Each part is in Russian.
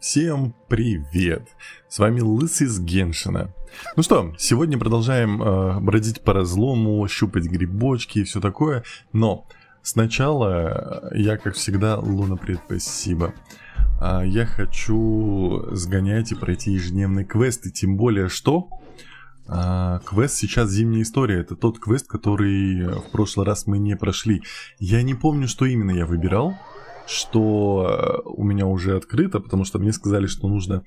Всем привет! С вами Лысый из Геншина. Ну что, сегодня продолжаем бродить по разлому, щупать грибочки и все такое. Но сначала я, как всегда, Луна, привет, спасибо. Я хочу сгонять и пройти ежедневные квесты, тем более что квест сейчас «Зимняя история». Это тот квест, который в прошлый раз мы не прошли. Я не помню, что именно я выбирал, что у меня уже открыто, потому что мне сказали, что нужно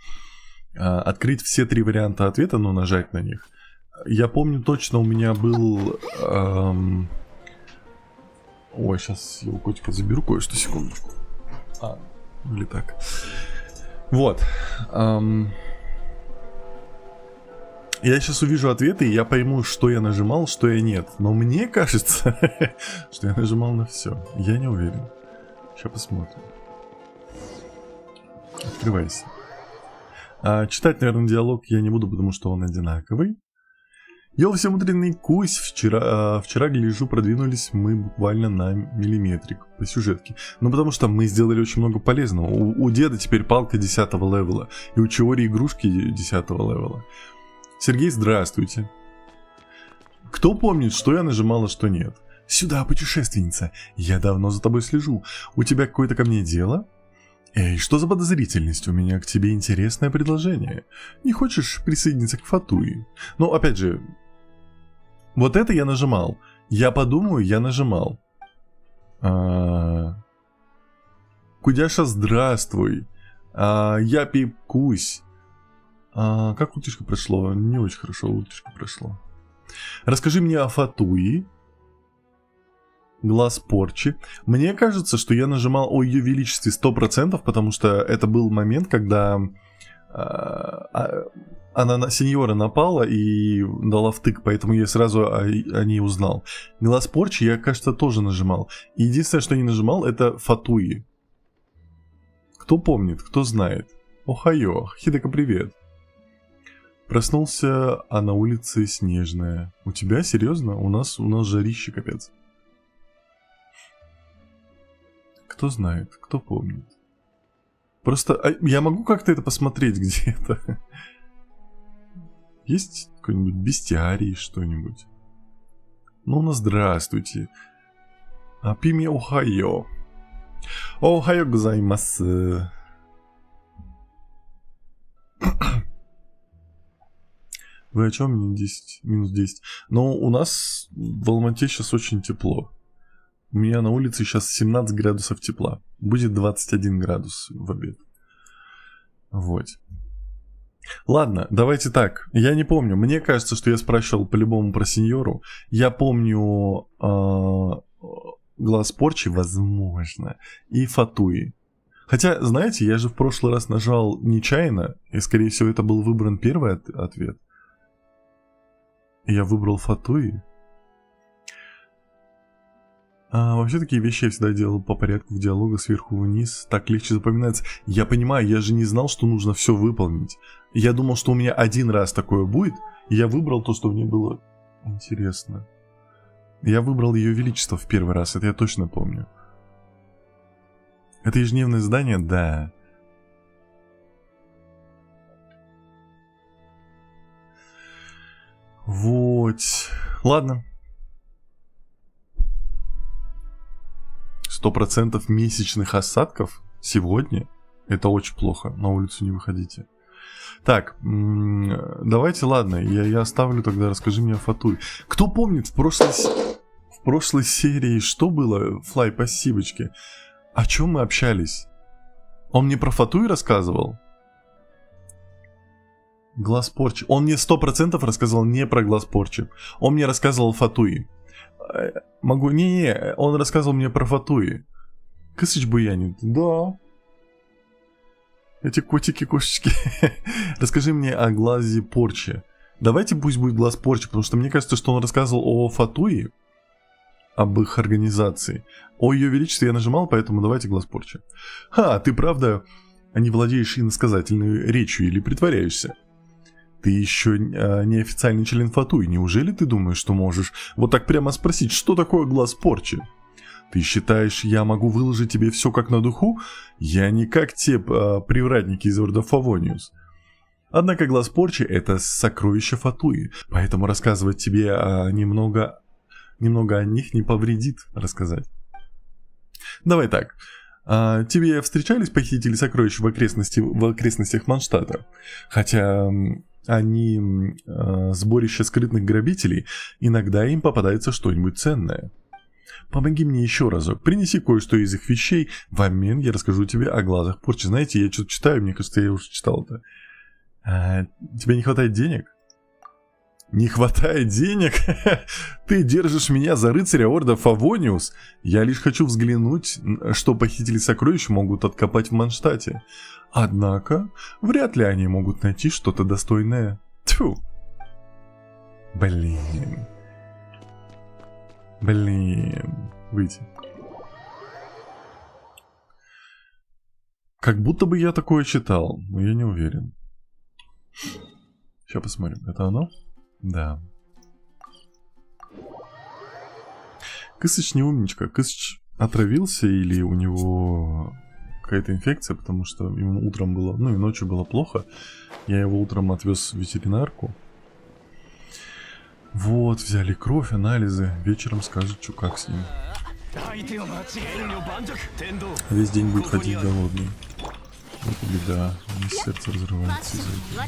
открыть все 3 варианта ответа, но нажать на них. Я помню точно, у меня был... Ой, сейчас я у котика заберу кое-что, секундочку. Или так. Вот. Я сейчас увижу ответы, и я пойму, что я нажимал, что я нет. Но мне кажется, что я нажимал на все. Я не уверен. Сейчас посмотрим. Открывайся. Читать, наверное, диалог я не буду, потому что он одинаковый. Ел всем утренний кусь. Вчера, гляжу, продвинулись мы буквально на миллиметрик по сюжетке. Ну, потому что мы сделали очень много полезного. У деда теперь палка 10-го левела. И у Чиори игрушки 10-го левела. Сергей, здравствуйте. Кто помнит, что я нажимал, а что нет? Сюда, путешественница. Я давно за тобой слежу. У тебя какое-то ко мне дело? Эй, что за подозрительность? У меня к тебе интересное предложение. Не хочешь присоединиться к Фатуи? Ну, опять же, вот это я нажимал. Я подумаю, я нажимал. Кудяша, здравствуй. Я пикусь. Как утишка прошло? Не очень хорошо утишка прошло. Расскажи мне о Фатуи. Глаз порчи. Мне кажется, что я нажимал о ее величестве 100%, потому что это был момент, когда она на сеньора напала и дала втык, поэтому я сразу о ней узнал. Глаз порчи я, кажется, тоже нажимал. Единственное, что не нажимал, это Фатуи. Кто помнит, кто знает? Охайо, Хидека, привет. Проснулся, а на улице снежная. У тебя? Серьезно? У нас жарище, капец. Кто знает, кто помнит. Просто я могу как-то это посмотреть где-то. Есть какой-нибудь бестиарий, что-нибудь? Ну, здравствуйте. Пими охайо. Охайо гозаймасу. Вы о чем? Мне 10, минус 10. Но у нас в Алмате сейчас очень тепло. У меня на улице сейчас 17 градусов тепла. Будет 21 градус в обед. Вот. Ладно, давайте так. Я не помню. Мне кажется, что я спрашивал по-любому про сеньору. Я помню глаз порчи, возможно, и Фатуи. Хотя, знаете, я же в прошлый раз нажал нечаянно, и, скорее всего, это был выбран первый ответ. Я выбрал Фатуи. Вообще такие вещи я всегда делал по порядку в диалога сверху вниз. Так легче запоминается. Я понимаю, я же не знал, что нужно все выполнить. Я думал, что у меня один раз такое будет. И я выбрал то, что мне было интересно. Я выбрал Ее Величество в первый раз, это я точно помню. Это ежедневное задание? Да. Вот. Ладно. 100% месячных осадков сегодня. Это очень плохо. На улицу не выходите. Так, давайте, ладно. Я оставлю тогда. Расскажи мне о Фатуи. Кто помнит в прошлой серии, что было? Флай, спасибочки. О чем мы общались? Он мне про Фатуи рассказывал? Глаз порчи. Он мне 100% рассказал не про глаз порчи. Он мне рассказывал Фатуи. Могу... Не-не, он рассказывал мне про Фатуи. Кысыч буянит. Да. Эти котики-кошечки. Расскажи мне о глазе порчи. Давайте пусть будет глаз порчи, потому что мне кажется, что он рассказывал о Фатуи, об их организации. О Ее Величестве я нажимал, поэтому давайте глаз порчи. Ты правда не владеешь иносказательной речью или притворяешься? Ты еще не официальный член Фатуи. Неужели ты думаешь, что можешь вот так прямо спросить, что такое глаз порчи? Ты считаешь, я могу выложить тебе все как на духу? Я не как те привратники из Орда Фавониус. Однако глаз порчи — это сокровище Фатуи, поэтому рассказывать тебе немного о них не повредит рассказать. Давай так. Тебе встречались похитители сокровищ в окрестностях Манштата? Хотя они сборище скрытных грабителей, иногда им попадается что-нибудь ценное. Помоги мне еще разок, принеси кое-что из их вещей, в обмен я расскажу тебе о глазах порчи. Знаете, я что-то читаю, мне кажется, я уже читал это. Тебе не хватает денег? Не хватает денег? Ты держишь меня за рыцаря Орда Фавониус? Я лишь хочу взглянуть, что похитители сокровищ могут откопать в Манштате. Однако, вряд ли они могут найти что-то достойное. Тьфу. Блин. Выйти. Как будто бы я такое читал, но я не уверен. Сейчас посмотрим. Это оно? Да. Кысыч не умничка. Кысыч отравился или у него какая-то инфекция, потому что ему утром было, ну и ночью было плохо. Я его утром отвез в ветеринарку. Вот, взяли кровь, анализы. Вечером скажут, что как с ним. Весь день будет ходить голодный. Вот беда. У меня сердце разрывается из-за этого.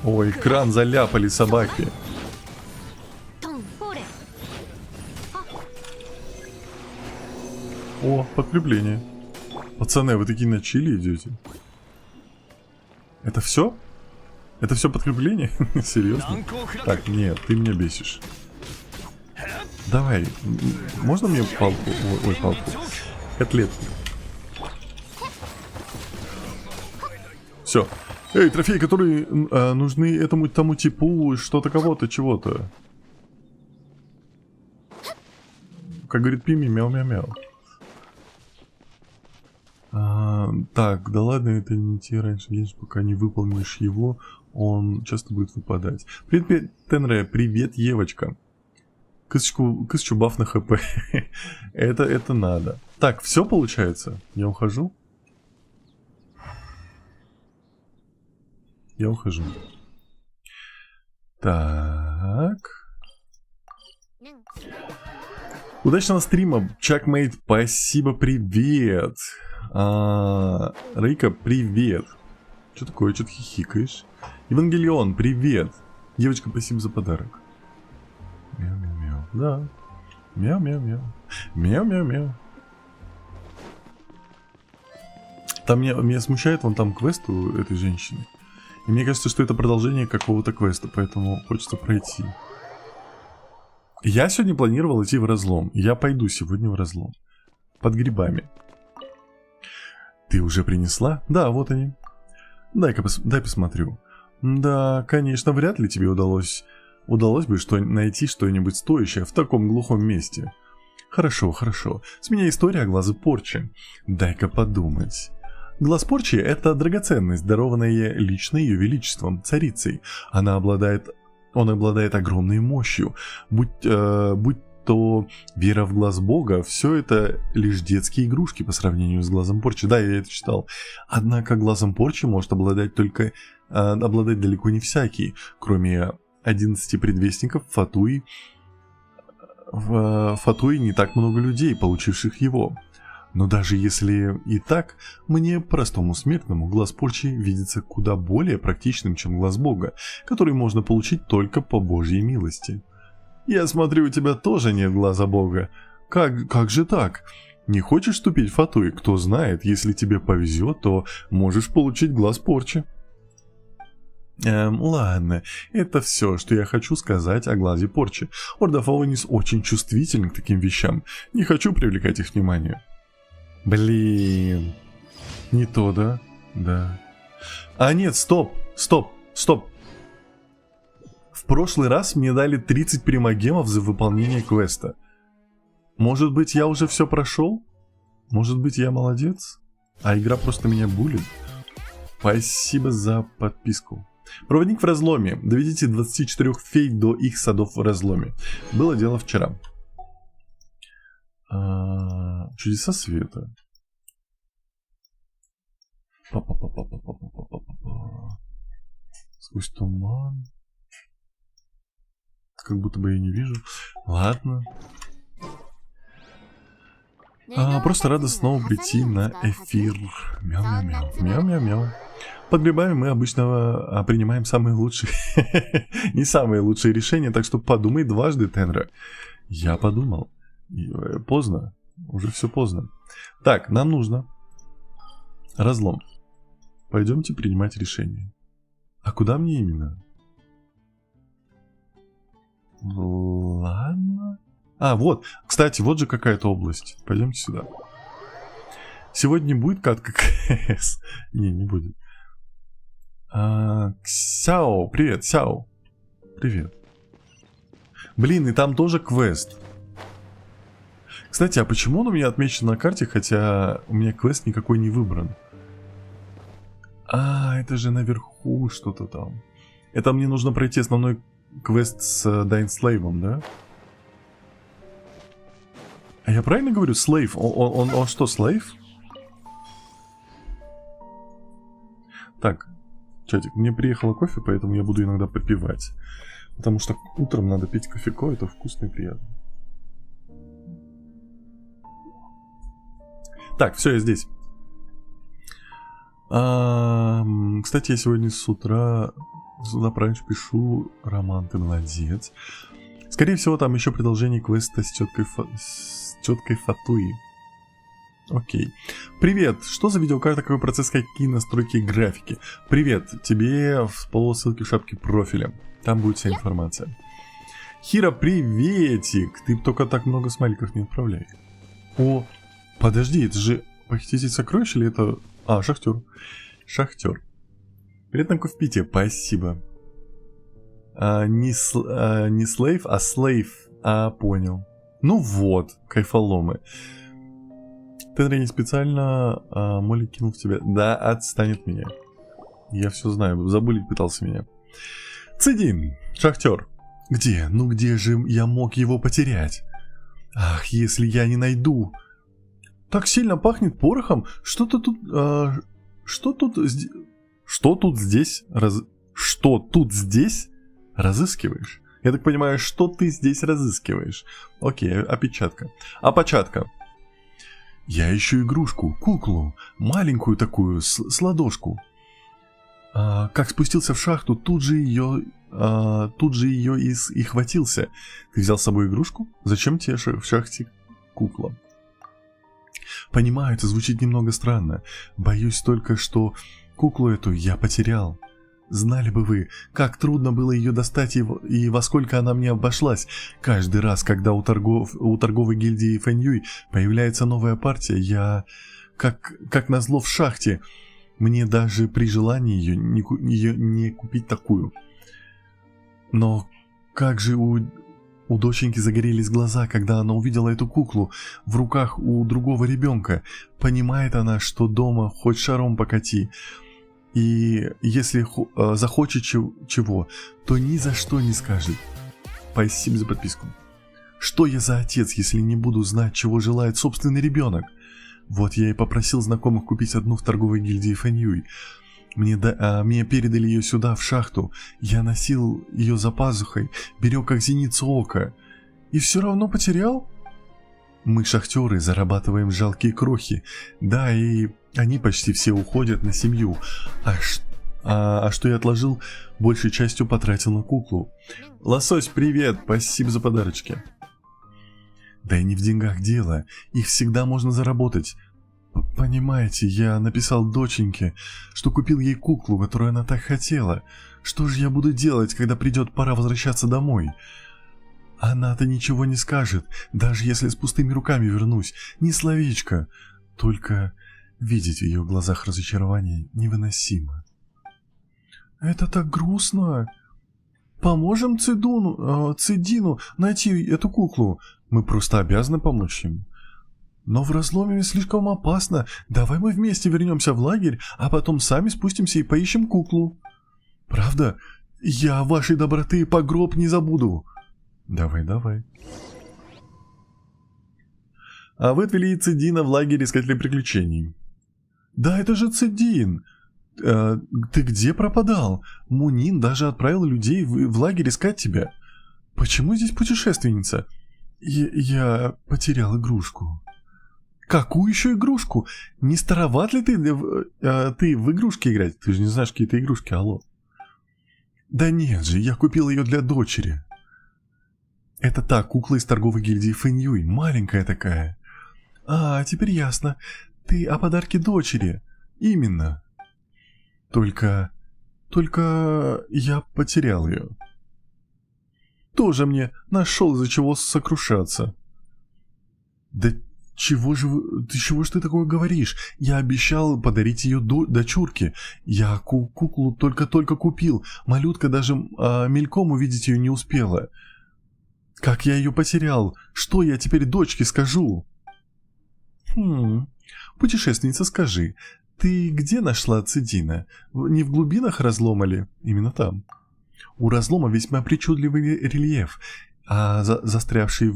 Ой, кран заляпали собаки. О, подкрепление. Пацаны, вы такие на чили идете? Это все? Это все подкрепление? Серьезно? Так, нет, ты меня бесишь. Давай, можно мне палку? Ой, палку. Котлетку. Все. Эй, трофеи, которые нужны этому тому типу, что-то кого-то, чего-то. Как говорит Пими, мяу-мяу-мяу. Так, да ладно, это не те раньше, пока не выполнишь его, он часто будет выпадать. Привет, Тенре, привет, Евочка. Кысочку баф на хп. это надо. Так, все получается? Я ухожу? Я ухожу. Так. Удачного стрима, Чакмейт, спасибо, привет. Рейка, привет. Что такое, что ты хихикаешь? Евангелион, привет. Девочка, спасибо за подарок. Мяу-мяу-мяу, да. Мяу-мяу-мяу. Мяу-мяу-мяу. Там меня смущает вон там квест у этой женщины. И мне кажется, что это продолжение какого-то квеста, поэтому хочется пройти. Я сегодня планировал идти в разлом. Я пойду сегодня в разлом. Под грибами. Ты уже принесла? Да, вот они. Дай посмотрю. Да, конечно, вряд ли тебе удалось бы найти что-нибудь стоящее в таком глухом месте. Хорошо. С меня история о глазе порчи. Дай-ка подумать. Глаз порчи — это драгоценность, дарованная лично ее величеством, царицей. Он обладает огромной мощью. Будь то вера в глаз бога, все это лишь детские игрушки по сравнению с глазом порчи. Да, я это читал. Однако глазом порчи может обладать далеко не всякий, кроме 11 предвестников Фатуи. В Фатуи не так много людей, получивших его. Но даже если и так, мне, простому смертному, глаз порчи видится куда более практичным, чем глаз бога, который можно получить только по божьей милости. Я смотрю, у тебя тоже нет глаза бога. Как же так? Не хочешь вступить в Фатуи? Кто знает, если тебе повезет, то можешь получить глаз порчи. Ладно, это все, что я хочу сказать о глазе порчи. Орда Фавониус очень чувствительны к таким вещам. Не хочу привлекать их внимание. Блин. Не то, да? Да. А нет, стоп. В прошлый раз мне дали 30 примагемов за выполнение квеста. Может быть, я уже все прошел? Может быть, я молодец? А игра просто меня булит? Спасибо за подписку. Проводник в разломе. Доведите 24 фей до их садов в разломе. Было дело вчера. Чудеса света. Сквозь туман. Как будто бы я не вижу. Ладно. Просто рада снова прийти на эфир. Мяу-мяу-мяу. Мяу-мяу-мяу. Под грибами мы обычно принимаем самые лучшие, не самые лучшие решения, так что подумай дважды, Тенра. Я подумал. Поздно. Уже все поздно. Так, нам нужно разлом. Пойдемте принимать решение. А куда мне именно? Ладно. Вот. Кстати, вот же какая-то область. Пойдемте сюда. Сегодня будет катка КС? Не будет. Сяо, привет, Сяо. Привет. Блин, и там тоже квест. Кстати, а почему он у меня отмечен на карте, хотя у меня квест никакой не выбран? Это же наверху что-то там. Это мне нужно пройти основной квест с Dying Slave, да? А я правильно говорю? Слейв? Он что, слейв? Так, чатик, мне приехало кофе, поэтому я буду иногда попивать. Потому что утром надо пить кофейко, это вкусно и приятно. Так, все, я здесь. Кстати, я сегодня с утра раньше пишу роман, ты молодец. Скорее всего, там еще продолжение квеста с теткой Фатуи. Окей. Привет, что за видеокарта, какой процесс, какие настройки графики? Привет, тебе всплыла ссылки в шапке профиля. Там будет вся информация. Хира, приветик! Ты только так много смайликов не отправляй. О, подожди, это же похититель сокровищ или это... шахтер. Шахтер. Привет, нам кофе пить, спасибо. Не слейв, а слейв. Понял. Ну вот, кайфоломы. Тенри не специально Молли кинул в тебя. Да, отстанет меня. Я все знаю, забулить пытался меня. Цидин, шахтер. Где? Ну где же я мог его потерять? Ах, если я не найду. Так сильно пахнет порохом. Что тут здесь разыскиваешь? Я так понимаю, что ты здесь разыскиваешь? Окей, опечатка. Опечатка. Я ищу игрушку, куклу, маленькую такую, с ладошку. Как спустился в шахту, тут же ее и хватился. Ты взял с собой игрушку? Зачем тебе в шахте кукла? Понимаю, это звучит немного странно. Боюсь только, что куклу эту я потерял. Знали бы вы, как трудно было ее достать и во сколько она мне обошлась. Каждый раз, когда у торговой гильдии Фэньюй появляется новая партия, я, как назло, в шахте. Мне даже при желании ее не купить такую. Но как же у доченьки загорелись глаза, когда она увидела эту куклу в руках у другого ребенка. Понимает она, что дома хоть шаром покати. И если захочет чего, то ни за что не скажет. Спасибо за подписку. Что я за отец, если не буду знать, чего желает собственный ребенок? Вот я и попросил знакомых купить одну в торговой гильдии Фэньюй. Мне передали ее сюда, в шахту. Я носил ее за пазухой, берег как зеницу ока. И все равно потерял? Мы, шахтеры, зарабатываем жалкие крохи. Да, и они почти все уходят на семью. А что я отложил, большей частью потратил на куклу. Лосось, привет, спасибо за подарочки. Да и не в деньгах дело, их всегда можно заработать. Понимаете, я написал доченьке, что купил ей куклу, которую она так хотела. Что же я буду делать, когда придет пора возвращаться домой? Она-то ничего не скажет, даже если с пустыми руками вернусь, ни словечко. Только видеть в ее глазах разочарование невыносимо. Это так грустно. Поможем Цидину найти эту куклу. Мы просто обязаны помочь им. Но в разломе слишком опасно. Давай мы вместе вернемся в лагерь, а потом сами спустимся и поищем куклу. Правда? Я вашей доброты по гроб не забуду. Давай, давай. А вы отвели Цидина в лагерь искателей приключений. Да это же Цидин. Ты где пропадал? Мунин даже отправил людей в лагерь искать тебя. Почему здесь путешественница? Я потерял игрушку. Какую еще игрушку? Не староват ли ты в игрушки играть? Ты же не знаешь какие-то игрушки, алло. Да нет же, я купил ее для дочери. Это та кукла из торговой гильдии Фэньюй, маленькая такая. А, теперь ясно. Ты о подарке дочери. Именно. Только я потерял ее. Тоже мне нашел из-за чего сокрушаться. Да чего же ты такое говоришь? Я обещал подарить ее дочурке. Я куклу только купил. Малютка даже мельком увидеть ее не успела. Как я ее потерял? Что я теперь дочке скажу? Путешественница, скажи, ты где нашла Цидина? Не в глубинах разлома ли? Именно там. У разлома весьма причудливый рельеф, а застивший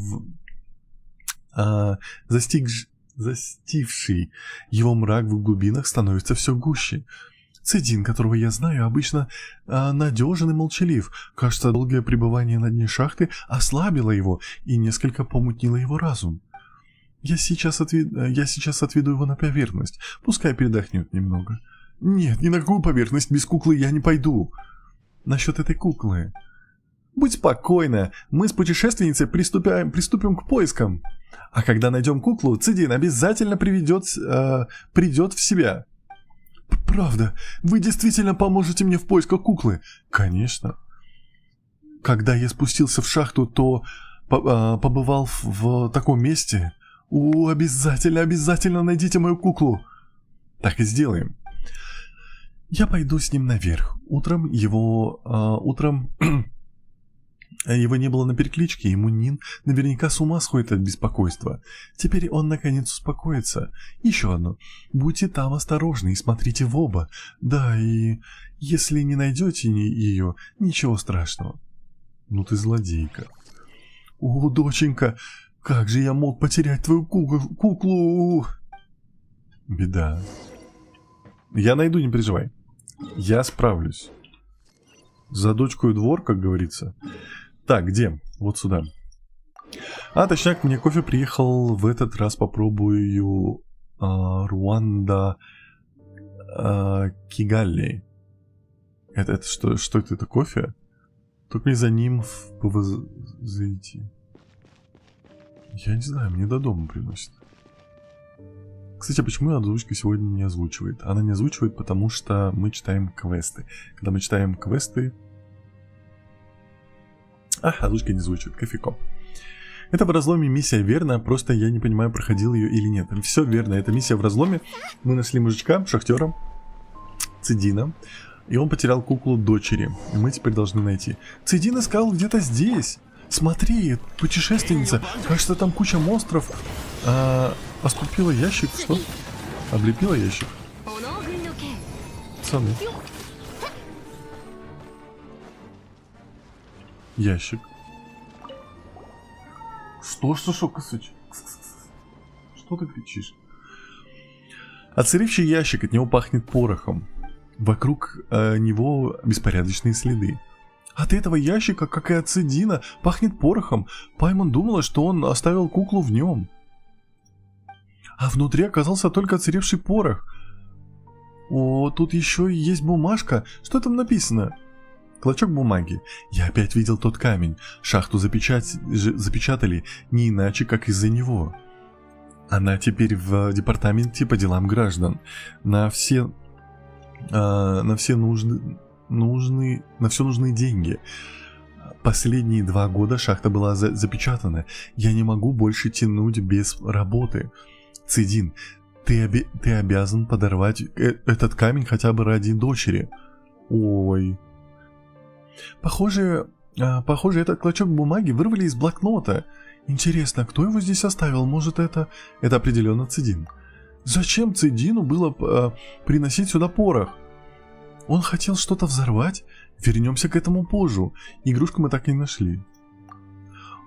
его мрак в глубинах становится все гуще. Цидин, которого я знаю, обычно надежен и молчалив. Кажется, долгое пребывание на дне шахты ослабило его и несколько помутнило его разум. Я сейчас отведу его на поверхность. Пускай передохнет немного. Нет, ни на какую поверхность без куклы я не пойду. Насчет этой куклы. Будь спокойна, мы с путешественницей приступим к поискам. А когда найдем куклу, Цидин обязательно придет в себя. Правда, вы действительно поможете мне в поисках куклы? Конечно. Когда я спустился в шахту, то побывал в таком месте. Обязательно найдите мою куклу. Так и сделаем. Я пойду с ним наверх. Утром его не было на перекличке, и Мунин наверняка с ума сходит от беспокойства. Теперь он наконец успокоится. Еще одно. Будьте там осторожны и смотрите в оба. Да, и если не найдете ее, ничего страшного. Ну ты злодейка. О, доченька, как же я мог потерять твою куклу? Беда. Я найду, не переживай. Я справлюсь. За дочку и двор, как говорится. Так, где? Вот сюда. А, точняк, мне кофе приехал. В этот раз попробую Руанда Кигалли. Это что это кофе? Только не за ним зайти. Я не знаю, мне до дома приносит. Кстати, а почему озвучка сегодня не озвучивает? Она не озвучивает, потому что мы читаем квесты. Когда мы читаем квесты... озвучка не озвучивает, кофейком. Это в разломе миссия верно, просто я не понимаю, проходил ее или нет. Все верно, это миссия в разломе. Мы нашли мужичка, шахтера, Цидина. И он потерял куклу дочери. И мы теперь должны найти. Цидин искал где-то здесь. Смотри, путешественница. Кажется, там куча монстров. Оскупила ящик, что? Облепила ящик. Пацаны. Ящик. Что, косыч? Что ты кричишь? Отсыревший ящик, от него пахнет порохом. Вокруг него беспорядочные следы. От этого ящика, как и от Цидина, пахнет порохом. Паймон думала, что он оставил куклу в нем. А внутри оказался только отсыревший порох. О, тут еще и есть бумажка. Что там написано? Клочок бумаги. Я опять видел тот камень. Шахту запечатали не иначе, как из-за него. Она теперь в департаменте по делам граждан. На все нужные деньги. Последние 2 года шахта была запечатана. Я не могу больше тянуть без работы. Цидин, ты обязан подорвать этот камень хотя бы ради дочери. Ой. Похоже, этот клочок бумаги вырвали из блокнота. Интересно, кто его здесь оставил? Может, это определенно Цидин. Зачем Цидину было приносить сюда порох? Он хотел что-то взорвать? Вернемся к этому позже. Игрушку мы так и не нашли.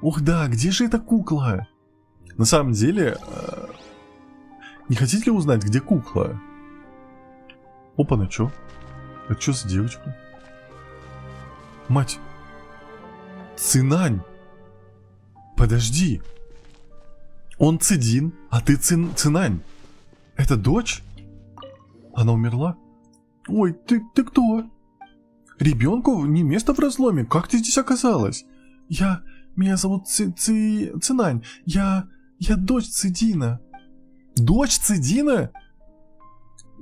Ух да, где же эта кукла? На самом деле, не хотите ли узнать, где кукла? Опа, на чё? Это что за девочка? Мать. Цинань. Подожди. Он Цидин, а ты Цинань. Это дочь? Она умерла? Ой, ты кто? Ребенку не место в разломе. Как ты здесь оказалась? Меня зовут Цинань. Я дочь Цидина. Дочь Цидина?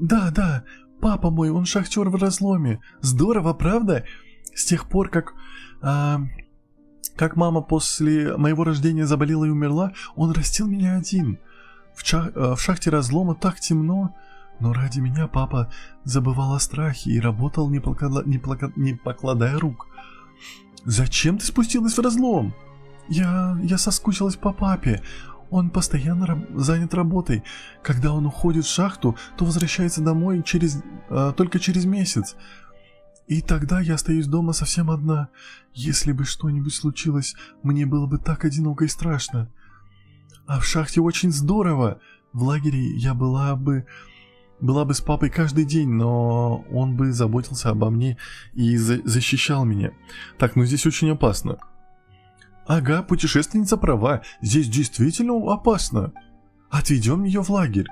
Да. Папа мой, он шахтер в разломе. Здорово, правда? С тех пор, как мама после моего рождения заболела и умерла, он растил меня один. В шахте разлома так темно, но ради меня папа забывал о страхе и работал, не покладая рук. Зачем ты спустилась в разлом? Я соскучилась по папе. Он постоянно занят работой. Когда он уходит в шахту, то возвращается домой только через месяц. И тогда я остаюсь дома совсем одна. Если бы что-нибудь случилось, мне было бы так одиноко и страшно. А в шахте очень здорово. В лагере я была бы с папой каждый день, но он бы заботился обо мне и защищал меня. Так, ну здесь очень опасно. Ага, путешественница права. Здесь действительно опасно. Отведем ее в лагерь.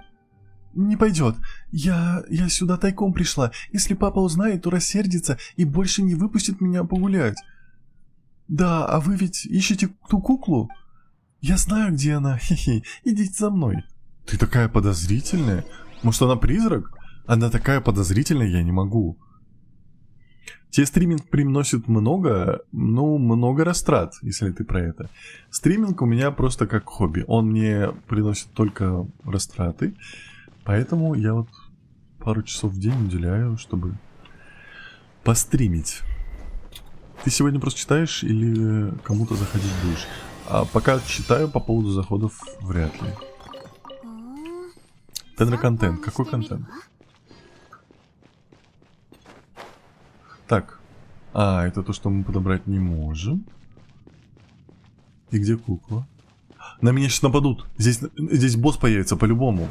Не пойдет. Я сюда тайком пришла. Если папа узнает, то рассердится и больше не выпустит меня погулять. Да, а вы ведь ищете ту куклу? Я знаю, где она. Хе-хе. Идите за мной. Ты такая подозрительная. Может, она призрак? Она такая подозрительная, я не могу. Тебе стриминг приносит много растрат, если ты про это. Стриминг у меня просто как хобби. Он мне приносит только растраты. Поэтому я вот пару часов в день уделяю, чтобы постримить. Ты сегодня просто читаешь или кому-то заходить будешь? А пока читаю, по поводу заходов вряд ли. Тендер-контент. Какой контент? Так. Это то, что мы подобрать не можем. И где кукла? На меня сейчас нападут. Здесь босс появится по-любому.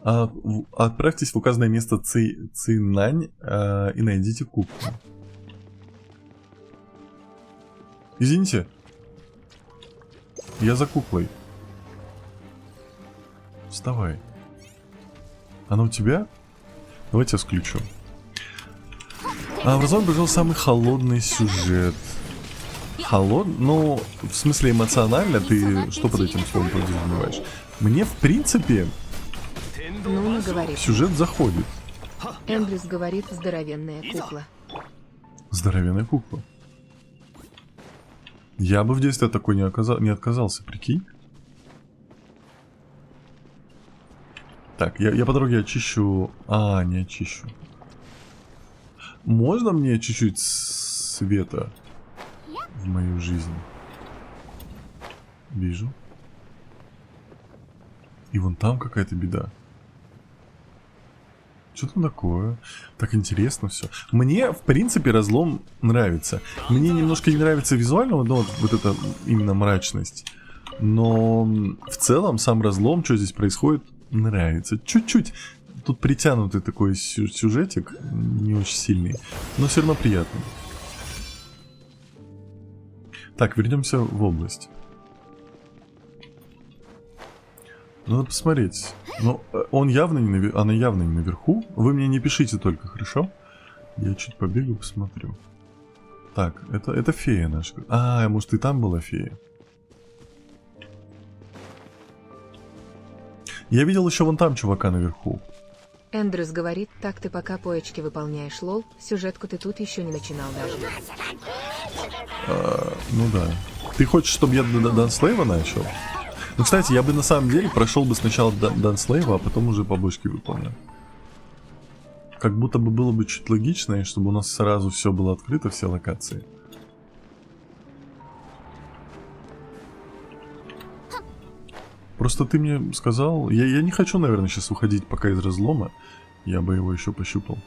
Отправьтесь в указанное место Цинань и найдите куклу. Извините. Я за куклой. Вставай. Она у тебя? Давайте я включу. В разлом пришел самый холодный сюжет. Ну, в смысле эмоционально, ты что под этим словом подразумеваешь? Мне, в принципе, сюжет заходит. Эндрюс говорит, здоровенная кукла. Здоровенная кукла. Я бы в детстве от такой не отказался, прикинь. Так, я по дороге очищу... не очищу. Можно мне чуть-чуть света в мою жизнь? Вижу. И вон там какая-то беда. Что там такое? Так интересно все. Мне, в принципе, разлом нравится. Мне немножко не нравится визуально, вот это именно мрачность. Но в целом сам разлом, что здесь происходит, нравится. Чуть-чуть. Тут притянутый такой сюжетик, не очень сильный, но все равно приятный. Так, вернемся в область. Надо посмотреть. Но она явно не наверху. Вы мне не пишите только, хорошо? Я чуть побегу, посмотрю. Так, это фея наша. Может и там была фея. Я видел еще вон там чувака наверху. Эндрюс говорит, так ты пока поечки выполняешь, лол. Сюжетку ты тут еще не начинал даже. Ну да. Ты хочешь, чтобы я Данслейва начал? Ну, кстати, я бы на самом деле прошел бы сначала Данслейва, а потом уже побочки выполнял. Как будто бы было бы чуть логичнее, чтобы у нас сразу все было открыто, все локации. Просто ты мне сказал... Я не хочу, наверное, сейчас уходить пока из разлома. Я бы его еще пощупал.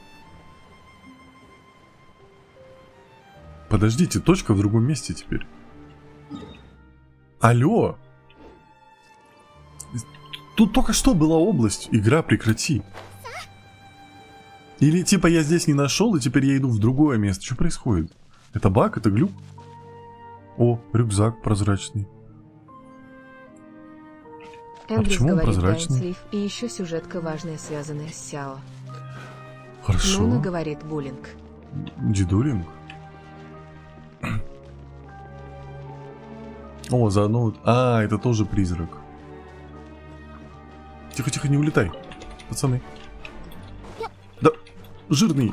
Подождите, точка в другом месте теперь. Алло! Тут только что была область. Игра, прекрати. Или типа я здесь не нашел, и теперь я иду в другое место. Что происходит? Это баг? Это глюк? О, рюкзак прозрачный. Эндрюс почему он говорит прозрачный? Дайнслив, и еще сюжетка важная, связанная с Сяо. Хорошо. Нуна говорит буллинг. Дидулинг? О, заодно вот... А, это тоже призрак. Тихо-тихо, не улетай, пацаны. Да, жирный.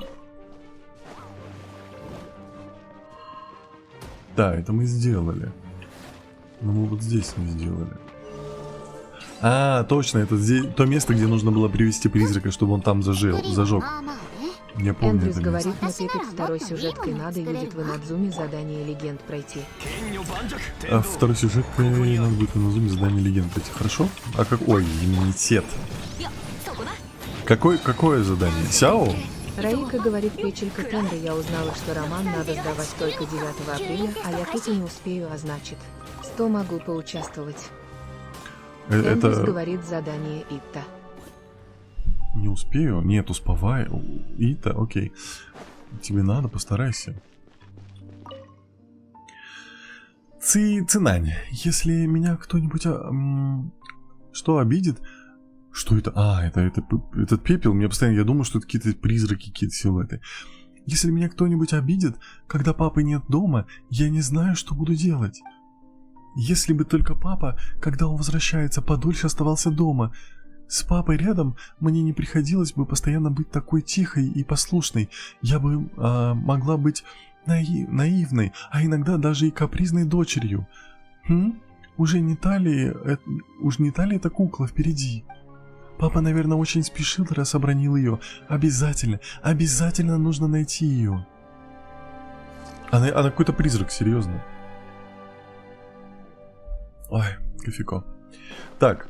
Да, это мы сделали. Но мы вот здесь не сделали. А, точно, это здесь то место, где нужно было привести призрака, чтобы он там зажег. Я помню Эндрюс это говорит, место. но перед второй сюжеткой надо юзать в Инадзуме задание легенд пройти. А второй сюжеткой надо будет на зуме задание легенд пройти. Хорошо? А как... Ой, иммунитет. Какое задание? Сяо? Раика говорит, печелька Тенда, я узнала, что роман надо сдавать только 9 апреля, а я тут и не успею, а значит, 100 могу поучаствовать. Эндрюс Это... говорит задание Итта. Не успею? Нет, успевай. Ита, окей. Тебе надо, постарайся. Цинань, если меня кто-нибудь что обидит? Что это? А, этот пепел. Мне постоянно, я думаю, что это какие-то призраки, какие-то силуэты. Если меня кто-нибудь обидит, когда папы нет дома, я не знаю, что буду делать. Если бы только папа, когда он возвращается, подольше оставался дома. С папой рядом мне не приходилось бы постоянно быть такой тихой и послушной. Я бы могла быть наивной, а иногда даже и капризной дочерью. Уж не та ли эта кукла впереди? Папа, наверное, очень спешил, раз обронил ее. Обязательно нужно найти ее. Она какой-то призрак, серьезно. Ой, кофейко. Так.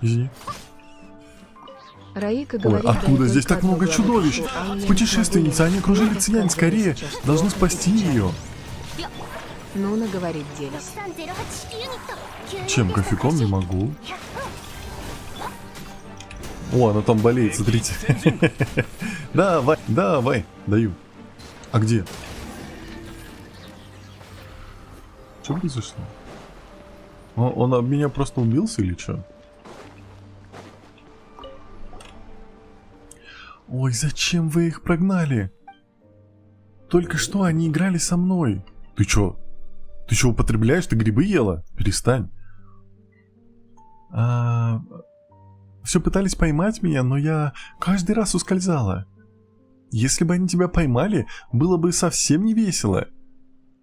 Извини. Раика Ой, говорит, откуда дай здесь только так много одну главу чудовищ? пишу, а у меня Путешественницы, не они окружили смогу Цинянь, ей скорее. рассказывать сейчас, Должны что спасти отвечать. ее. Нуна говорит, делись. Чем? Кофейком не могу. О, она там болеет, смотрите. Давай, даю. А где? Что произошло? Он об меня просто убился или что? Ой, зачем вы их прогнали? Только что они играли со мной. Ты чё? Ты что, употребляешь? Ты грибы ела? Перестань. Все пытались поймать меня, но я каждый раз ускользала. Если бы они тебя поймали, было бы совсем не весело.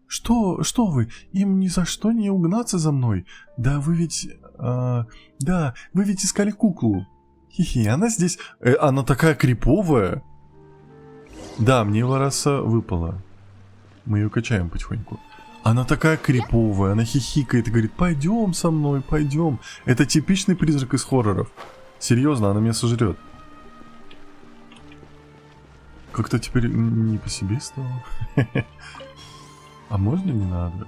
Что вы? Им ни за что не угнаться за мной. Да вы ведь... да, вы ведь искали куклу. Хи-хи, она здесь... она такая криповая. Да, мне Вараса выпала. Мы ее качаем потихоньку. Она такая криповая, она хихикает и говорит, пойдем со мной, пойдем. Это типичный призрак из хорроров. Серьезно, она меня сожрет. Как-то теперь не по себе стало. А можно не надо?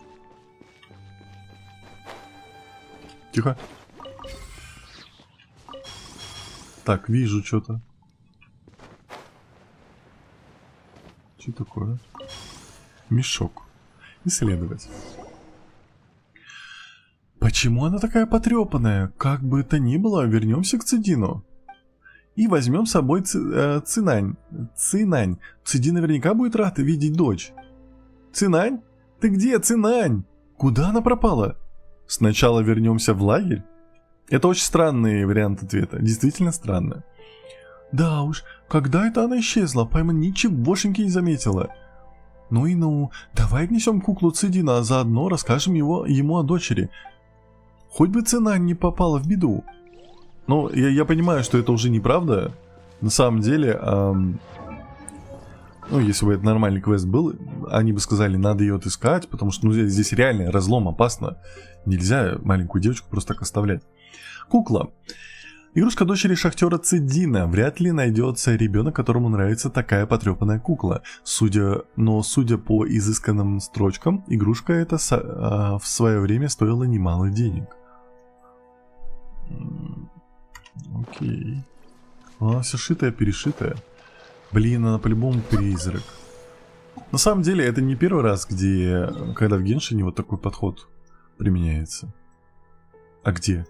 Тихо. Так, вижу что-то. Что такое? Мешок. Исследовать. Почему она такая потрепанная? Как бы это ни было, вернемся к Цидину. И возьмем с собой Цинань. Цидин наверняка будет рад видеть дочь. Цинань? Ты где, Цинань? Куда она пропала? Сначала вернемся в лагерь? Это очень странный вариант ответа. Действительно странно. Да уж, когда это она исчезла? Пайма ничегошеньки не заметила. Ну, давай отнесем куклу Цидина, а заодно расскажем ему о дочери. Хоть бы Цинань не попала в беду. Но я понимаю, что это уже неправда. На самом деле, если бы это нормальный квест был, они бы сказали, надо ее отыскать, потому что здесь реально разлом, опасно. Нельзя маленькую девочку просто так оставлять. Кукла. Игрушка дочери шахтера Цидина. Вряд ли найдется ребенок, которому нравится такая потрепанная кукла. Судя по изысканным строчкам, игрушка эта в свое время стоила немало денег. Окей. Она вся шитая, перешитая. Блин, она по-любому призрак. На самом деле, это не первый раз, когда в Геншине вот такой подход применяется. А где?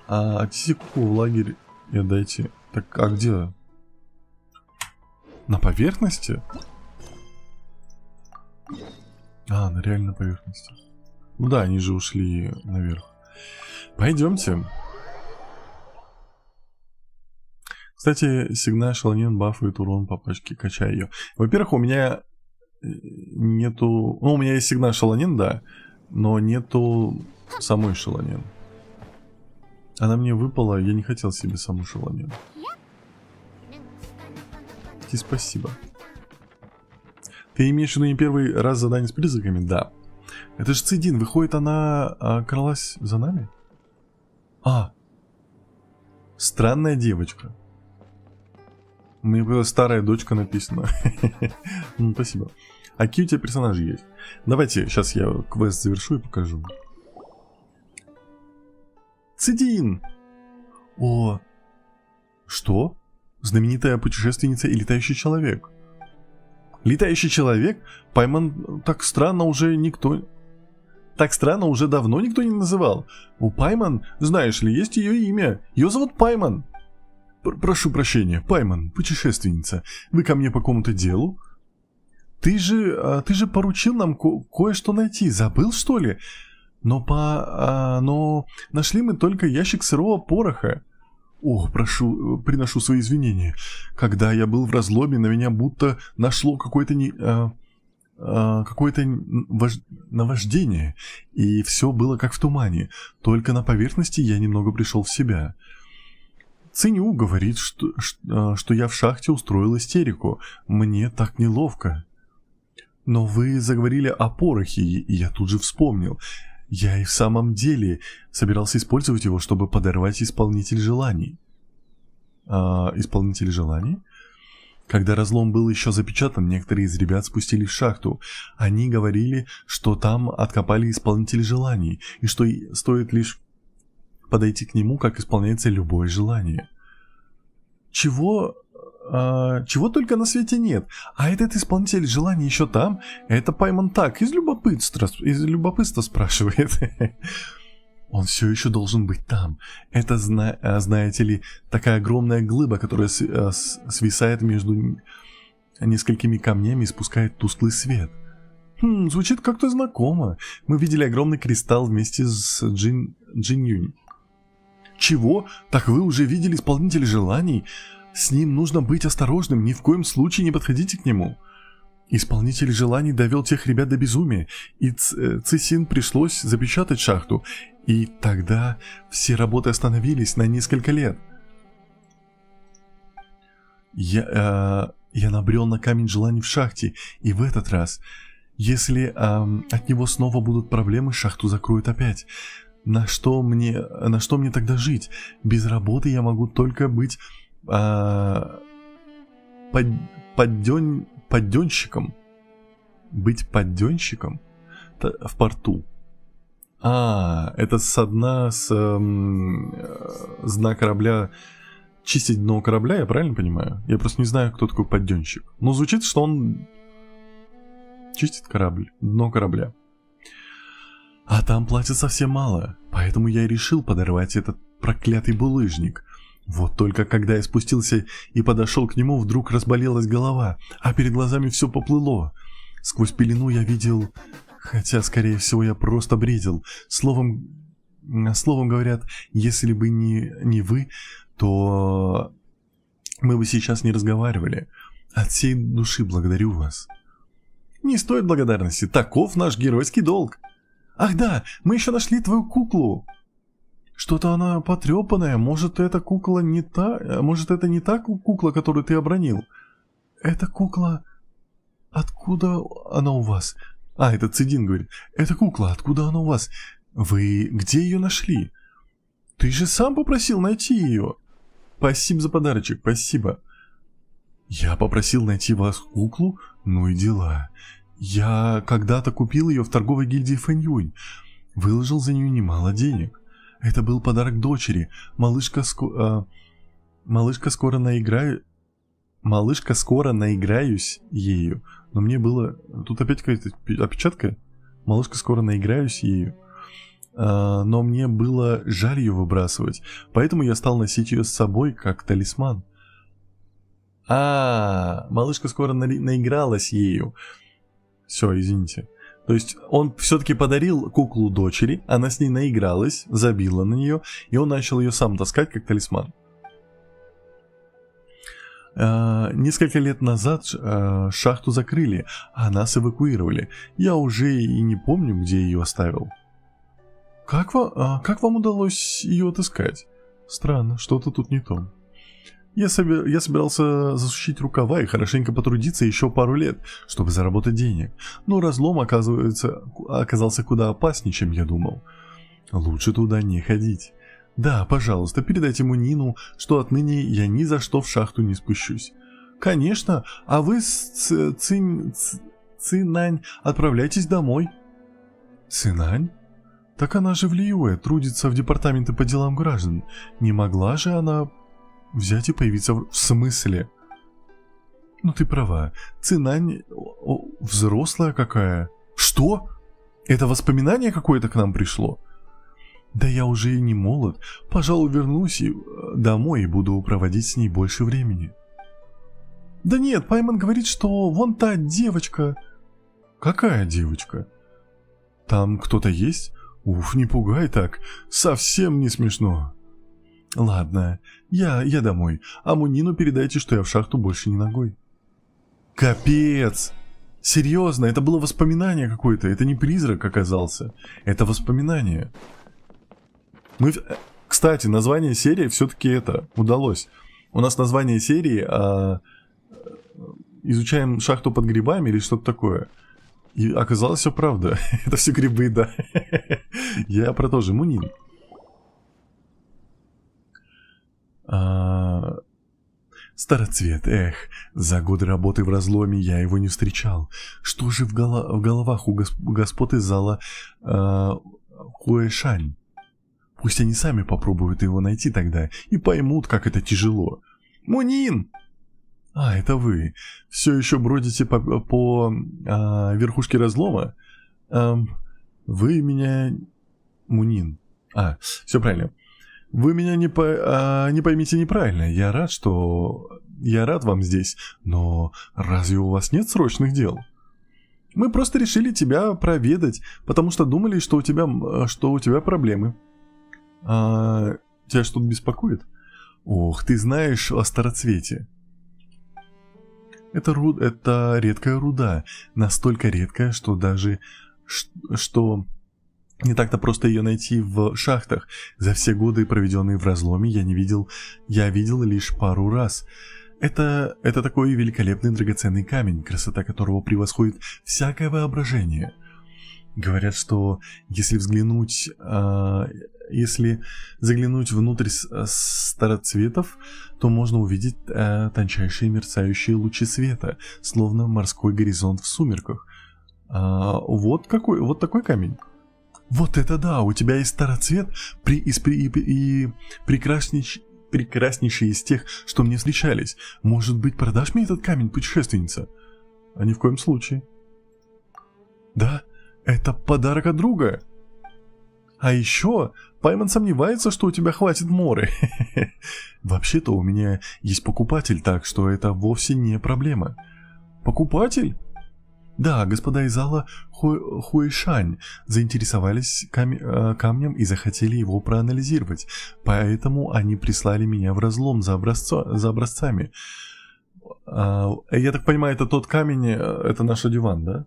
Отнесите куклу в лагерь и отдайте. Так, а где? На поверхности? Она реально на поверхности. Ну да, они же ушли наверх. Пойдемте. Кстати, сигнал шалонен бафает урон по пачке, качай ее. Во-первых, у меня нету... Ну, у меня есть сигнал шалонен, да, но нету самой шалонен. Она мне выпала, я не хотел себе саму шалонен. И спасибо. Ты имеешь в виду не первый раз задание с призраками? Да. Это же Цидин, выходит, она кралась за нами? Странная девочка. Мне была старая дочка написано. Ну, спасибо. А какие у тебя персонажи есть? Давайте, сейчас я квест завершу и покажу. Цидин! О! Что? Знаменитая путешественница и летающий человек. Летающий человек? Пайман так странно уже никто... Так странно уже давно никто не называл. У Пайман, знаешь ли, есть ее имя. Ее зовут Пайман. Прошу прощения, Пайман, путешественница. Вы ко мне по какому-то делу? Ты же поручил нам кое-что найти. Забыл, что ли? Но нашли мы только ящик сырого пороха. Ох, приношу свои извинения. Когда я был в разломе, на меня будто нашло какое-то наваждение, и все было как в тумане. Только на поверхности я немного пришел в себя. Циню говорит, что я в шахте устроил истерику. Мне так неловко. Но вы заговорили о порохе, и я тут же вспомнил. Я и в самом деле собирался использовать его, чтобы подорвать исполнитель желаний. Исполнитель желаний? Когда разлом был еще запечатан, некоторые из ребят спустились в шахту. Они говорили, что там откопали исполнитель желаний, и что стоит лишь подойти к нему, как исполняется любое желание. Чего только на свете нет. А этот исполнитель желаний еще там? Это Пайман так, из любопытства спрашивает. Он все еще должен быть там. Это, знаете ли, такая огромная глыба, которая свисает между несколькими камнями и спускает тусклый свет. Звучит как-то знакомо. Мы видели огромный кристалл вместе с Джинь-Юнь. Чего? Так вы уже видели исполнителя желаний? С ним нужно быть осторожным, ни в коем случае не подходите к нему. Исполнитель желаний довел тех ребят до безумия, и Цисин пришлось запечатать шахту, и тогда все работы остановились на несколько лет. Я набрел на камень желаний в шахте, и в этот раз, если от него снова будут проблемы, шахту закроют опять. На что мне тогда жить? Без работы я могу только быть поддёнщиком. Быть поддёнщиком в порту. Это с дна корабля. Чистить дно корабля, я правильно понимаю? Я просто не знаю, кто такой поддёнщик. Но звучит, что он чистит дно корабля. А там платят совсем мало, поэтому я и решил подорвать этот проклятый булыжник. Вот только когда я спустился и подошел к нему, вдруг разболелась голова, а перед глазами все поплыло. Сквозь пелену я видел... Хотя, скорее всего, я просто бредил. Словом говорят, если бы не вы, то мы бы сейчас не разговаривали. От всей души благодарю вас. Не стоит благодарности, таков наш геройский долг. Ах да, мы еще нашли твою куклу. Что-то она потрепанная, может это не та кукла, которую ты обронил? Эта кукла... Откуда она у вас? Это Цидин говорит. Эта кукла, откуда она у вас? Вы где ее нашли? Ты же сам попросил найти ее. Спасибо за подарочек, спасибо. Я попросил найти вас куклу? Ну и дела. Я когда-то купил ее в торговой гильдии Фэньюнь. Выложил за нее немало денег. Это был подарок дочери. Малышка скоро наиграюсь ею. Но мне было... Тут опять какая-то опечатка. Малышка скоро наиграюсь ею. Но мне было жаль ее выбрасывать. Поэтому я стал носить ее с собой как талисман. Малышка скоро наигралась ею. Все, извините. То есть он все-таки подарил куклу дочери, она с ней наигралась, забила на нее, и он начал ее сам таскать как талисман. Несколько лет назад шахту закрыли, а нас эвакуировали. Я уже и не помню, где ее оставил. Как вам удалось ее отыскать? Странно, что-то тут не то. Я собирался засучить рукава и хорошенько потрудиться еще пару лет, чтобы заработать денег. Но разлом, оказался куда опаснее, чем я думал. Лучше туда не ходить. Да, пожалуйста, передайте Мунину, что отныне я ни за что в шахту не спущусь. Конечно, а вы с Цинань отправляйтесь домой. Цинань? Так она же в Лиюэ, трудится в департаменте по делам граждан. Не могла же она взять и появиться в смысле? Ну ты права, Цинань взрослая какая. Что? Это воспоминание какое-то к нам пришло? Да я уже и не молод. Пожалуй, вернусь домой и буду проводить с ней больше времени. Да нет, Пайман говорит, что вон та девочка. Какая девочка? Там кто-то есть? Уф, не пугай так, совсем не смешно. Ладно, я домой, а Мунину передайте, что я в шахту больше не ногой. Капец! Серьезно, это было воспоминание какое-то, это не призрак оказался, это воспоминание. Кстати, название серии все-таки это удалось. У нас название серии изучаем шахту под грибами или что-то такое. И оказалось все правда. Это все грибы, да. Я про то же. Мунин. Староцвет, эх. За годы работы в разломе я его не встречал. Что же в головах у господ из зала Хуэшань? Пусть они сами попробуют его найти тогда и поймут, как это тяжело. Мунин! Это вы. Все еще бродите по верхушке разлома? Вы меня... Мунин. Все правильно. Вы меня не поймите неправильно. Я рад вам здесь. Но разве у вас нет срочных дел? Мы просто решили тебя проведать, потому что думали, что у тебя проблемы. Тебя что-то беспокоит? Ох, ты знаешь о староцвете. Это редкая руда, настолько редкая, что что не так-то просто ее найти в шахтах. За все годы, проведенные в разломе, я видел лишь пару раз. Это такой великолепный драгоценный камень, красота которого превосходит всякое воображение. Говорят, что если заглянуть внутрь староцветов, то можно увидеть тончайшие мерцающие лучи света, словно морской горизонт в сумерках. Вот такой камень. Вот это да, у тебя есть староцвет и прекраснейший из тех, что мне встречались. Может быть, продашь мне этот камень, путешественница? Ни в коем случае. Да, это подарок от друга. А еще Пайман сомневается, что у тебя хватит моры. Вообще-то у меня есть покупатель, так что это вовсе не проблема. Покупатель? Да, господа из зала Хуэшань заинтересовались камнем и захотели его проанализировать, поэтому они прислали меня в разлом за образцами. Я так понимаю, это тот камень, это наш диван, да?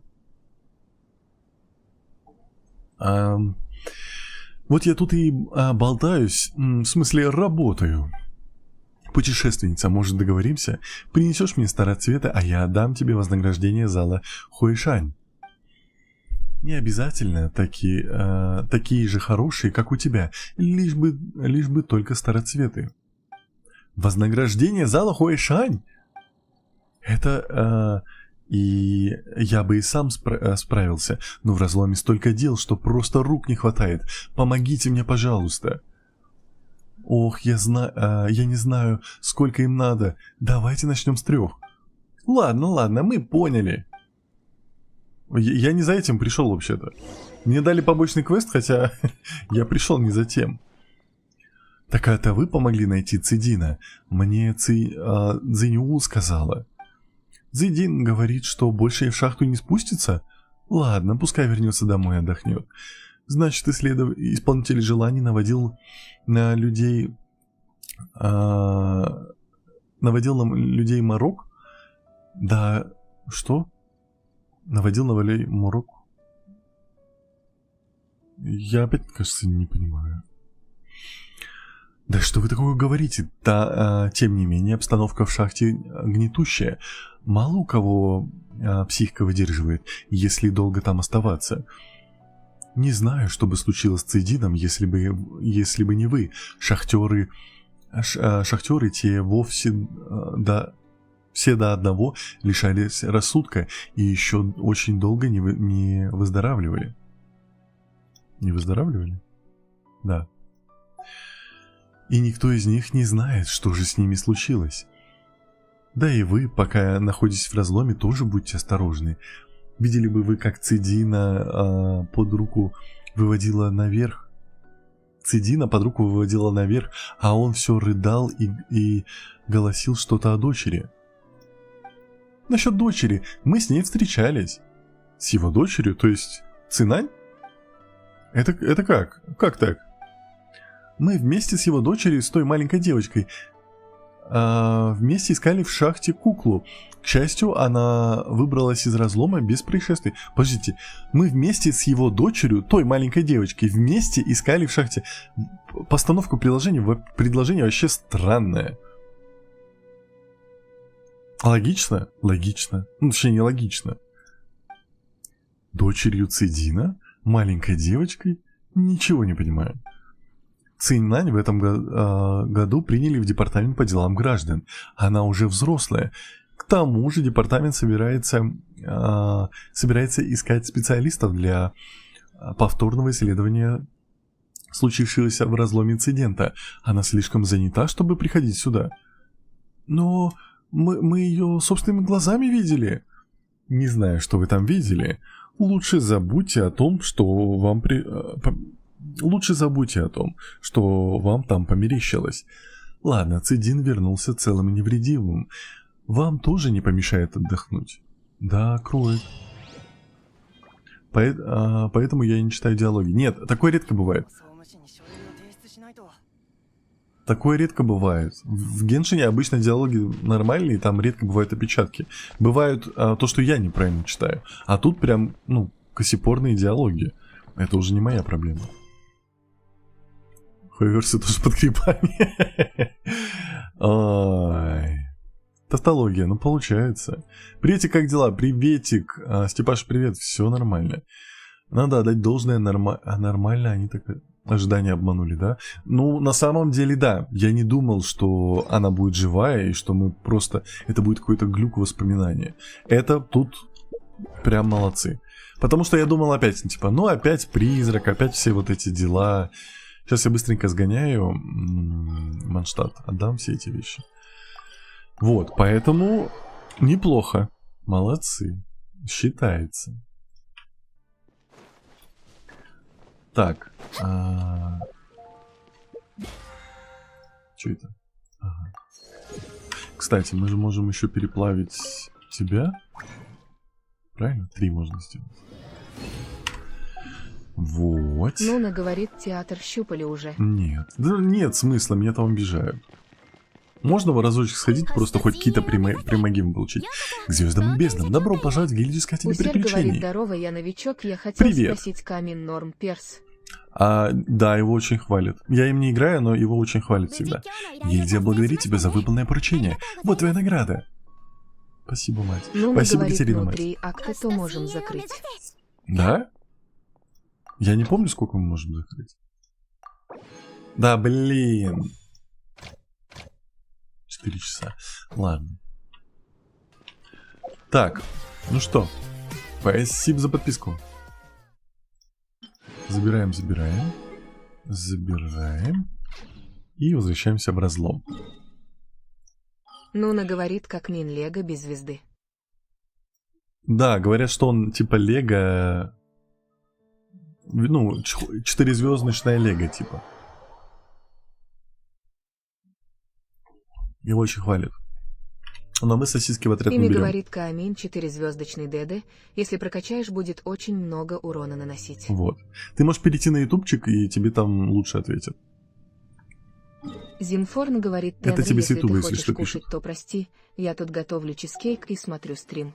Вот я тут и болтаюсь, в смысле работаю. Путешественница, может, договоримся? Принесешь мне староцвета, а я отдам тебе вознаграждение зала Хуэшань. Не обязательно такие же хорошие, как у тебя, лишь бы только староцветы. Вознаграждение зала Хуэйшань? Это... И я бы и сам справился, но в разломе столько дел, что просто рук не хватает. Помогите мне, пожалуйста. Ох, я не знаю, сколько им надо. Давайте начнем с 3. Ладно, мы поняли. Я не за этим пришел вообще-то. Мне дали побочный квест, хотя я пришел не за тем. Так это вы помогли найти Цидина? Мне Цзиньюл сказала. Цзидин говорит, что больше в шахту не спустится? Ладно, пускай вернется домой и отдохнет. Значит, исполнитель желаний наводил на людей... наводил на людей морок? Да, что? Наводил на людей морок? Я опять, кажется, не понимаю. Да что вы такое говорите? Да, тем не менее, обстановка в шахте гнетущая. Мало у кого психика выдерживает, если долго там оставаться. Не знаю, что бы случилось с Цидином, если бы не вы. Шахтеры те вовсе все до одного лишались рассудка и еще очень долго не выздоравливали. Не выздоравливали? Да. И никто из них не знает, что же с ними случилось. Да и вы, пока находитесь в разломе, тоже будьте осторожны. Видели бы вы, как Цидина под руку выводила наверх? Цидина под руку выводила наверх, а он все рыдал и голосил что-то о дочери. Насчет дочери, мы с ней встречались. С его дочерью, то есть Цинань? Это как? Как так? Мы вместе с его дочерью, с той маленькой девочкой, вместе искали в шахте куклу. К счастью, она выбралась из разлома без происшествий. Подождите, мы вместе с его дочерью, той маленькой девочкой, вместе искали в шахте. Постановка предложения вообще странная. Логично? Логично. Ну, точнее, не логично. Дочерью Цидина? Маленькой девочкой? Ничего не понимаю. Цинань в этом году приняли в департамент по делам граждан. Она уже взрослая. К тому же департамент собирается искать специалистов для повторного исследования случившегося в разломе инцидента. Она слишком занята, чтобы приходить сюда. Но мы ее собственными глазами видели. Не знаю, что вы там видели. Лучше забудьте о том, что вам там померещилось. Ладно, Цидин вернулся целым и невредимым. Вам тоже не помешает отдохнуть. Да, кроет. Поэтому я не читаю диалоги. Нет, такое редко бывает. Такое редко бывает. В Геншине обычно диалоги нормальные, там редко бывают опечатки. Бывают то, что я неправильно читаю. А тут прям, косипорные диалоги. Это уже не моя проблема. Хойверсы тоже под грибами. Ой. Тавтология, получается. Приветик, как дела? Приветик. Степаш, привет, все нормально. Надо отдать должное, нормально они так ожидания обманули, да? На самом деле, да. Я не думал, что она будет живая, и что мы просто... Это будет какой-то глюк воспоминания. Это тут прям молодцы. Потому что я думал опять, опять призрак, опять все вот эти дела. Сейчас я быстренько сгоняю Манштадт, отдам все эти вещи. Вот, поэтому неплохо. Молодцы. Считается. Так. Что это? Ага. Кстати, мы же можем еще переплавить тебя. Правильно? 3 можно сделать. Вот. Говорит, театр щупали уже. Нет. Да нет смысла, меня там обижают. Можно в разочек сходить, просто хоть какие-то примагимы получить. К звездам и безднам. Добро пожаловать в гильдию искателей приключений. Говорит, здорово, я новичок, я хотел спросить камень Норм Перс. Да, его очень хвалят. Я им не играю, но его очень хвалят всегда. Гильдия благодарит тебя за выполненное поручение. Вот твоя награда. Спасибо, мать. Спасибо, Катерина, мать. А кто можем закрыть? Да? Я не помню, сколько мы можем закрыть. Да, блин. 4 часа. Ладно. Так, ну что. Спасибо за подписку. Забираем. Забираем. И возвращаемся в разлом. Нуна говорит, как Мин Лего без звезды. Да, говорят, что он типа Лего... Ну, 4-звездочная Лего типа. Его очень хвалят. Но мы сосиски в отряд не Пими берем. говорит, Каамин 4-звездочный ДД. Если прокачаешь, будет очень много урона наносить. Вот. Ты можешь перейти на ютубчик, и тебе там лучше ответят. Зинфорн говорит, Это Тенри, тебе с если ютуба, ты если хочешь что, кушать, пишут. то прости. Я тут готовлю чизкейк и смотрю стрим.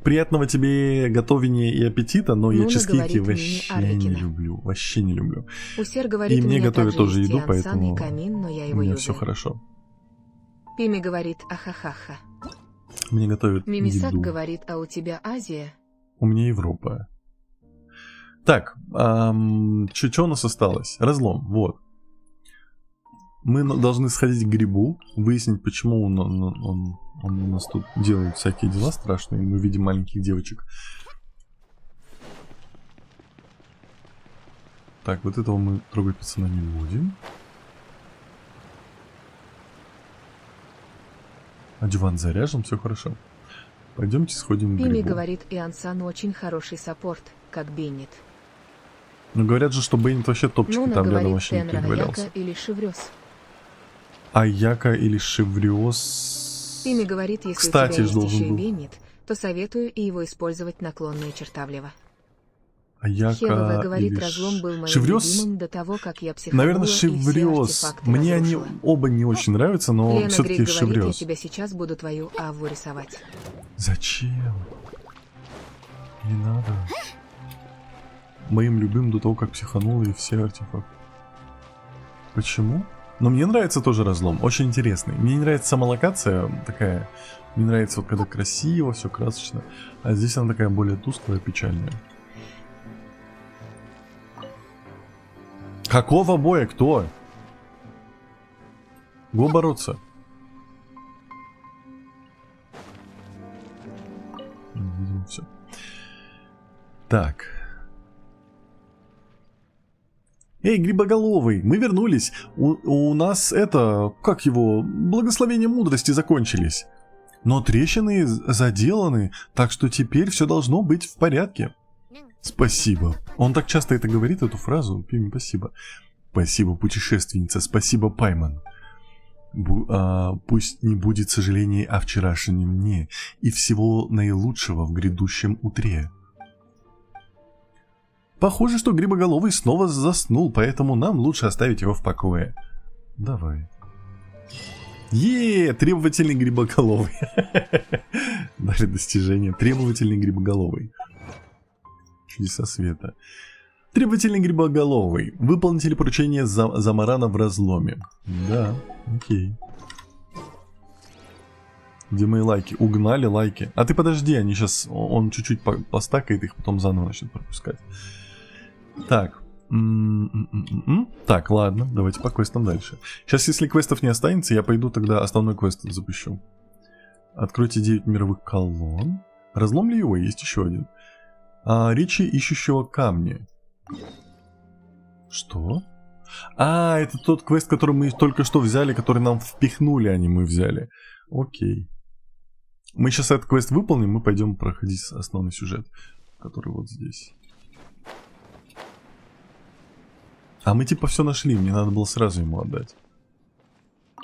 Приятного тебе готовения и аппетита, но я Нуна чизкейки говорит, вообще Мини не Арлекина. люблю. Вообще не люблю. Усер говорит, И мне у меня готовят также тоже есть еду, и Ансан, поэтому и Камин, но я у его меня юзаю. все хорошо. Пими говорит, ахахаха. Мне готовят Мимисак еду. говорит, а у тебя Азия? У меня Европа. Так, что у нас осталось? Разлом, вот. Мы должны сходить к грибу, выяснить, почему он у нас тут делает всякие дела страшные, и мы видим маленьких девочек. Так, вот этого мы трогать пацана не будем. Адювант заряжен, все хорошо. Пойдемте сходим к Пими грибу. говорит, и Ансан очень хороший саппорт, как Беннет. Ну говорят же, что Беннет вообще топчик, и Нуна там рядом говорит, вообще никто Тенра не валялся. Аяка или Шеврёс. Аяка или Шеврёс... Пими говорит, если Кстати, у тебя есть должен еще и был. Беннет, то советую и его использовать наклонные чертавлево. Аяка Хевовая говорит, или разлом был моим Шеврёс? любимым до того, как я психанула Наверное, и все Шеврёс. артефакты Мне они разрушила. оба не очень нравятся, но Лена все-таки Грик говорит, я Шеврёс. тебя сейчас буду твою аву рисовать. Зачем? Не надо. Моим любимым до того, как психанула и все артефакты. Почему? Но мне нравится тоже разлом, очень интересный. Мне не нравится сама локация такая. Мне нравится, вот, когда красиво, все красочно. А здесь она такая более тусклая, печальная. Какого боя? Кто? Го бороться. Видимо, все. Так. Эй, Грибоголовый, мы вернулись. У нас это, как его, благословение мудрости закончились. Но трещины заделаны, так что теперь все должно быть в порядке. Спасибо. Он так часто это говорит, эту фразу. Пими, спасибо. Спасибо, путешественница. Спасибо, Пайман. Пусть не будет сожалений о вчерашнем дне и всего наилучшего в грядущем утре. Похоже, что Грибоголовый снова заснул, поэтому нам лучше оставить его в покое. Давай. Требовательный Грибоголовый. Дали достижение. Требовательный Грибоголовый. Чудеса света. Требовательный Грибоголовый. Выполните поручение Замарана в разломе. Да, окей. Где мои лайки? Угнали лайки. А ты подожди, они сейчас... Он чуть-чуть постакает их, потом заново начнет пропускать. Так. Так, ладно, давайте по квестам дальше. Сейчас, если квестов не останется, я пойду тогда основной квест запущу. Откройте 9 мировых колонн. Разлом ли его? Есть еще один. Речи ищущего камня. Что? Это тот квест, который мы только что взяли, который нам впихнули, а не мы взяли. Окей. Мы сейчас этот квест выполним, мы пойдем проходить основной сюжет, который вот здесь. А мы типа все нашли, мне надо было сразу ему отдать.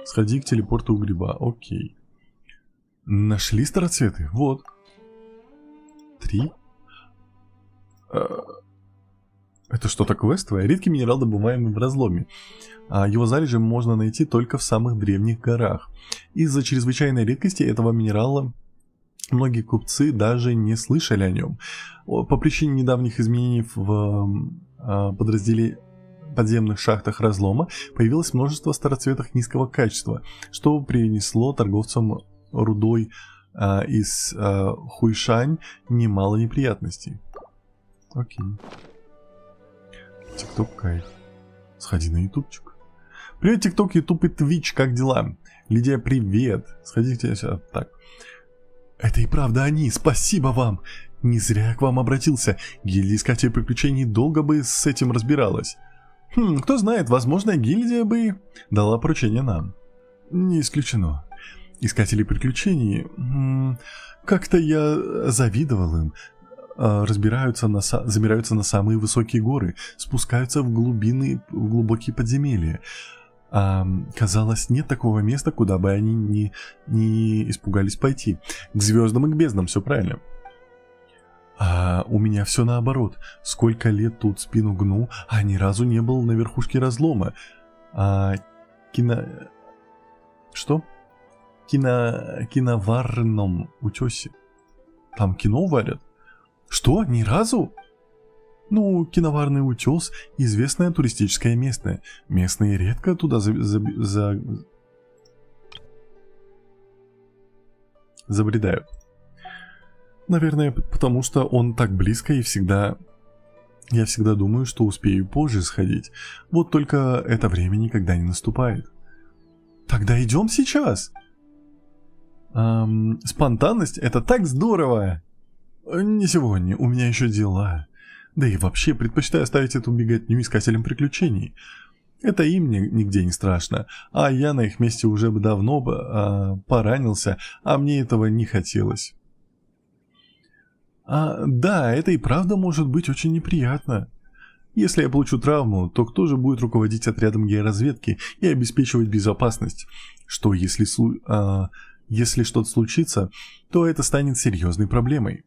Сходи к телепорту у гриба, окей. Нашли староцветы, вот. 3. Это что-то квестовое? Редкий минерал, добываемый в разломе. Его залежи можно найти только в самых древних горах. Из-за чрезвычайной редкости этого минерала многие купцы даже не слышали о нем. По причине недавних изменений в подземных шахтах разлома появилось множество староцветов низкого качества, что принесло торговцам рудой из Хуйшань немало неприятностей. Окей. ТикТок кайф. Сходи на ютубчик. Привет, ТикТок, ютуб и твич, как дела? Лидия, привет. Сходите сюда. Так. Это и правда они, спасибо вам. Не зря я к вам обратился. Гильдия искателей приключений долго бы с этим разбиралась. Кто знает, возможно, гильдия бы дала поручение нам. Не исключено. Искатели приключений... Как-то я завидовал им. Забираются на самые высокие горы, спускаются в глубокие подземелья. Казалось, нет такого места, куда бы они не испугались пойти. К звездам и к безднам, все правильно. А у меня все наоборот. Сколько лет тут спину гну, а ни разу не был на верхушке разлома. Что? Киноварном утесе. Там кино варят? Что? Ни разу? Ну, киноварный утес – известное туристическое место. Местные редко туда забредают. Наверное, потому что он так близко и всегда... Я всегда думаю, что успею позже сходить. Вот только это время никогда не наступает. Тогда идем сейчас. Спонтанность – это так здорово. Не сегодня, у меня еще дела. Да и вообще предпочитаю оставить эту беготню искателям приключений. Это им нигде не страшно, а я на их месте уже бы давно поранился, а мне этого не хотелось. Да, это и правда может быть очень неприятно. Если я получу травму, то кто же будет руководить отрядом георазведки и обеспечивать безопасность? Что если что-то случится, то это станет серьезной проблемой.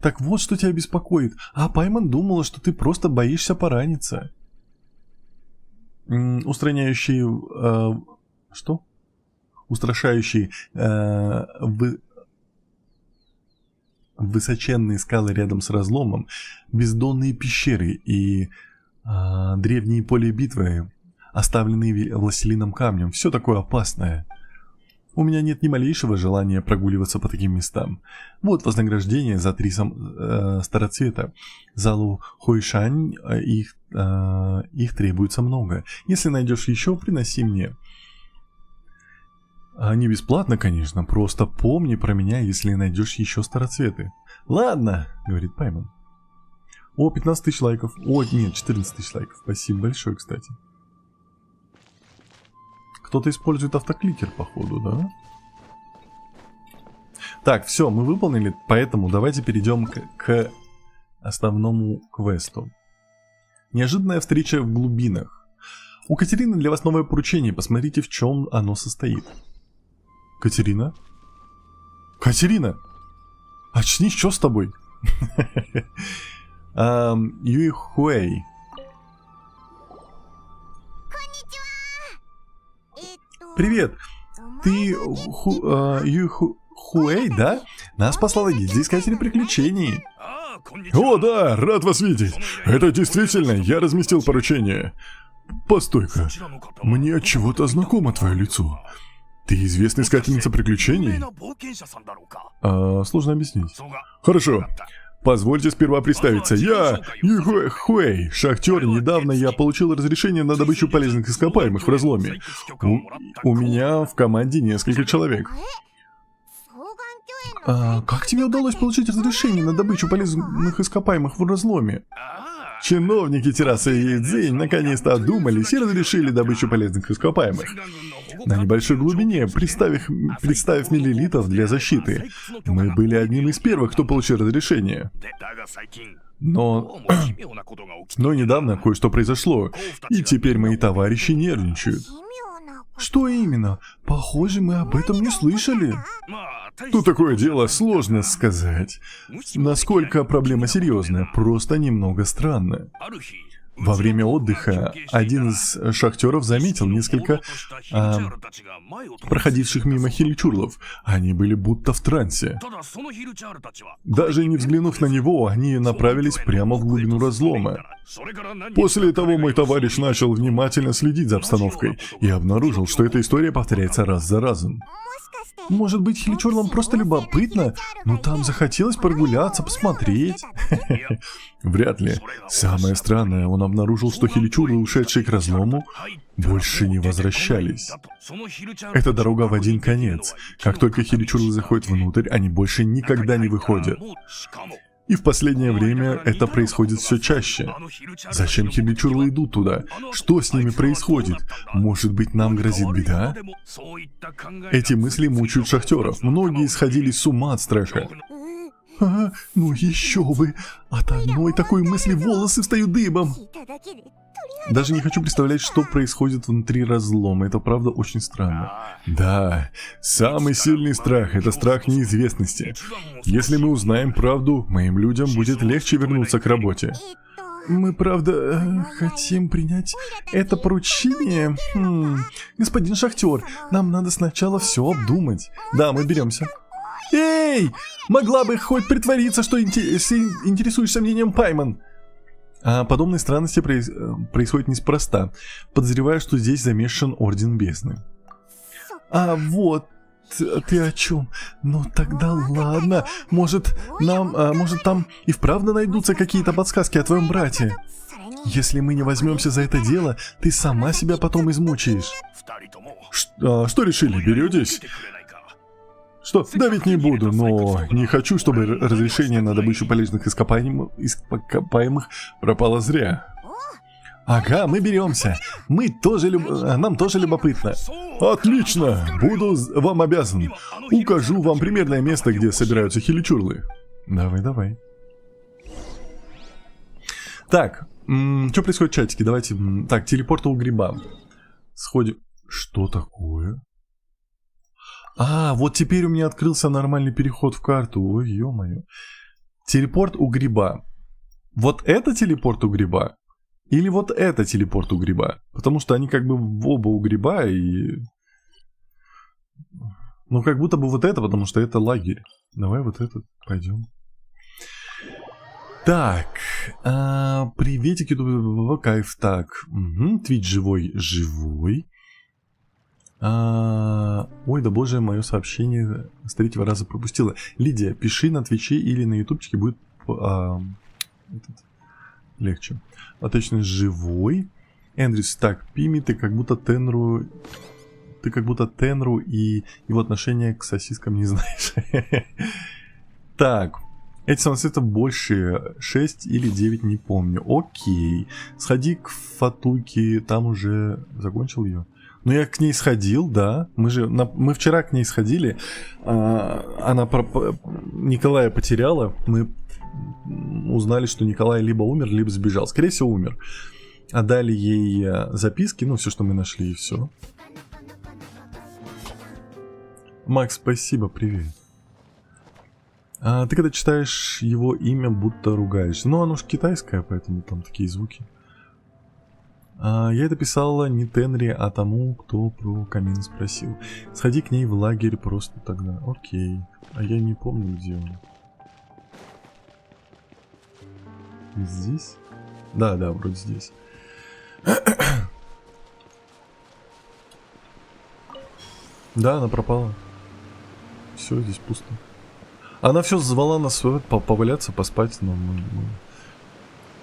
Так вот, что тебя беспокоит. А Пайман думала, что ты просто боишься пораниться. Устраняющие... что? Устрашающие... высоченные скалы рядом с разломом, бездонные пещеры и древние поля битвы, оставленные властелином камнем. Все такое опасное. У меня нет ни малейшего желания прогуливаться по таким местам. Вот вознаграждение за 3 староцвета. Залу Хойшань их требуется много. Если найдешь еще, приноси мне. Не бесплатно, конечно, просто помни про меня, если найдешь еще староцветы. Ладно, говорит Пайман. О, 15 тысяч лайков. О, нет, 14 тысяч лайков. Спасибо большое, кстати. Кто-то использует автокликер, походу, да? Так, все, мы выполнили, поэтому давайте перейдем к основному квесту. Неожиданная встреча в глубинах. У Катерины для вас новое поручение, посмотрите, в чем оно состоит. Катерина? Катерина! Очнись, что с тобой? Юй Хуэй. Привет! Ты Юй Хуэй, да? Нас послала гильдия искателей приключений. О, да, рад вас видеть. Это действительно, я разместил поручение. Постой-ка, мне от чего-то знакомо твое лицо. Ты известная искательница приключений? Сложно объяснить. Хорошо. Позвольте сперва представиться. Я Юй Хуэй, шахтер. Недавно я получил разрешение на добычу полезных ископаемых в разломе. У меня в команде несколько человек. Как тебе удалось получить разрешение на добычу полезных ископаемых в разломе? Чиновники террасы Ейдзинь наконец-то одумались и разрешили добычу полезных ископаемых. На небольшой глубине, представив миллилитов для защиты. Мы были одним из первых, кто получил разрешение. Но недавно кое-что произошло, и теперь мои товарищи нервничают. Что именно? Похоже, мы об этом не слышали. Тут такое дело, сложно сказать. Насколько проблема серьезная, просто немного странная. Во время отдыха один из шахтеров заметил несколько проходивших мимо хиличурлов. Они были будто в трансе. Даже не взглянув на него, они направились прямо в глубину разлома. После того мой товарищ начал внимательно следить за обстановкой и обнаружил, что эта история повторяется раз за разом. Может быть, хиличурлам просто любопытно, но там захотелось прогуляться, посмотреть. Вряд ли. Самое странное, он обнаружил, что хиличурлы, ушедшие к разлому, больше не возвращались. Это дорога в один конец. Как только хиличурлы заходят внутрь, они больше никогда не выходят. И в последнее время это происходит все чаще. Зачем хиличурлы идут туда? Что с ними происходит? Может быть, нам грозит беда? Эти мысли мучают шахтеров. Многие сходили с ума от страха. Ну еще бы! От одной такой мысли волосы встают дыбом. Даже не хочу представлять, что происходит внутри разлома. Это правда очень странно. Да, самый сильный страх — это страх неизвестности. Если мы узнаем правду, моим людям будет легче вернуться к работе. Мы, правда, хотим принять это поручение? Господин шахтер, нам надо сначала все обдумать. Да, мы беремся. Эй! Могла бы хоть притвориться, что интересуешься мнением Пайман. Подобные странности происходят неспроста. Подозреваю, что здесь замешан Орден Бездны. Вот ты о чем? Ну тогда ладно. Может там и вправду найдутся какие-то подсказки о твоем брате. Если мы не возьмемся за это дело, ты сама себя потом измучаешь. Что решили, беретесь? Что, давить не буду, но не хочу, чтобы разрешение на добычу полезных ископаемых пропало зря. Ага, мы беремся. Нам тоже любопытно. Отлично, буду вам обязан. Укажу вам примерное место, где собираются хиличурлы. Давай. Так, что происходит в чатике? Давайте, так, телепорт у гриба. Сходим. Что такое? Вот теперь у меня открылся нормальный переход в карту. Ой, ё-моё. Телепорт у гриба. Вот это телепорт у гриба? Или вот это телепорт у гриба? Потому что они как бы оба у гриба и... Ну, как будто бы вот это, потому что это лагерь. Давай вот этот пойдем. Так. Приветик, YouTube, кайф. Так. Твич живой. Ой, да боже, мое сообщение с 3-го раза пропустила. Лидия, пиши на Твиче или на Ютубчике, будет легче. Точно, живой. Эндрюс, так, Пими, ты как будто Тенру и его отношение к сосискам не знаешь. Так, эти самоцветов больше 6 или 9, не помню. Окей. Сходи к Фатуйке, там уже закончил ее. Ну, я к ней сходил, да. Мы вчера к ней сходили. Она Николая потеряла. Мы узнали, что Николай либо умер, либо сбежал. Скорее всего, умер. Отдали ей записки, ну, все, что мы нашли, и все. Макс, спасибо, привет. Ты когда читаешь его имя, будто ругаешься. Ну, оно же китайское, поэтому там такие звуки. Я это писала не Тенри, а тому, кто про камин спросил. Сходи к ней в лагерь просто тогда. Окей. А я не помню, где он. Здесь? Да, вроде здесь. Да, она пропала. Все, здесь пусто. Она все звала нас поваляться, поспать, но мы...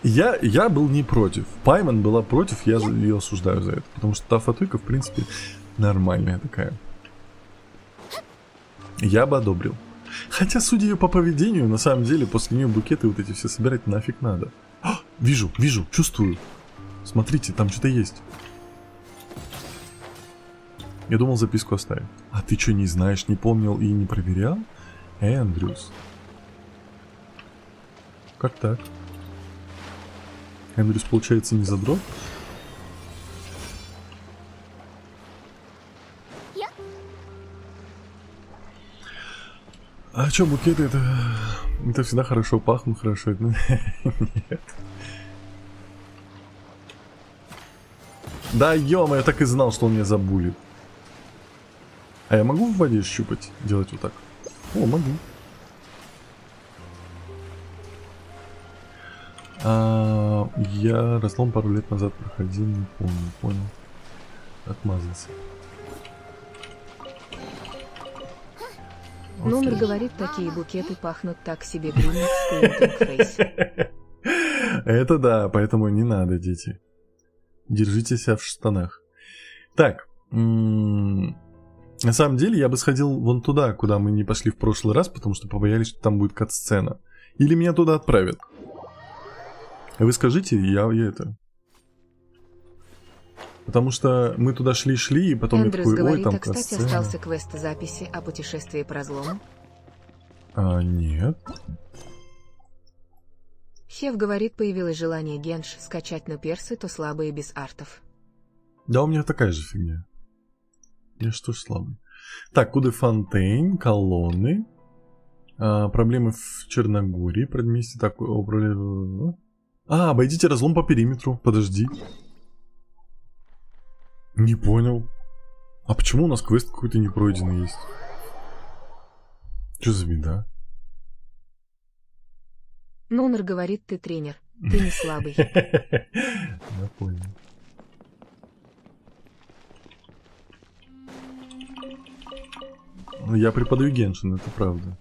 Я был не против. Пайман была против, я ее осуждаю за это. Потому что та Фатуйка, в принципе, нормальная такая. Я бы одобрил. Хотя, судя по поведению, на самом деле, после нее букеты вот эти все собирать нафиг надо. Вижу, чувствую. Смотрите, там что-то есть. Я думал, записку оставить. А ты что, не знаешь, не помнил и не проверял? Эндрюс. Как так? Эндрюс, получается, не задрот? А чё, букеты это всегда хорошо пахнут, хорошо. Нет. Да ё-моё, я так и знал, что он меня забулит. А я могу в воде щупать? Делать вот так? О, могу. Я разлом пару лет назад проходил, не помню, понял. Отмазался. Номер говорит, такие букеты пахнут так себе гриминг Squinting Face. Это да, поэтому не надо, дети. Держите себя в штанах. Так, на самом деле я бы сходил вон туда, куда мы не пошли в прошлый раз, потому что побоялись, что там будет кат-сцена. Или меня туда отправят. Вы скажите, я это... Потому что мы туда шли, и потом Эндрюс я такой, ой, говорит, там а кстати, кат-сцена. остался квест записи о путешествии по разлому. Нет. Хев говорит, появилось желание Генш скачать, но персы то слабые без артов. Да, у меня такая же фигня. Я что ж слабый. Так, Куды Фонтейн, колонны. Проблемы в Черногории. Предместье такое. Обойдите разлом по периметру. Подожди. Не понял. А почему у нас квест какой-то непройденный есть? Что за беда? Нонер говорит, ты тренер, ты не слабый. Я понял. Я преподаю Геншин, это правда.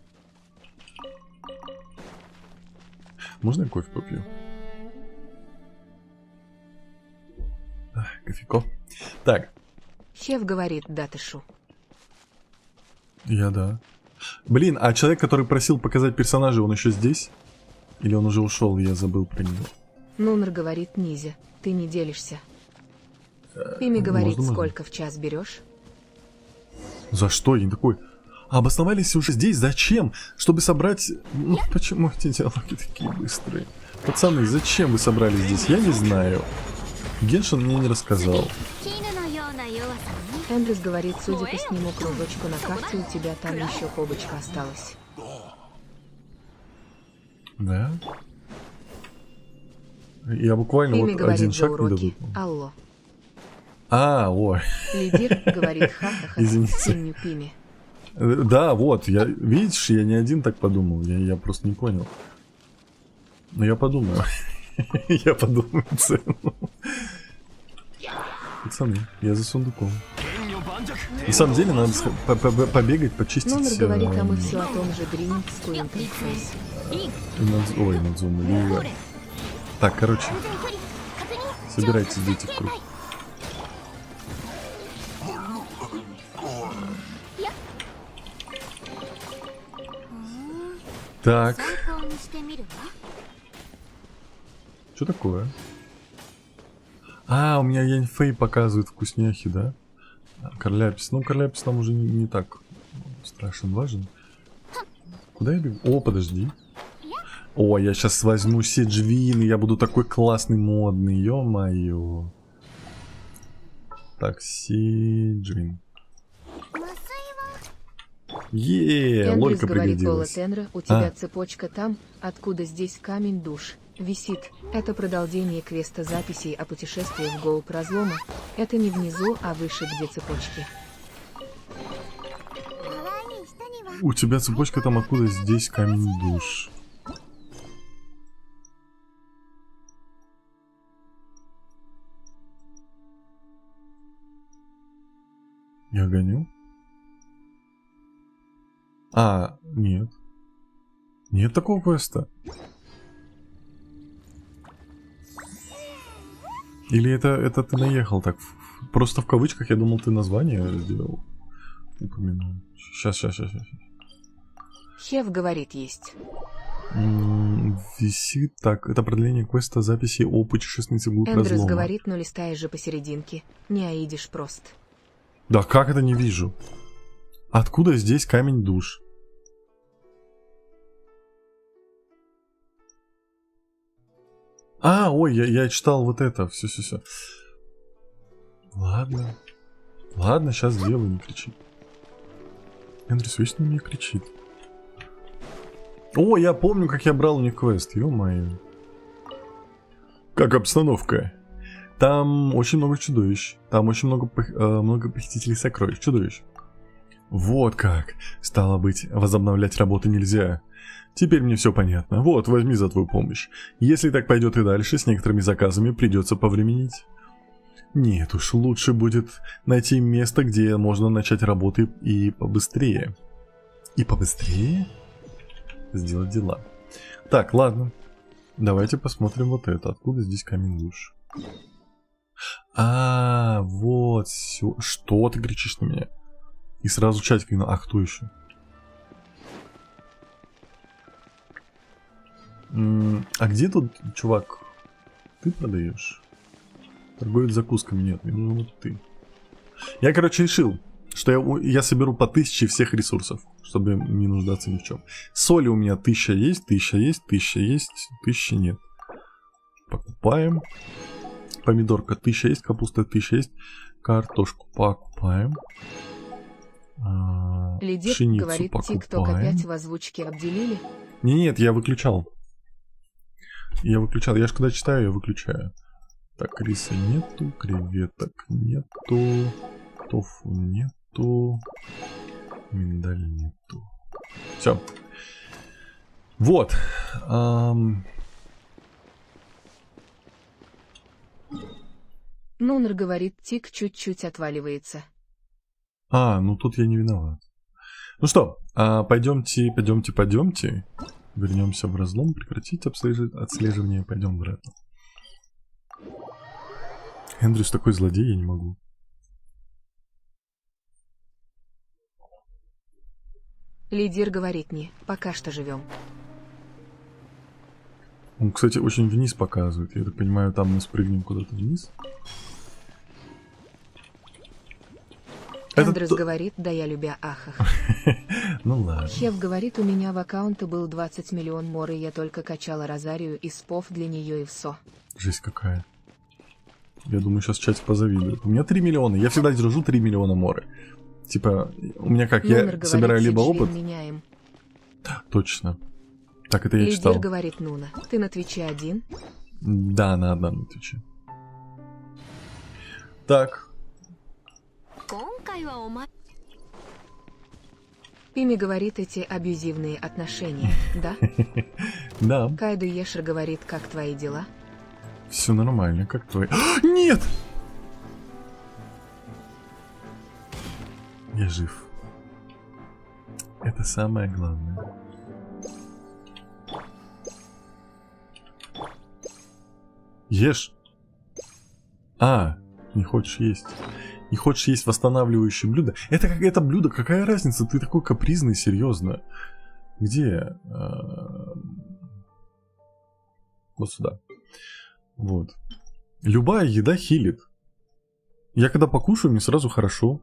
Можно я кофе попью? Кофейко. Так. Хев говорит, да ты шу. Я да. Блин, а человек, который просил показать персонажа, он еще здесь? Или он уже ушел, и я забыл про него? Нонер говорит, Низя, ты не делишься. Ими говорит, сколько в час берешь? За что? Я не такой... Обосновались уже здесь? Зачем? Чтобы собрать... Ну, почему эти диалоги такие быстрые? Пацаны, зачем вы собрались здесь? Я не знаю. Геншин мне не рассказал. Эндрюс говорит, судя по сниму кружочку на карте, у тебя там еще побочка осталась. Да? Я буквально Ими вот говорит, один за шаг не уроки. добыл. Алло. Ой. Лидер говорит, ха-ха-ха, Извините. синю пими. Да, вот, видишь, я не один так подумал, я просто не понял. Но я подумаю. Я подумаю цену. Пацаны, я за сундуком. На самом деле надо побегать, почистить... Номер говорит, а мы все о том же гриминг Squinting Face. Ой, Надзума, Ливер. Так, короче. Собирайтесь, дети, в круг. Так. Что такое? У меня Янь Фэй показывает вкусняхи, да? Карляпис. Ну, Карляпис нам уже не так страшен, важен. Куда я бегу? О, подожди. О, я сейчас возьму Седжвин, и я буду такой классный, модный. Ё-моё. Так, Седжвин. Лолька говорит, Пола пригодилась. Тенра, у тебя цепочка там, откуда здесь камень душ висит. Это продолжение квеста записей о путешествии в Гоуп разлома. Это не внизу, а выше, где цепочки. У тебя цепочка там, откуда здесь камень душ. Я гоню? Нет. Нет такого квеста. Или это ты наехал так? Просто в кавычках, я думал, ты название сделал. Упомянул. Сейчас. Хев говорит, есть. Висит. Так, это продление квеста записи о путешественнице вглубь Эндрюс разлома. говорит, но листаешь же посерединке. Не аидишь прост. Да как это не вижу? Откуда здесь камень душ? Ой, я читал вот это. Все. Ладно, сейчас сделаю, не кричи. Эндрюс вечно мне кричит. О, я помню, как я брал у них квест, ё-моё. Как обстановка? Там очень много чудовищ. Там очень много похитителей сокровищ. Чудовищ. Вот как. Стало быть, возобновлять работу нельзя. Теперь мне все понятно. Вот, возьми за твою помощь. Если так пойдет и дальше, с некоторыми заказами придется повременить. Нет уж, лучше будет найти место, где можно начать работы и побыстрее. И побыстрее сделать дела. Так, ладно. Давайте посмотрим вот это. Откуда здесь камень душ? А, вот все. Что ты кричишь на меня? И сразу чатик. А кто еще? А где тут, чувак? Ты продаешь? Торговец закусками. Нет, мне нужен вот ты. Я, короче, решил, что я соберу по 1000 всех ресурсов, чтобы не нуждаться ни в чем. Соли у меня 1000 есть, 1000 есть, 1000 есть, 1000 нет. Покупаем. Помидорка 1000 есть, капуста 1000 есть. Картошку покупаем. Лидер Пшеницу говорит, покупаем. ТикТок опять в озвучке обделили. Нет, я выключал. Я же когда читаю, я выключаю. Так, риса нету, креветок нету, тофу нету, миндаль нету. Все. Вот. Нунер говорит, тик чуть-чуть отваливается. Ну тут я не виноват. Ну что, пойдемте. Вернемся в разлом, прекратить отслеживание, пойдем обратно. Эндрюс такой злодей, я не могу. Лидер говорит не, пока что живем. Он, кстати, очень вниз показывает. Я так понимаю, там мы спрыгнем куда-то вниз. Эндрюс говорит, да я любя ахах. Ну ладно. Хев говорит, у меня в аккаунте был 20 миллион моры, я только качала Розарию из ПОВ для нее и все. Жесть какая. Я думаю, сейчас чатик позавидует. У меня 3 миллиона. Я всегда держу 3 миллиона моры. Типа, у меня как, Нунер я собираю либо говорит, опыт... меняем. Точно. Так, это я Лидер читал. говорит, Нуна, ты на Твиче один? Да, на одном Твиче. Так. Пими говорит, эти абьюзивные отношения, да? Да. Кайду Ешер говорит, как твои дела? Все нормально, как твои... Нет! Я жив. Это самое главное. Ешь. Не хочешь есть. Не хочешь есть восстанавливающее блюдо. Это блюдо, какая разница? Ты такой капризный, серьезно. Где? Вот сюда. Вот. Любая еда хилит. Я когда покушаю, мне сразу хорошо.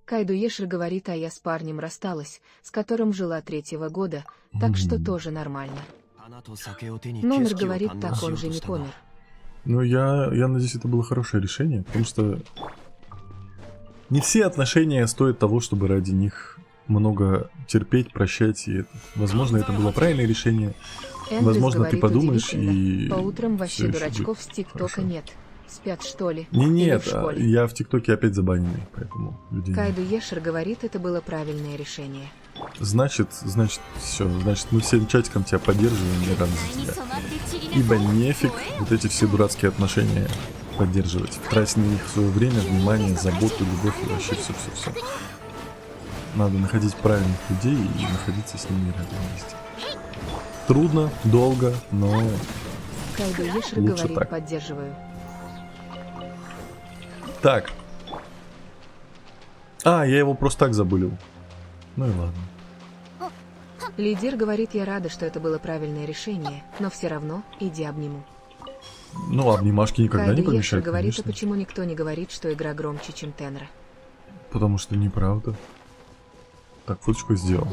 Кайду Ешер говорит, а я с парнем рассталась, с которым жила 3-го года, так что тоже нормально. Нунер говорит, так он же не помер. Ну, я надеюсь, это было хорошее решение, потому что не все отношения стоят того, чтобы ради них много терпеть, прощать. И возможно, это было правильное решение. Эндрюс Возможно, говорит, ты подумаешь удивительно. и... По утрам вообще всё ещё дурачков будет с ТикТока хорошо. нет. Спят, что ли? Нет, Или в школе? я в ТикТоке опять забаненный, поэтому людей нет. Кайду Ешер говорит, это было правильное решение. Значит, все. Значит, мы всем чатиком тебя поддерживаем, я рад за тебя. Ибо нефиг вот эти все дурацкие отношения поддерживать. Тратить на них свое время, внимание, заботу, любовь и вообще все. Надо находить правильных людей и находиться с ними рядом вместе. Трудно, долго, но Кайду Ешер лучше говорит, так. поддерживаю. Так. Я его просто так забылил. Ну и ладно. Лидер говорит, я рада, что это было правильное решение, но все равно иди обниму. Ну, обнимашки никогда не Кайду Ешер помешают, говорит, конечно. а почему никто не говорит, что игра громче, чем Тенра? Потому что неправда. Так, фоточку сделал.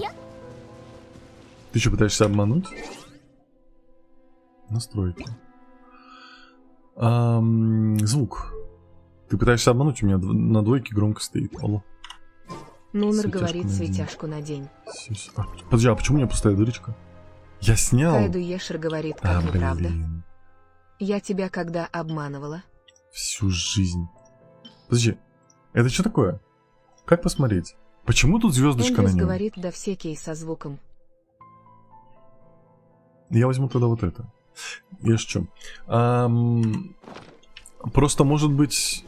Ты что, пытаешься обмануть? Настройки. Звук. Ты пытаешься обмануть, у меня на двойке громко стоит. Алло. Нунер Светяшку говорит, надень. светяшку надень. Подожди, а почему у меня пустая дырочка? Я снял. Кайду Ешер говорит, как неправда. Блин. Я тебя когда обманывала? Всю жизнь. Подожди, это что такое? Как посмотреть? Почему тут звездочка Эндрюс на нем? говорит, да все кей со звуком. Я возьму тогда вот это. Я что? Просто может быть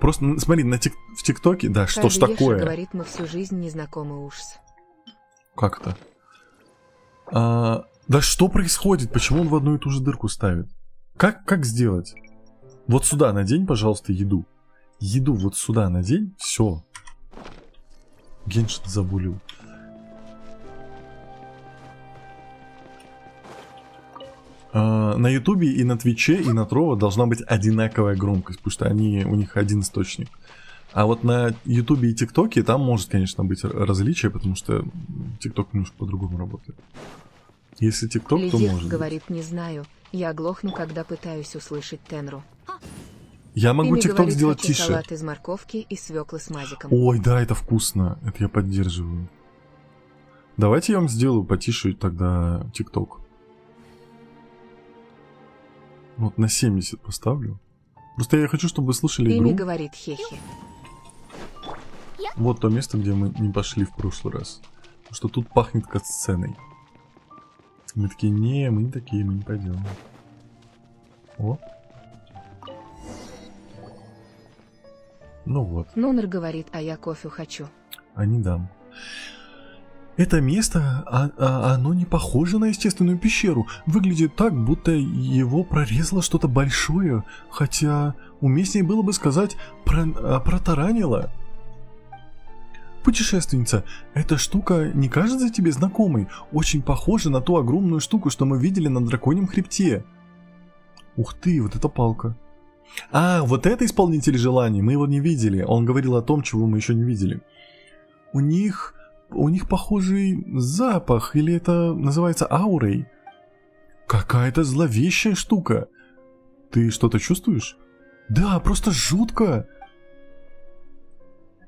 просто смотри, в ТикТоке, да, что ж Кадееша такое? говорит, мы всю жизнь не знакомы ужас. Как это? Да что происходит? Почему он в одну и ту же дырку ставит? Как сделать? Вот сюда надень, пожалуйста, еду. Еду вот сюда надень, все. Геншин забулил. На Ютубе и на Твиче и на Трово должна быть одинаковая громкость, потому что у них один источник. А вот на Ютубе и ТикТоке там может, конечно, быть различие, потому что ТикТок немножко по-другому работает. Если ТикТок, то Лизик может говорит, не знаю, я глохну, когда пытаюсь услышать Тенру. Я могу Ими ТикТок говорит, сделать хочу тише. салат из морковки и свеклы с мазиком. Ой, да, это вкусно. Это я поддерживаю. Давайте я вам сделаю потише тогда ТикТок. Вот на 70 поставлю. Просто я хочу, чтобы вы слышали Ими игру. говорит хехи. Вот то место, где мы не пошли в прошлый раз. Потому что тут пахнет катсценой. Мы такие, не, мы не такие, мы не пойдем. О. Ну вот. Нунер говорит, а я кофе хочу. А не дам. Это место, оно не похоже на естественную пещеру. Выглядит так, будто его прорезало что-то большое. Хотя уместнее было бы сказать протаранило. Путешественница, эта штука не кажется тебе знакомой? Очень похожа на ту огромную штуку, что мы видели на драконьем хребте. Ух ты, вот эта палка. А, вот это исполнитель желаний, мы его не видели. Он говорил о том, чего мы еще не видели. У них похожий запах, или это называется аурой. Какая-то зловещая штука. Ты что-то чувствуешь? Да, просто жутко.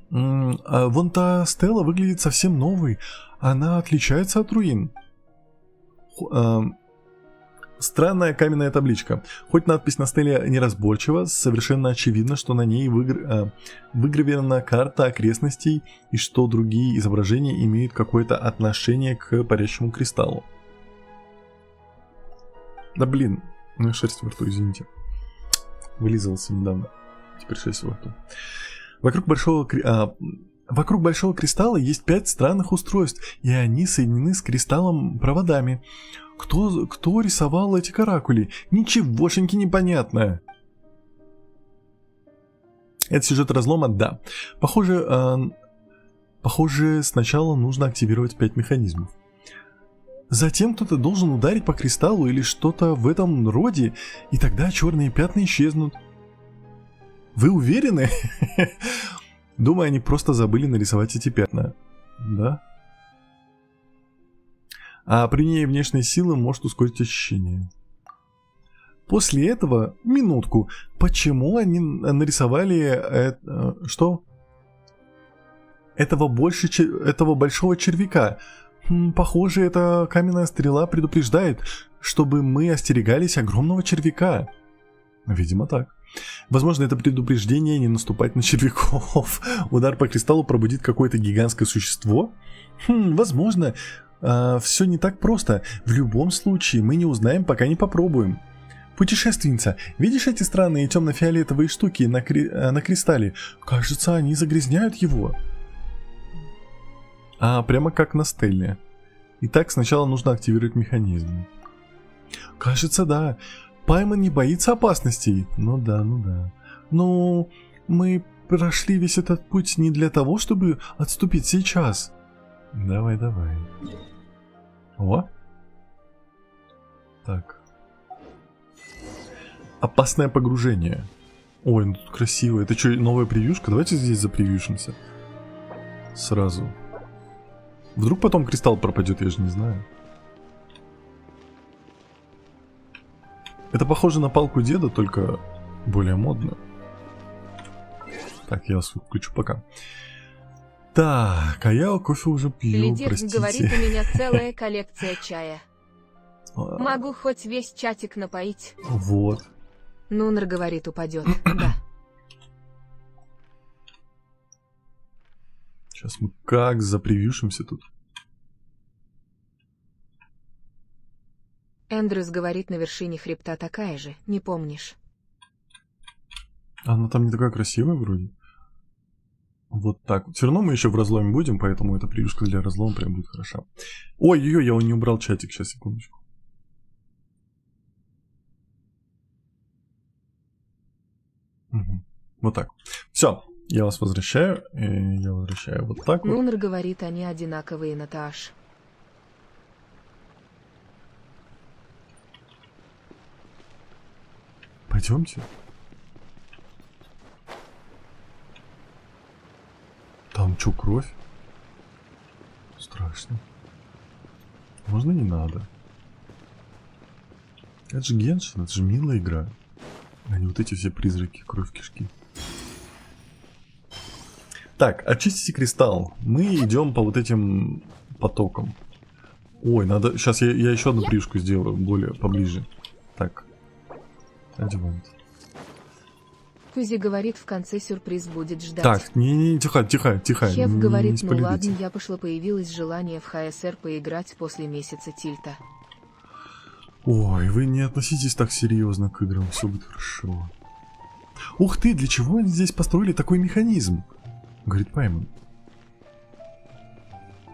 Вон та стела выглядит совсем новой. Она отличается от руин. Странная каменная табличка. Хоть надпись на стеле неразборчива, совершенно очевидно, что на ней выгравирована карта окрестностей и что другие изображения имеют какое-то отношение к парящему кристаллу. Да блин, у меня шерсть во рту, извините. Вылизывался недавно. Теперь шерсть во рту. Вокруг большого кристалла есть 5 странных устройств, и они соединены с кристаллом проводами. Кто рисовал эти каракули? Ничегошеньки непонятно. Это сюжет разлома, да. Похоже, сначала нужно активировать 5 механизмов. Затем кто-то должен ударить по кристаллу или что-то в этом роде, и тогда черные пятна исчезнут. Вы уверены? Думаю, они просто забыли нарисовать эти пятна. Да? А при ней внешней силы может ускорить очищение. После этого, минутку, почему они нарисовали что? Этого большого червяка? Похоже, эта каменная стрела предупреждает, чтобы мы остерегались огромного червяка. Видимо, так. Возможно, это предупреждение не наступать на червяков. Удар по кристаллу пробудит какое-то гигантское существо? Возможно. Все не так просто. В любом случае, мы не узнаем, пока не попробуем. Путешественница, видишь эти странные темно-фиолетовые штуки на кристалле? Кажется, они загрязняют его. Прямо как на стеле. Итак, сначала нужно активировать механизм. Кажется, да. Пайман не боится опасностей. Ну да. Но мы прошли весь этот путь не для того, чтобы отступить сейчас. Давай. О. Так. Опасное погружение. Ой, ну тут красиво. Это что, новая превьюшка? Давайте здесь запревьюшимся. Сразу. Вдруг потом кристалл пропадет, я же не знаю. Это похоже на палку деда, только более модно. Так, я вас включу пока. Так, а я кофе уже пью, Лидер простите. говорит, у меня целая коллекция чая. Могу хоть весь чатик напоить. Вот. Нунер говорит, упадет. Да. Сейчас мы как запревьюшимся тут. Эндрюс говорит, на вершине хребта такая же, не помнишь? Она там не такая красивая вроде. Вот так. Все равно мы еще в разломе будем, поэтому эта превьюшка для разлома прям будет хороша. Ой-ой-ой, я не убрал чатик. Сейчас, секундочку. Угу. Вот так. Все, я вас возвращаю. Я возвращаю вот так вот. Нунер говорит, они одинаковые, Наташ. Пойдемте. Там что, кровь? Страшно. Можно не надо? Это же Геншин, это же милая игра. А не вот эти все призраки, кровь, кишки. Так, очистите кристалл. Мы идем по вот этим потокам. Ой, надо... Сейчас я еще одну прыжку сделаю, более поближе. Так. Адювант. Фузи говорит, в конце сюрприз будет ждать. Так, не, тихо. Шеф не говорит, ну спойлерите. ладно, я пошло появилось желание в ХСР поиграть после месяца тильта. Ой, вы не относитесь так серьезно к играм, все будет хорошо. Ух ты, для чего они здесь построили такой механизм? Говорит Паймон.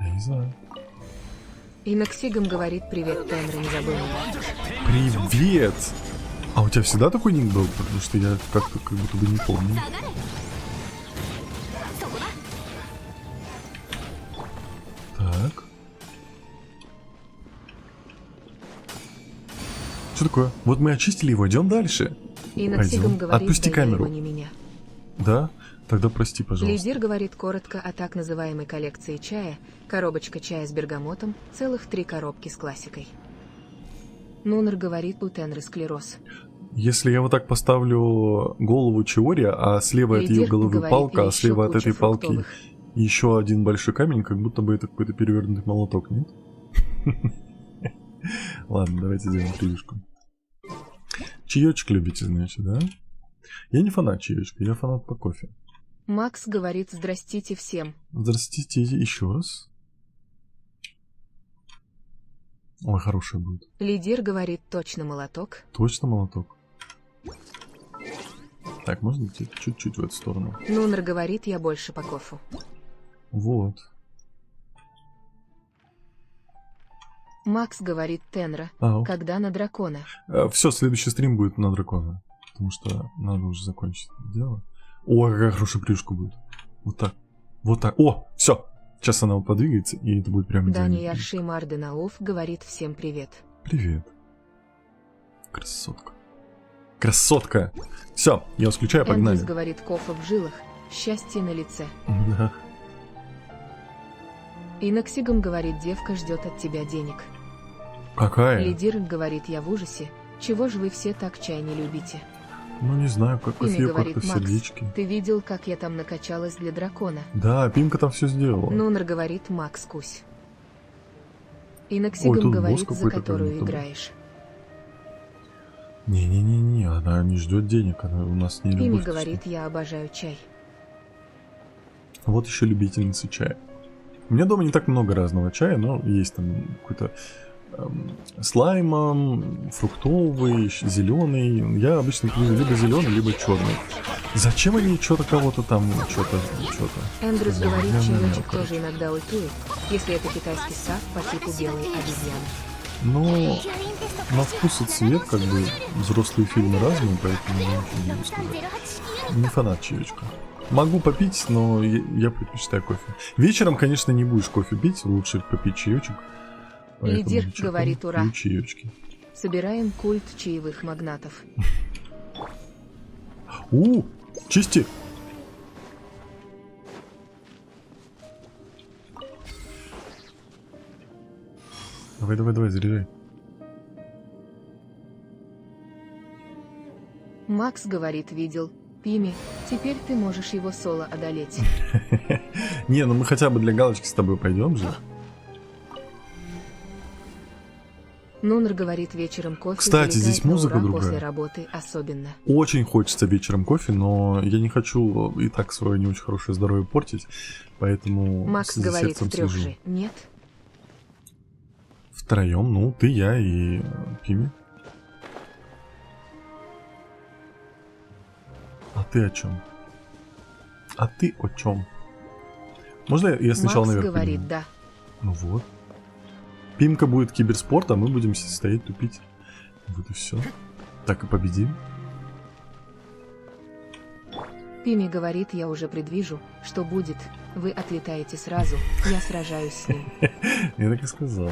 Я не знаю. И Наксигам говорит, привет, Тенра, не забыл меня. Привет! А у тебя всегда такой ник был? Потому что я как-то как будто бы не помню. Так. Что такое? Вот мы очистили его, идем дальше. И Наксигам говорит, Отпусти да камеру. я его, не меня. Да? Тогда прости, пожалуйста. Лидер говорит коротко о так называемой коллекции чая. Коробочка чая с бергамотом, целых 3 коробки с классикой. Нунер говорит, у Тенры склероз. Если я вот так поставлю голову Чиори, а слева от ее Лидер головы говорит, палка, и а слева еще от куча этой палки фруктовых. еще один большой камень, как будто бы это какой-то перевернутый молоток, нет? Ладно, давайте сделаем превьюшку. Чаечек любите, значит, да? Я не фанат чаечка, я фанат по кофе. Макс говорит, здрастите всем. Здравствуйте, еще раз. Ой, хорошая будет. Лидер говорит, точно молоток. Точно молоток. Так, можно идти чуть-чуть в эту сторону. Нунер говорит, я больше по кофу. Вот. Макс говорит, Тенра, А, когда на дракона. все, следующий стрим будет на дракона. Потому что надо уже закончить это дело. О, какая хорошая прыжка будет. Вот так. Вот так. О, все. Сейчас она вот подвигается, и это будет прям идеально. Дани Ярши Марденаов говорит, всем привет. Привет. Красотка. Красотка. Все, я вас включаю, погнали. Эндрюс говорит, кофе в жилах, счастье на лице. Да. И Наксигам говорит, девка ждет от тебя денег. Какая? Лидер говорит, я в ужасе. Чего же вы все так чай не любите? Ну, не знаю, как Ими кофе говорит как-то в Макс, сердечке. ты видел, как я там накачалась для дракона? Да, Пимка там все сделала. Нунер говорит, Макс кусь. И Ой, Наксигам тут говорит, босс за какой-то которую как будто бы. играешь. Не-не-не-не, она не ждет денег, она у нас не Ими любовь. говорит, я обожаю чай. Вот еще любительницы чая. У меня дома не так много разного чая, но есть там какой-то с лаймом, фруктовый, зеленый. Я обычно пью либо зеленый, либо черный. Зачем они что-то кого-то там, что-то. Эндрюс говорит, Я не чаечек знаю, тоже иногда ультует, если это китайский сав по типу белой обезьяны. Но на вкус и цвет, как бы, взрослые фильмы разные, поэтому я ничего не могу сказать. Не фанат чаечка. Могу попить, но я предпочитаю кофе. Вечером, конечно, не будешь кофе пить, лучше попить чаечек. Поэтому Лидер вечерком говорит, ура. пью чаечки. Собираем культ чаевых магнатов. Чисти! Давай, заряжай. Макс говорит, видел. Пими, теперь ты можешь его соло одолеть. Не, ну мы хотя бы для галочки с тобой пойдем же. Нунер говорит, вечером кофе. Кстати, залетает здесь на музыка ура другая. После работы особенно. Очень хочется вечером кофе, но я не хочу и так свое не очень хорошее здоровье портить, поэтому Макс за говорит, сердцем в 3 слежу. же. Нет? Втроем, ну, ты, я и Пими. А ты о чем? А ты о чем? Можно я сначала Макс наверх говорит подниму? да. Ну вот. Пимка будет киберспорт, а мы будем стоять тупить. Вот и все. Так и победим. Пими говорит, я уже предвижу, что будет. Вы отлетаете сразу, я сражаюсь с ним. Я так и сказал.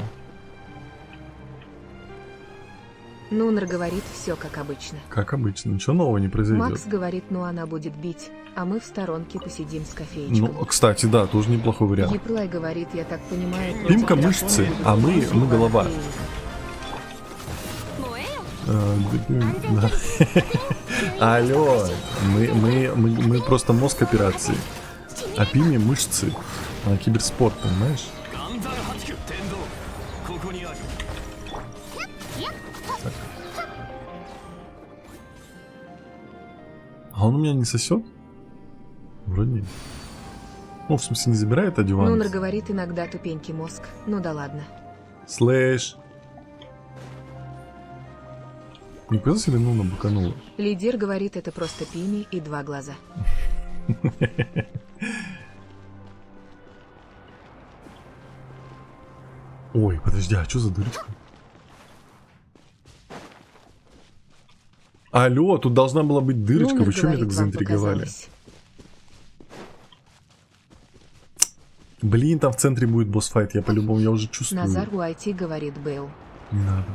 Нунер говорит, все как обычно. Как обычно, ничего нового не произойдет. Макс говорит, ну она будет бить, а мы в сторонке посидим с кофеечкой. Ну, кстати, да, тоже неплохой вариант. Еплай говорит, я так понимаю, против Пимка дракона мышцы, будут а мы два голова. наклеенника. Да. Алло, мы просто мозг операции. А Пими мышцы. А киберспорт, понимаешь? Так. А он у меня не сосет? Вроде нет. Ну, в смысле, не забирает одеванс? Нунер говорит, иногда тупенький мозг. Ну да ладно. Слэш. Не показалось ли Нуна быканула? Лидер говорит, это просто Пими и два глаза. Ой, подожди, а что за дырочка? Алло, тут должна была быть дырочка, Нунер вы что меня говорит, так вам заинтриговали? показалось. Блин, там в центре будет босс-файт, я по-любому, я уже чувствую. Назар Уайти говорит Бейл. Не надо.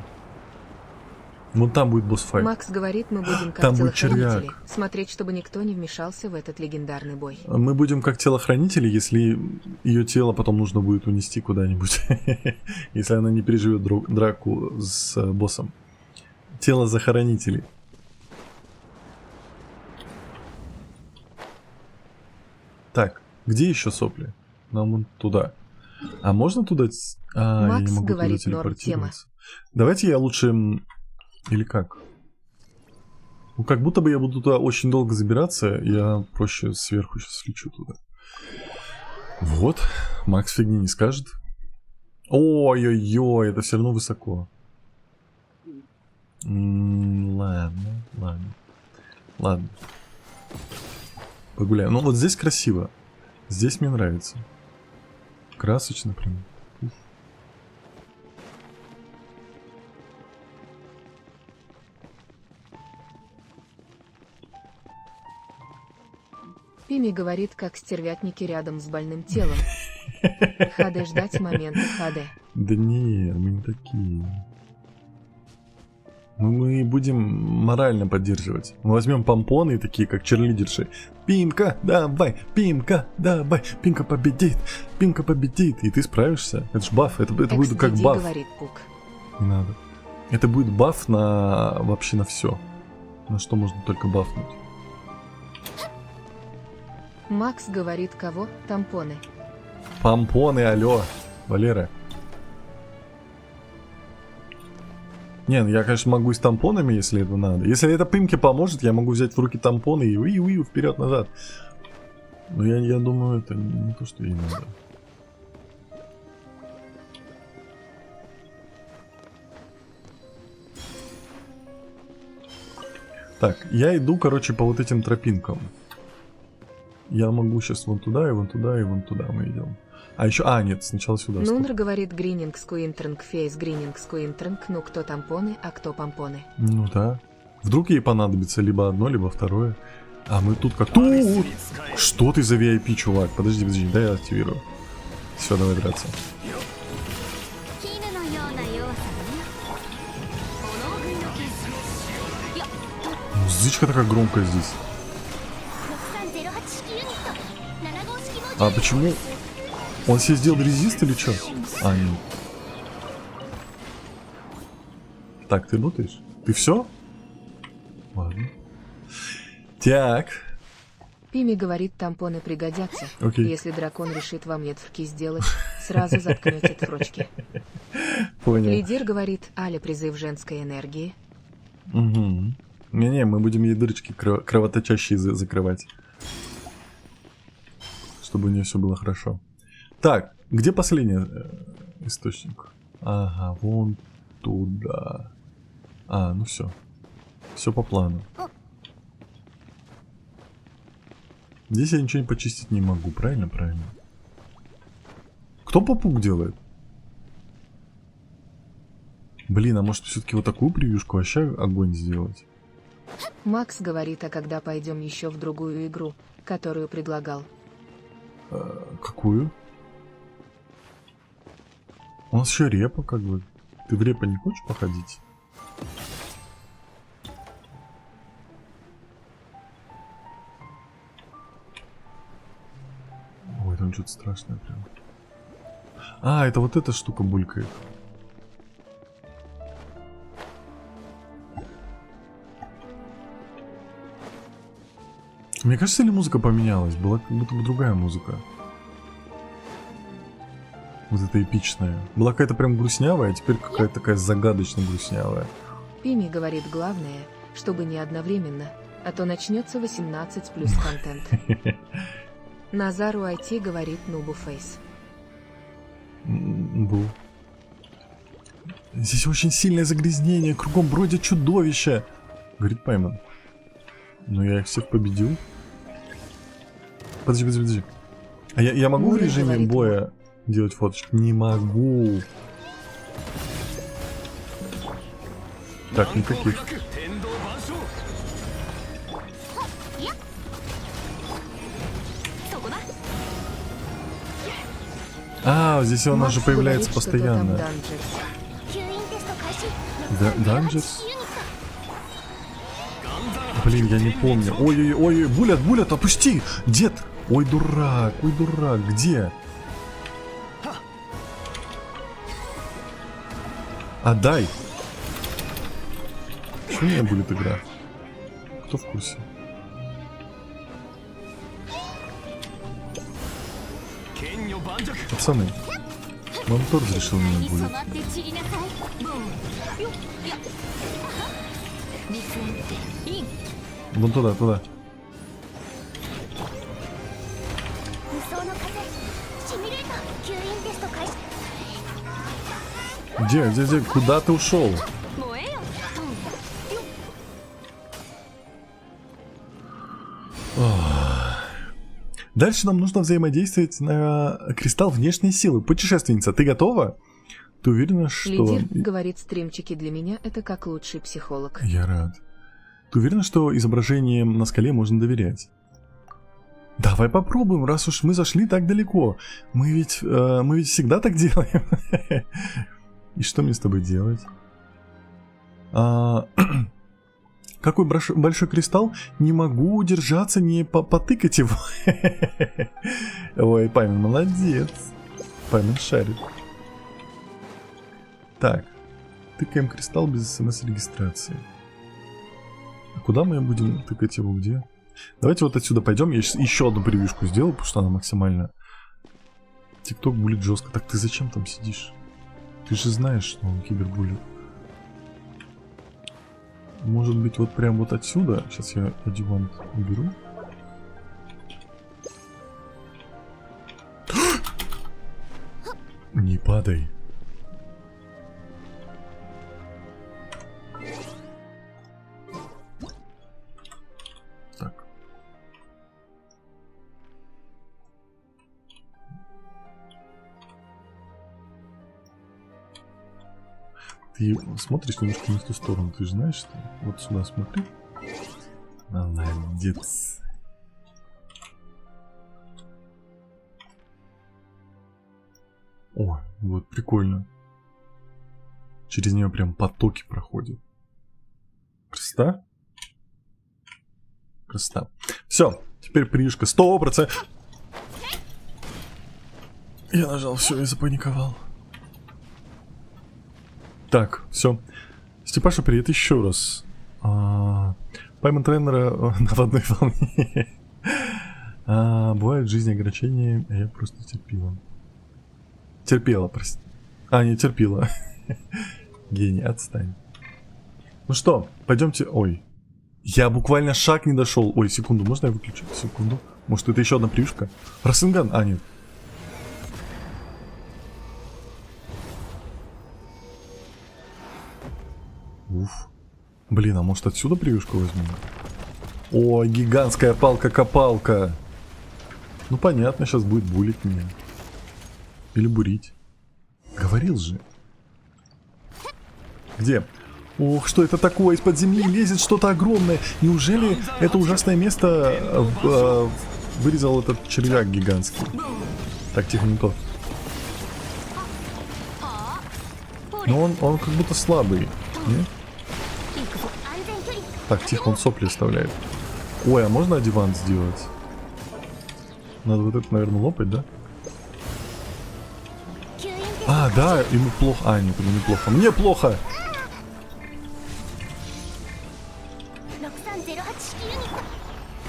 Вон там будет босс-файт. Макс говорит, мы будем как Там будет телохранители, червяк. смотреть, чтобы никто не вмешался в этот легендарный бой. Мы будем как телохранители, если ее тело потом нужно будет унести куда-нибудь. Если она не переживет драку с боссом. Тело захоронителей. Так, где еще сопли? Нам вон туда. А можно туда... А, я не Макс могу туда говорит, норм тема. телепортироваться. Давайте я лучше... Или как? Ну, как будто бы я буду туда очень долго забираться, я проще сверху сейчас слечу туда. Вот, Макс фигни не скажет. Ой-ой-ой, это все равно высоко. Ладно. Погуляем. Ну, вот здесь красиво. Здесь мне нравится. Красочно прям. Уф. Пими говорит, как стервятники рядом с больным телом. ХД ждать момента ХД. Да не, мы не такие. Мы будем морально поддерживать. Мы возьмем помпоны такие, как черлидерши. Пимка, давай, Пимка, давай, Пимка победит, Пимка победит. И ты справишься. Это ж баф, это будет как XDD баф. говорит Пук. Не надо. Это будет баф на вообще на все. На что можно только бафнуть. Макс говорит кого? Тампоны. Помпоны, алло, Валера. Не, ну я, конечно, могу и с тампонами, если это надо. Если это Пимке поможет, я могу взять в руки тампоны и уи-уи вперед-назад. Но я думаю, это не то, что ей надо. Так, я иду, короче, по вот этим тропинкам. Я могу сейчас вон туда, и вон туда, и вон туда мы идем. А еще... А, нет, сначала сюда. Нунер говорит Грининг Скуинтринг Фейс Грининг Скуинтринг. Ну кто тампоны, а кто помпоны. Ну да. Вдруг ей понадобится либо одно, либо второе. А мы тут как... Тут! Что ты за VIP, чувак? Подожди, дай я активирую. Все, давай драться. Музычка такая громкая здесь. А почему? Он себе сделал резист или что? А, нет. Так, ты работаешь? Ты все? Ладно. Так. Пими говорит, тампоны пригодятся. Окей. Если дракон решит вам ветвки сделать, сразу заткнете тфрочки. Понял. Лидер говорит, Аля призыв женской энергии. Угу. Не-не, мы будем ей дырочки кровоточащие закрывать. Чтобы у нее все было хорошо. Так, где последний источник? Ага, вон туда. А, ну все. Все по плану. Здесь я ничего не почистить не могу, правильно? Правильно. Кто попуг делает? Блин, а может все-таки вот такую превьюшку вообще огонь сделать? Макс говорит, а когда пойдем еще в другую игру, которую предлагал? Какую? У нас еще репа, как бы. Ты в репа не хочешь походить? Ой, там что-то страшное прям. А, это вот эта штука булькает. Мне кажется, или музыка поменялась? Была как будто бы другая музыка. Вот эта эпичная. Была какая-то прям грустнявая, а теперь какая-то такая загадочно грустнявая. Пими говорит, главное, чтобы не одновременно, а то начнется 18 плюс контент. Назару IT говорит Нубу Фейс. Был. Здесь очень сильное загрязнение, кругом бродят чудовища. Говорит Пайман. Но я их всех победил. Подожди. А я могу в режиме боя делать фоточки? Не могу. Так, никаких. А, здесь он уже появляется постоянно. Данжерс? Блин, я не помню. Ой, булят, опусти! Дед! Ой, дурак, где? Отдай! Что у меня будет игра? Кто в курсе? Пацаны, вам кто разрешил меня булить? Вон туда. Где? Куда ты ушел? Дальше нам нужно взаимодействовать на кристалл внешней силы. Путешественница, ты готова? Ты уверена, что... Лидер говорит, стримчики для меня это как лучший психолог. Я рад. Ты уверена, что изображением на скале можно доверять? Давай попробуем, раз уж мы зашли так далеко. Мы ведь всегда так делаем. И что мне с тобой делать? Какой большой кристалл? Не могу удержаться, не потыкать его. Ой, Пайман молодец. Пайман шарит. Так. Тыкаем кристалл без смс-регистрации. А куда мы будем тыкать его? Где? Давайте вот отсюда пойдем. Я сейчас еще одну превьюшку сделаю, потому что она максимально... ТикТок булит жестко. Так ты зачем там сидишь? Ты же знаешь, что он кибербулит. Может быть, вот прям вот отсюда. Сейчас я адъювант уберу. Не падай. Так. Ты смотришь немножко не в ту сторону, ты же знаешь, что... Вот сюда смотри. Молодец. О, вот прикольно. Через нее прям потоки проходят. Красота? Красота. Все, теперь пришка 100%. Я нажал, все, я запаниковал. Так, все. Степаша, привет еще раз. Пайман тренера в одной волне. Бывают в жизни ограничения, а я просто терпила. Терпела, прости. Не терпила. Гений, отстань. Ну что, пойдемте... Ой. Я буквально шаг не дошел. Ой, секунду, можно я выключу? Секунду. Может, это еще одна превьюшка? Расенган? Нет. Уф. Блин, а может отсюда превьюшку возьмем? О, гигантская палка-копалка. Ну понятно, сейчас будет булить меня. Или бурить. Говорил же. Где? Ох, что это такое? Из-под земли лезет что-то огромное. Неужели это ужасное место вырезал этот червяк гигантский? Так, тихо, не то. Но он как будто слабый. Нет? Так, тихо, он сопли оставляет. Ой, а можно адиван сделать? Надо вот это, наверное, лопать, да? А, да, ему плохо. А, нет, ему неплохо. Мне плохо!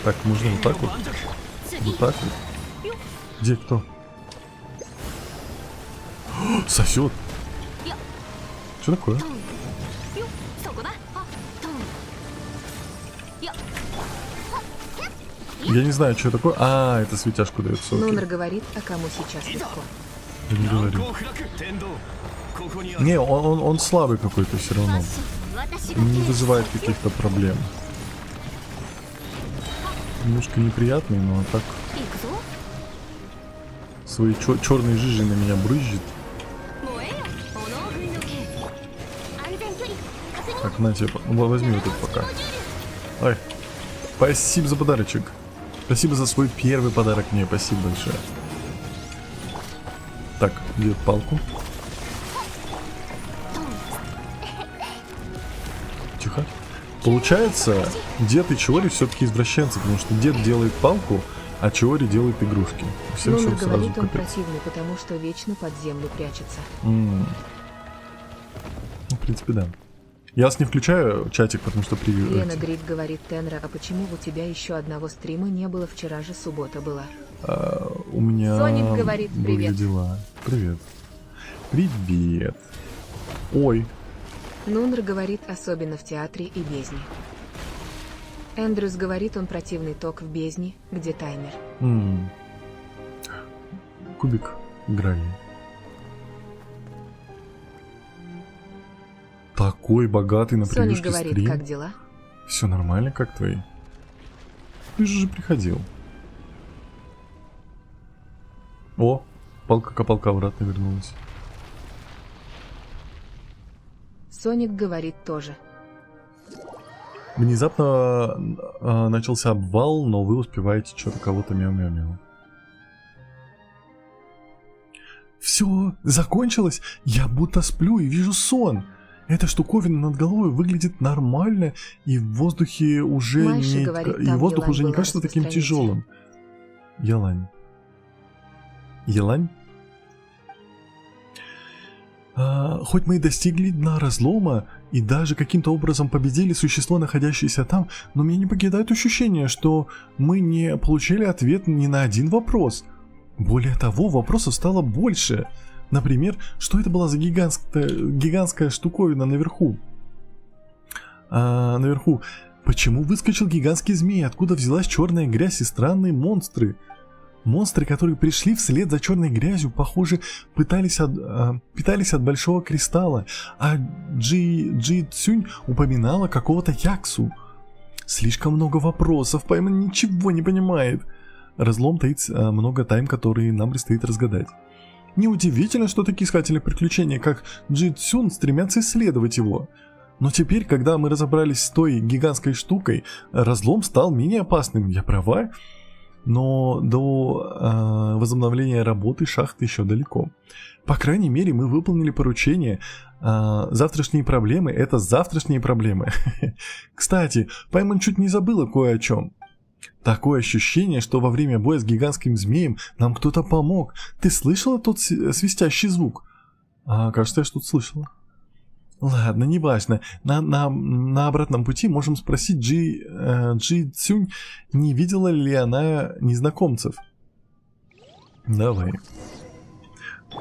Так, можно вот так вот. Вот так вот. Где кто? О, сосет. Что такое? Я не знаю, что такое. А, это светяшку дает соки. Нунер говорит, а кому сейчас легко. Я не говорю. Не, он слабый какой-то все равно. Не вызывает каких-то проблем. Немножко неприятный, но так свои черные жижи на меня брызжет. Так, на тебе, возьми вот это пока. Ай, спасибо за подарочек. Спасибо за свой первый подарок мне, спасибо большое. Так, где палку? Тихо. Получается, дед и Чиори все-таки извращенцы, потому что дед делает палку, а Чиори делает игрушки. Нунер говорит, он противный, потому что вечно под землю прячется. Ну, в принципе, да. Я вас не включаю чатик, потому что привет. Лена Грид говорит, Тенра, а почему у тебя еще одного стрима не было? Вчера же суббота была. У меня Соник говорит, были привет. дела. Привет. Привет. Ой. Нунер говорит, особенно в театре и бездне. Эндрюс говорит, он противный ток в бездне, где таймер. Кубик грани. Такой богатый на Соник превьюшке говорит, стрим. как дела? Все нормально, как твои? Ты же приходил. О, палка-копалка обратно вернулась. Соник говорит тоже. Внезапно начался обвал, но вы успеваете что-то кого-то мяу-мяу-мяу. Все, закончилось? Я будто сплю и вижу сон. Эта штуковина над головой выглядит нормально, и в воздухе уже Майша не, говорит, и там воздух Елань уже не была кажется таким распространитель. тяжелым. Елань. Елань? Хоть мы и достигли дна разлома, и даже каким-то образом победили существо, находящееся там, но меня не покидает ощущение, что мы не получили ответ ни на один вопрос. Более того, вопросов стало больше. Например, что это была за гигантская штуковина наверху? Наверху. Почему выскочил гигантский змей? Откуда взялась черная грязь и странные монстры? Монстры, которые пришли вслед за черной грязью, похоже, питались от большого кристалла, а Джи Цюнь упоминала какого-то Яксу. Слишком много вопросов, Пайман ничего не понимает. Разлом таит много тайн, которые нам предстоит разгадать. Неудивительно, что такие искатели приключений, как Джи Цюнь, стремятся исследовать его. Но теперь, когда мы разобрались с той гигантской штукой, разлом стал менее опасным, я права? Но до возобновления работы шахты еще далеко. По крайней мере, мы выполнили поручение. Завтрашние проблемы — это завтрашние проблемы. Кстати, Пайман чуть не забыла кое о чем. Такое ощущение, что во время боя с гигантским змеем нам кто-то помог. Ты слышала тот свистящий звук? Кажется, я что-то слышала. Ладно, не важно. На обратном пути можем спросить Джи Цюнь, не видела ли она незнакомцев. Давай.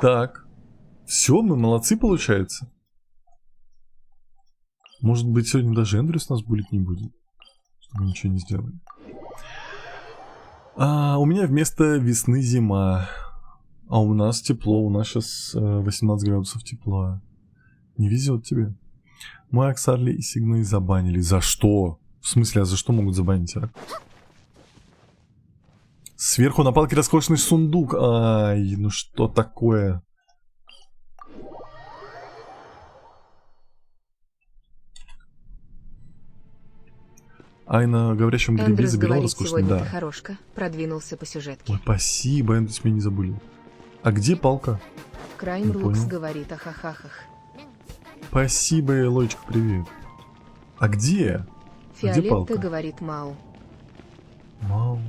Так. Все, мы молодцы, получается. Может быть, сегодня даже Эндрюс нас булить не будет. Чтобы мы ничего не сделали. У меня вместо весны зима. А у нас тепло. У нас сейчас 18 градусов тепла. Не везет тебе. Мой Аксарли и Сигны забанили. За что? В смысле, а за что могут забанить, а? Сверху на палке роскошный сундук. Ай, ну что такое? Ай, на говорящем грибе Эндрюс забирал говорит, роскошный, сегодня да. ты хорошка, продвинулся по сюжетке. Ой, спасибо, Эндрюс меня не забыли. А где палка? Крайм не Лукс понял. говорит о хахахах. Спасибо, Элойчик, привет. А где? Где Фиолетта палка? говорит Мау. Мау.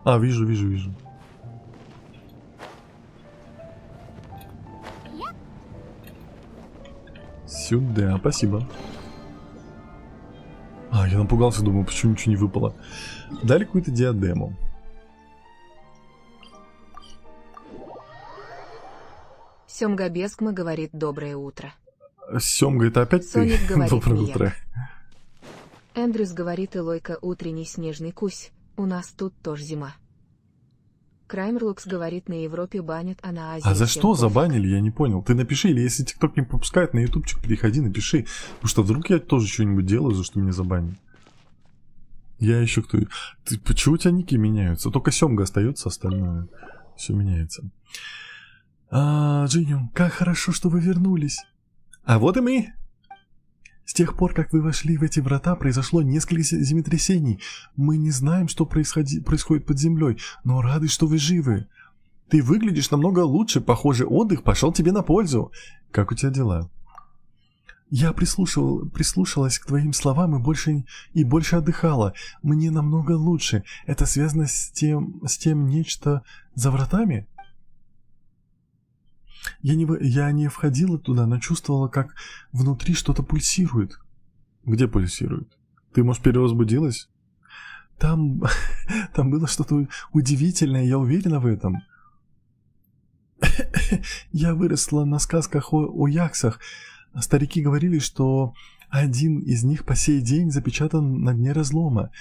А, вижу. Сюда, спасибо. А, я напугался, думаю, почему ничего не выпало. Дали какую-то диадему. Семга Бескма говорит доброе утро. Семга, это опять Соник ты? говорит Доброе нет. утро. Эндрюс говорит Элойка утренний снежный кусь. У нас тут тоже зима. Краймерлукс говорит на Европе банят, а на Азии А за всем что пофиг. забанили, я не понял. Ты напиши, или если ТикТок не пропускает, на ютубчик переходи, напиши. Потому что вдруг я тоже что-нибудь делаю, за что меня забанили. Я еще кто... Ты, почему у тебя ники меняются? Только Семга остается, остальное все меняется. Джиню, как хорошо, что вы вернулись. А вот и мы. С тех пор, как вы вошли в эти врата, произошло несколько землетрясений. Мы не знаем, что происходит под землей, но рады, что вы живы. Ты выглядишь намного лучше, похоже, отдых пошел тебе на пользу. Как у тебя дела? Я прислушалась к твоим словам и больше отдыхала. Мне намного лучше. Это связано с тем нечто за вратами? Я не входила туда, но чувствовала, как внутри что-то пульсирует. Где пульсирует? Ты, может, перевозбудилась? Там было что-то удивительное, я уверена в этом. Я выросла на сказках о яксах. Старики говорили, что один из них по сей день запечатан на дне разлома.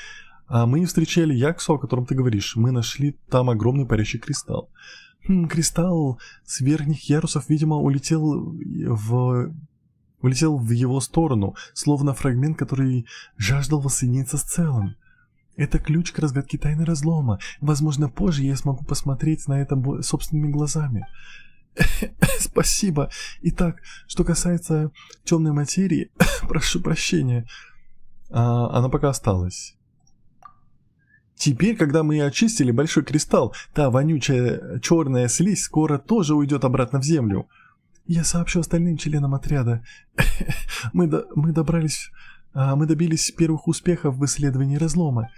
А мы встречали яксу, о котором ты говоришь. Мы нашли там огромный парящий кристалл. Кристалл с верхних ярусов, видимо, улетел в его сторону, словно фрагмент, который жаждал воссоединиться с целым. Это ключ к разгадке тайны разлома. Возможно, позже я смогу посмотреть на это собственными глазами. Спасибо. Итак, что касается темной материи, прошу прощения, она пока осталась. Теперь, когда мы очистили большой кристалл, та вонючая черная слизь скоро тоже уйдет обратно в землю. Я сообщу остальным членам отряда. Мы добились первых успехов в исследовании разлома.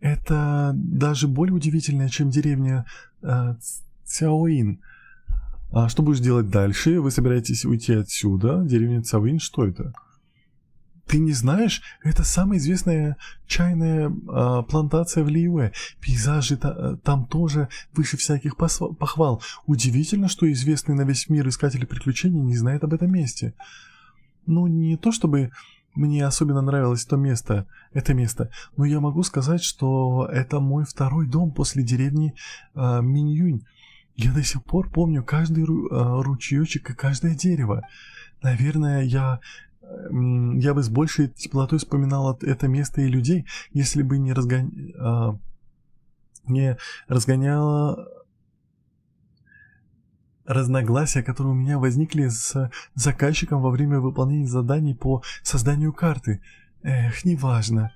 Это даже более удивительно, чем деревня Цяоин. А что будешь делать дальше? Вы собираетесь уйти отсюда? Деревня Цяоин, что это? Ты не знаешь? Это самая известная чайная плантация в Лиюэ. Пейзажи там тоже выше всяких похвал. Удивительно, что известный на весь мир искатель приключений не знает об этом месте. Ну, не то чтобы мне особенно нравилось это место, но я могу сказать, что это мой второй дом после деревни Миньюнь. Я до сих пор помню каждый ручеечек и каждое дерево. Наверное, я бы с большей теплотой вспоминал это место и людей, если бы не разгоняла разногласия, которые у меня возникли с заказчиком во время выполнения заданий по созданию карты. Неважно.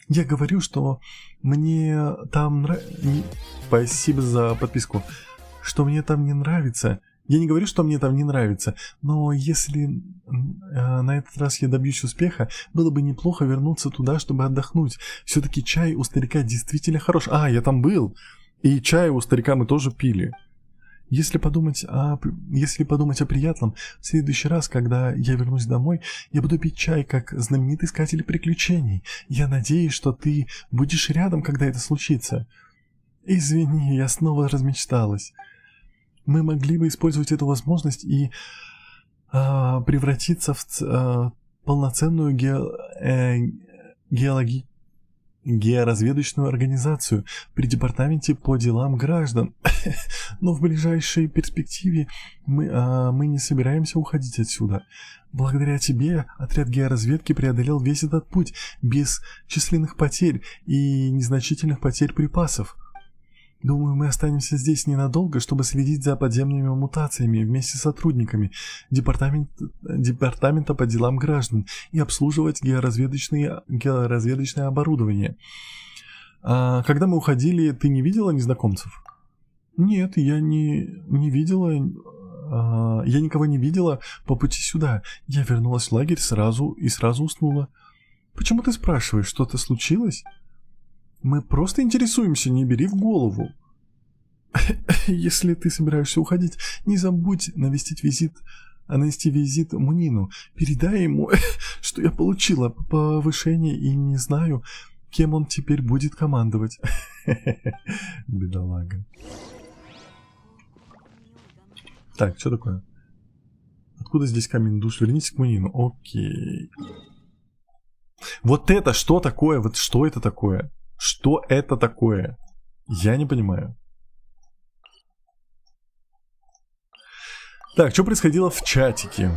Я говорю, что мне там Спасибо за подписку. Что мне там не нравится. Я не говорю, что мне там не нравится, но если на этот раз я добьюсь успеха, было бы неплохо вернуться туда, чтобы отдохнуть. Все-таки чай у старика действительно хорош. Я там был. И чай у старика мы тоже пили. Если подумать о приятном, в следующий раз, когда я вернусь домой, я буду пить чай, как знаменитый искатель приключений. Я надеюсь, что ты будешь рядом, когда это случится. Извини, я снова размечталась. Мы могли бы использовать эту возможность и превратиться в полноценную георазведочную организацию при департаменте по делам граждан. Но в ближайшей перспективе мы не собираемся уходить отсюда. Благодаря тебе отряд георазведки преодолел весь этот путь без численных потерь и незначительных потерь припасов. Думаю, мы останемся здесь ненадолго, чтобы следить за подземными мутациями вместе с сотрудниками департамента по делам граждан и обслуживать георазведочное оборудование. Когда мы уходили, ты не видела незнакомцев? Нет, я не видела. Я никого не видела по пути сюда. Я вернулась в лагерь сразу уснула. Почему ты спрашиваешь, что-то случилось? Мы просто интересуемся, не бери в голову. Если ты собираешься уходить, не забудь нанести визит Мунину. Передай ему, что я получила повышение и не знаю, кем он теперь будет командовать. Бедолага. Так, что такое? Откуда здесь камень душ? Вернитесь к Мунину. Окей. Вот это что такое? Вот что это такое? Что это такое? Я не понимаю. Так, что происходило в чатике?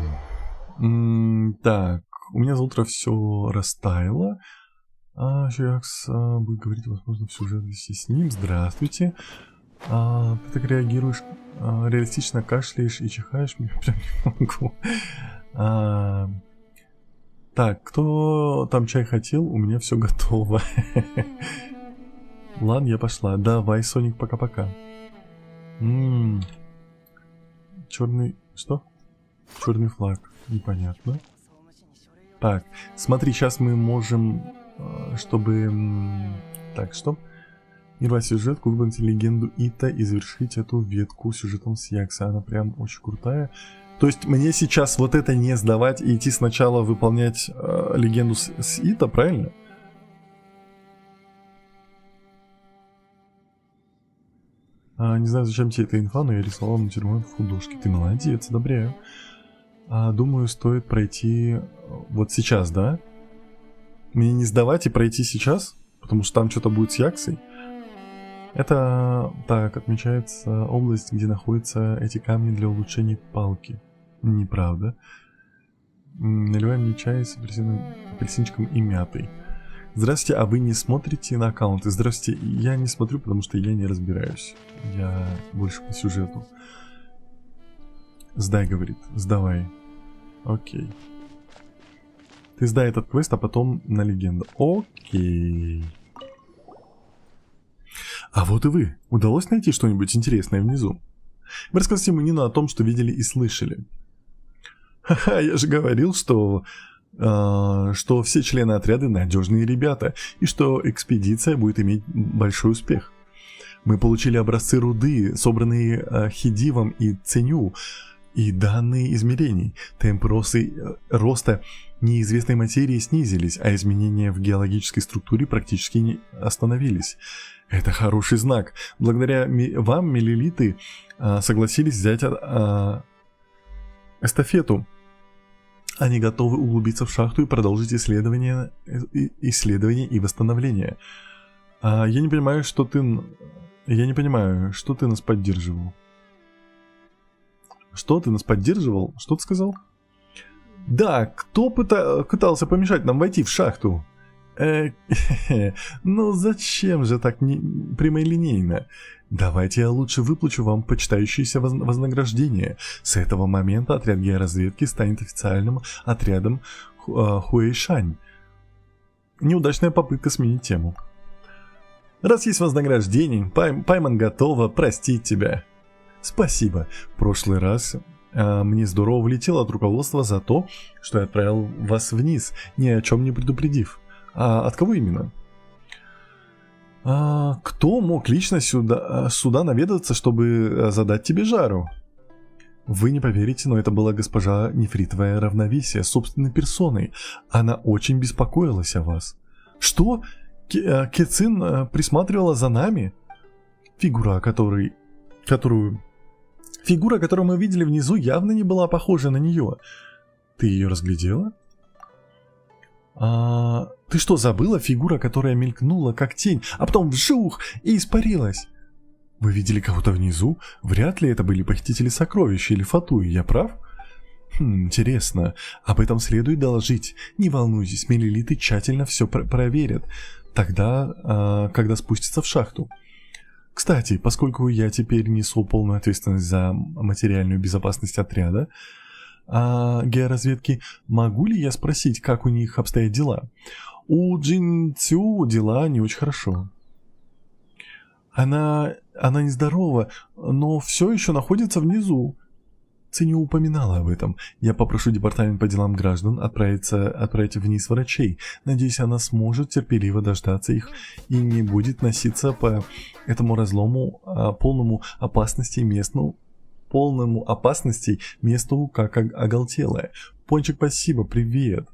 Так, у меня за утро все растаяло. Шиакс будет говорить, возможно, в сюжете с ним. Здравствуйте. Ты так реагируешь, реалистично кашляешь и чихаешь, я прям не могу. Так, кто там чай хотел? У меня все готово. Ладно, я пошла. Давай, Соник, пока-пока. Черный... Что? Черный флаг. Непонятно. Так, смотри, сейчас мы можем, чтобы... Так, что? Ирвать сюжетку, выбрать легенду Ита и завершить эту ветку сюжетом с Якса. Она прям очень крутая. То есть мне сейчас вот это не сдавать и идти сначала выполнять легенду с Ита, правильно? Не знаю, зачем тебе эта инфа, но я рисовал натюрморт в художке. Ты молодец, одобряю. Думаю, стоит пройти вот сейчас, да? Мне не сдавать и пройти сейчас? Потому что там что-то будет с Яксой? Это, так, отмечается область, где находятся эти камни для улучшения палки. Неправда. Наливаем мне чай с апельсинчиком и мятой. Здравствуйте, а вы не смотрите на аккаунты? Здравствуйте, я не смотрю, потому что я не разбираюсь. Я больше по сюжету. Сдай, говорит, сдавай. Окей. Ты сдай этот квест, а потом на легенду. Окей. А вот и вы. Удалось найти что-нибудь интересное внизу? Вы рассказывайте Мунину о том, что видели и слышали. Ха-ха, я же говорил, что все члены отряда надежные ребята, и что экспедиция будет иметь большой успех. Мы получили образцы руды, собранные Хидивом и Ценю, и данные измерений. Темпы роста неизвестной материи снизились, а изменения в геологической структуре практически не остановились. Это хороший знак. Благодаря вам, миллилиты, согласились взять эстафету. Они готовы углубиться в шахту и продолжить исследование и восстановление. Я не понимаю, что ты нас поддерживал. Что ты нас поддерживал? Что ты сказал? Да, кто пытался помешать нам войти в шахту? Ну зачем же так прямолинейно? Давайте я лучше выплачу вам почитающееся вознаграждение. С этого момента отряд георазведки станет официальным отрядом Хуэйшань. Неудачная попытка сменить тему. Раз есть вознаграждение, Пайман готова простить тебя. Спасибо. В прошлый раз мне здорово влетело от руководства за то, что я отправил вас вниз, ни о чем не предупредив. А от кого именно? Кто мог лично сюда наведаться, чтобы задать тебе жару? Вы не поверите, но это была госпожа Нефритовое Равновесие собственной персоной. Она очень беспокоилась о вас. Что? Кецин присматривала за нами? Фигура, которую мы видели внизу, явно не была похожа на нее. Ты ее разглядела? Ты что, забыла? Фигура, которая мелькнула, как тень, а потом вжух и испарилась. Вы видели кого-то внизу? Вряд ли это были похитители сокровищ или Фатуи, я прав? Интересно. Об этом следует доложить. Не волнуйтесь, мелилиты тщательно все проверят. Тогда, когда спустятся в шахту. Кстати, поскольку я теперь несу полную ответственность за материальную безопасность отряда георазведки, могу ли я спросить, как у них обстоят дела? У Джин Цю дела не очень хорошо. Она нездорова, но все еще находится внизу. Ци не упоминала об этом. Я попрошу департамент по делам граждан отправить вниз врачей. Надеюсь, она сможет терпеливо дождаться их и не будет носиться по этому разлому, полному опасностей месту, как оголтелая. Пончик, спасибо, привет.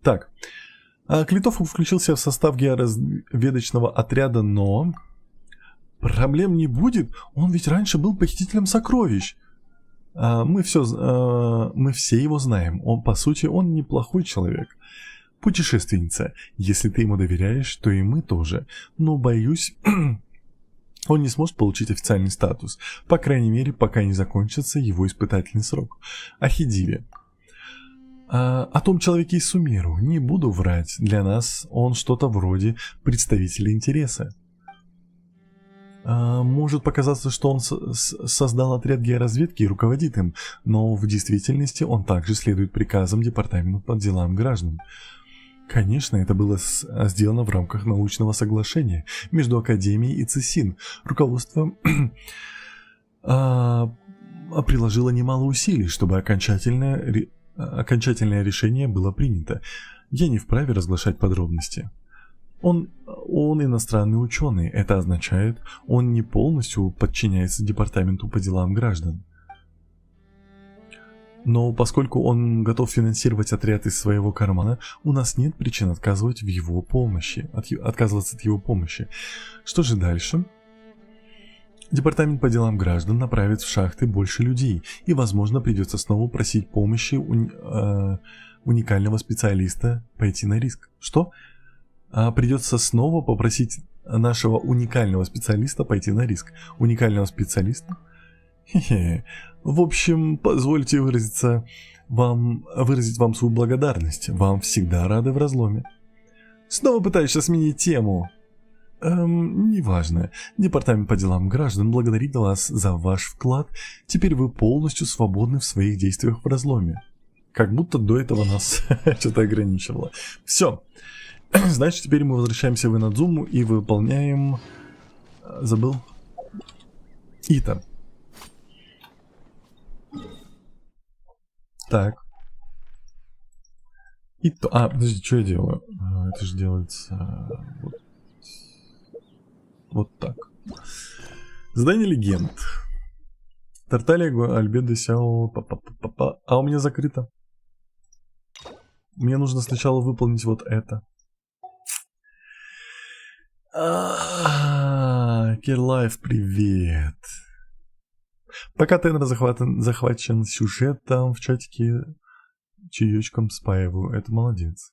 Так. Клитов включился в состав георазведочного отряда, но... Проблем не будет, он ведь раньше был похитителем сокровищ. Мы все его знаем, по сути, он неплохой человек. Путешественница, если ты ему доверяешь, то и мы тоже. Но, боюсь, он не сможет получить официальный статус, по крайней мере, пока не закончится его испытательный срок. О Хидиве. О том человеке из Сумеру не буду врать, для нас он что-то вроде представителя интереса. Может показаться, что он создал отряд георазведки и руководит им, но в действительности он также следует приказам Департамента по делам граждан. Конечно, это было сделано в рамках научного соглашения между Академией и Цисин. Руководство приложило немало усилий, чтобы окончательное решение было принято. Я не вправе разглашать подробности. Он иностранный ученый, это означает, он не полностью подчиняется Департаменту по делам граждан. Но поскольку он готов финансировать отряд из своего кармана, у нас нет причин отказываться от его помощи. Что же дальше? Департамент по делам граждан направит в шахты больше людей, и, возможно, придется снова просить помощи уникального специалиста пойти на риск. Что? Придется снова попросить нашего уникального специалиста пойти на риск. Уникального специалиста? Хе-хе. В общем, позвольте выразить вам свою благодарность. Вам всегда рады в разломе. Снова пытаешься сменить тему. Неважно. Департамент по делам граждан благодарит вас за ваш вклад. Теперь вы полностью свободны в своих действиях в разломе. Как будто до этого нас что-то ограничивало. Все. Значит, теперь мы возвращаемся в Инадзуму и выполняем... Забыл. Ита. Так. Ито. Подожди, что я делаю? Это же делается... Вот так. Задание легенд. Тарталия, Альбедо, Сяо... А у меня закрыто. Мне нужно сначала выполнить вот это. Кирлайф, привет. Пока Тенра захвачен сюжетом, в чатике чаечком спаиваю. Это молодец.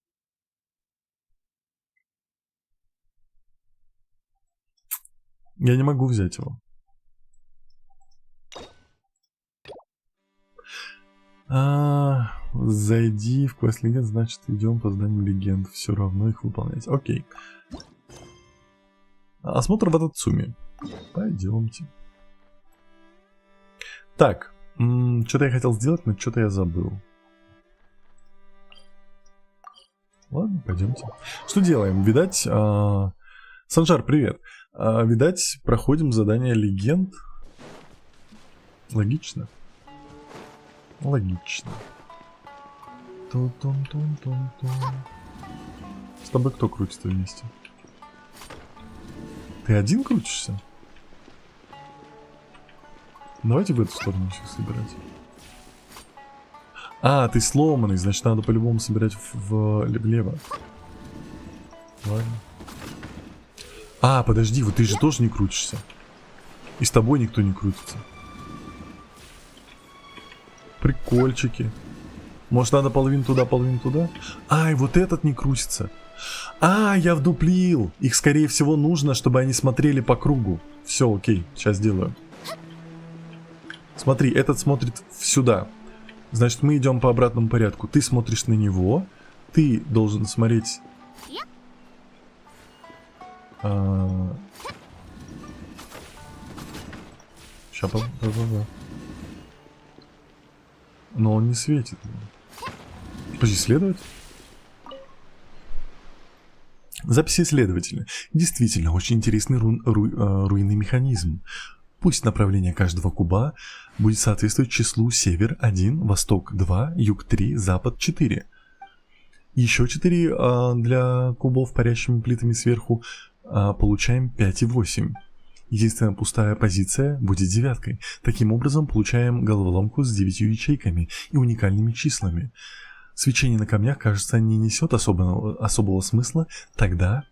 Я не могу взять его. Зайди в квест легенд, значит идем по зданию легенд. Все равно их выполнять. Окей. Осмотр в Адацуме. Пойдемте. Так. Что-то я хотел сделать, но что-то я забыл. Ладно, пойдемте. Что делаем? Видать... Санжар, привет. Видать, проходим задание легенд. Логично. Логично. С тобой кто крутится вместе? Ты один крутишься? Давайте в эту сторону все собирать. Ты сломанный, значит надо по-любому собирать влево. Ладно. Подожди, вот ты же тоже не крутишься. И с тобой никто не крутится. Прикольчики. Может, надо половину туда, половину туда? Ай, вот этот не крутится. А, я вдуплил. Их, скорее всего, нужно, чтобы они смотрели по кругу. Все, окей, сейчас сделаю. Смотри, этот смотрит сюда. Значит, мы идем по обратному порядку. Ты смотришь на него. Ты должен смотреть... Сейчас, но он не светит. Подожди, следовать? Записи исследователя. Действительно, очень интересный руинный механизм. Пусть направление каждого куба будет соответствовать числу север 1, восток 2, юг 3, запад 4. Еще 4 для кубов парящими плитами сверху получаем 5 и 8. Единственная пустая позиция будет девяткой. Таким образом, получаем головоломку с 9 ячейками и уникальными числами. Свечение на камнях, кажется, не несет особого смысла. Тогда,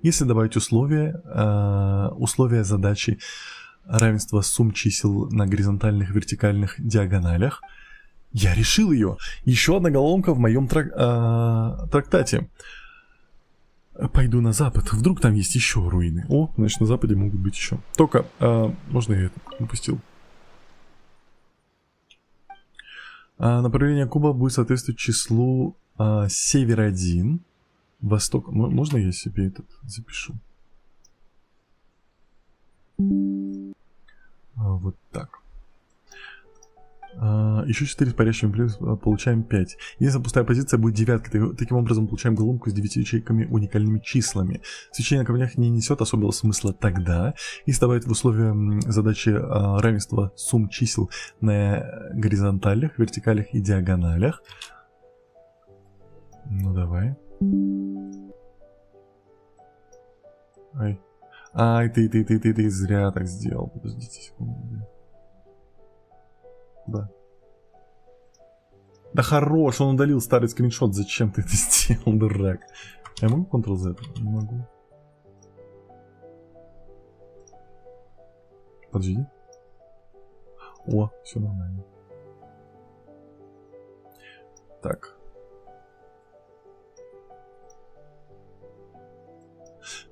если добавить условия задачи равенства сумм чисел на горизонтальных, вертикальных диагоналях, я решил ее. Еще одна головоломка в моем трактате. Пойду на запад. Вдруг там есть еще руины. О, значит, на западе могут быть еще. Только, можно я это упустил? Направление куба будет соответствовать числу север 1, восток... Можно я себе этот запишу? Вот так. Еще 4 с парящими плюс получаем 5. Если пустая позиция будет девятка, таким образом получаем головоломку с 9 ячейками уникальными числами. Свечение на камнях не несет особого смысла тогда, если добавить в условия задачи равенства сумм чисел на горизонталях, вертикалях и диагоналях. Ну давай. Ай, ты зря так сделал. Подождите секунду. Да. Да хорош, он удалил старый скриншот. Зачем ты это сделал, дурак? Я могу Ctrl-Z? Не могу. Подожди. О, все нормально. Так.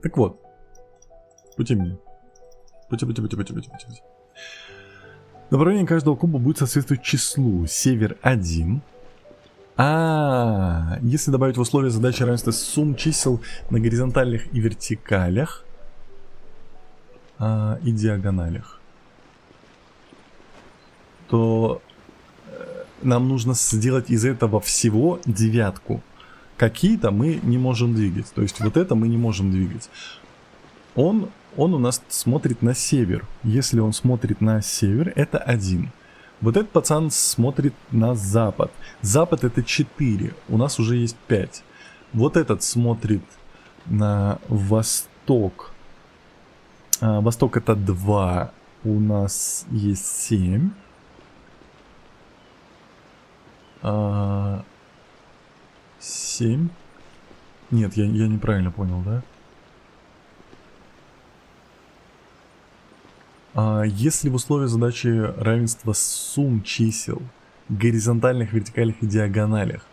Так вот. Пути мне. Пути. Направление каждого куба будет соответствовать числу север 1. Если добавить в условия задачи равенства сумм чисел на горизонтальных и вертикалях и диагоналях, то нам нужно сделать из этого всего девятку. Какие-то мы не можем двигать. То есть вот это мы не можем двигать. Он у нас смотрит на север. Если он смотрит на север, это 1. Вот этот пацан смотрит на запад. Запад это 4. У нас уже есть 5. Вот этот смотрит на восток. Восток это 2. У нас есть 7. 7. Нет, я неправильно понял, да? Если в условии задачи равенства сумм чисел горизонтальных, вертикальных и диагоналях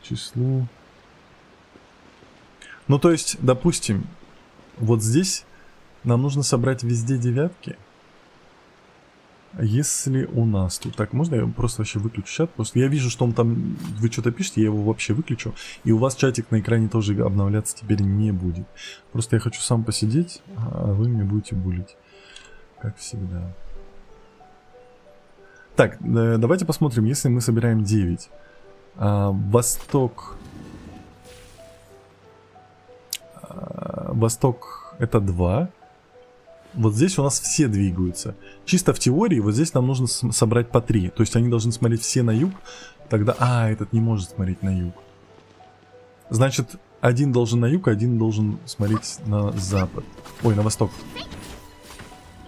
число... Ну, то есть, допустим, вот здесь нам нужно собрать везде девятки. Если у нас тут... Так, можно я просто вообще выключу чат? Просто я вижу, что он там... Вы что-то пишете, я его вообще выключу. И у вас чатик на экране тоже обновляться теперь не будет. Просто я хочу сам посидеть, а вы мне будете булить. Как всегда. Так, давайте посмотрим, если мы собираем 9. Восток... Восток это 2. Вот здесь у нас все двигаются. Чисто в теории вот здесь нам нужно собрать по 3. То есть они должны смотреть все на юг. Тогда... этот не может смотреть на юг. Значит, один должен на юг, один должен смотреть на запад. Ой, на восток.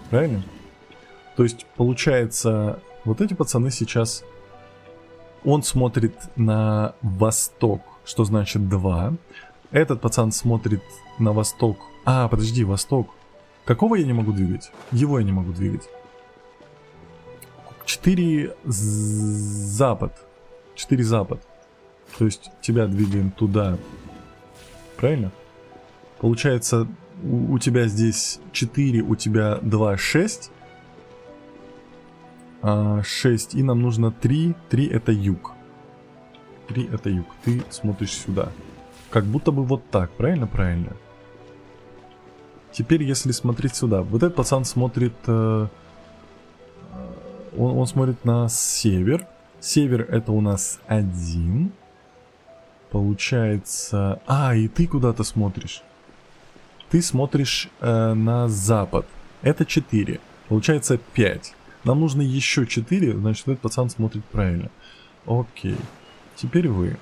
Правильно? То есть, получается, вот эти пацаны сейчас... Он смотрит на восток, что значит 2. Этот пацан смотрит на восток. Подожди, восток. Какого я не могу двигать? Его я не могу двигать. 4 запад. 4 запад. То есть тебя двигаем туда. Правильно? Получается, у тебя здесь 4, у тебя 2, 6. 6, и нам нужно 3. 3 это юг. 3 это юг. Ты смотришь сюда. Как будто бы вот так, правильно? Правильно. Теперь, если смотреть сюда. Вот этот пацан смотрит... Он смотрит на север. Север это у нас 1. Получается... и ты куда-то смотришь. Ты смотришь на запад. Это 4. Получается 5. Нам нужно еще 4, значит этот пацан смотрит правильно. Окей. Теперь вы.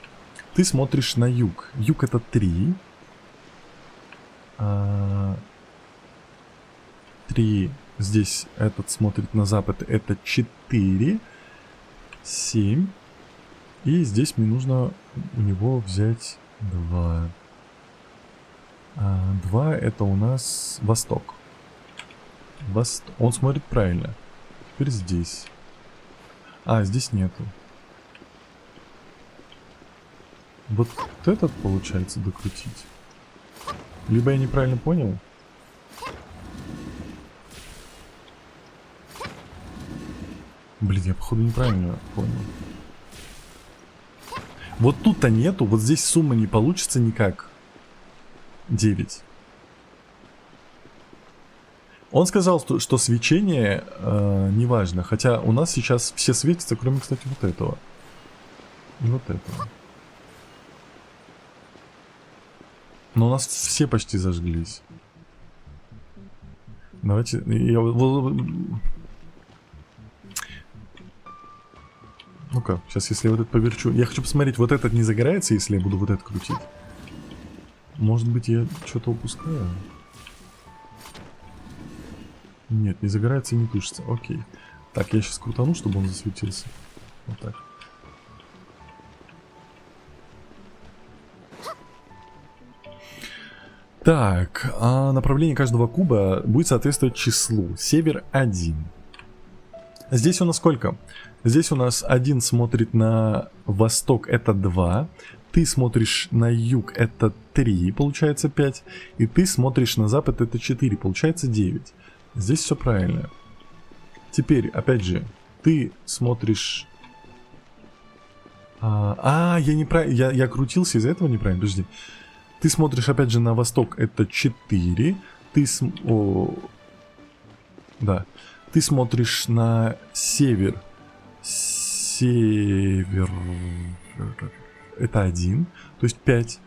Ты смотришь на юг. Юг это 3. 3. Здесь этот смотрит на запад. Это 4. 7. И здесь мне нужно у него взять 2. 2 это у нас восток. Он смотрит правильно. Теперь здесь. Здесь нету. Вот этот получается докрутить. Либо я неправильно понял. Блин, я походу неправильно понял. Вот тут-то нету. Вот здесь сумма не получится никак. 9. Он сказал, что свечение не важно. Хотя у нас сейчас все светятся, кроме, кстати, вот этого. И вот этого. Но у нас все почти зажглись. Давайте... Ну-ка, сейчас если я вот этот поверчу... Я хочу посмотреть, вот этот не загорается, если я буду вот этот крутить. Может быть, я что-то упускаю? Нет, не загорается и не тушится. Окей. Так, я сейчас крутану, чтобы он засветился. Вот так. Так, направление каждого куба будет соответствовать числу. Север 1. Здесь у нас сколько? Здесь у нас 1 смотрит на восток, это 2. Ты смотришь на юг, это 3, получается 5. И ты смотришь на запад, это 4, получается 9. Здесь все правильно. Теперь, опять же, ты смотришь... я неправильно... Я крутился из-за этого неправильно, подожди. Ты смотришь, опять же, на восток, это 4. Ты да. Ты смотришь на север. Север... Это 1, то есть 5.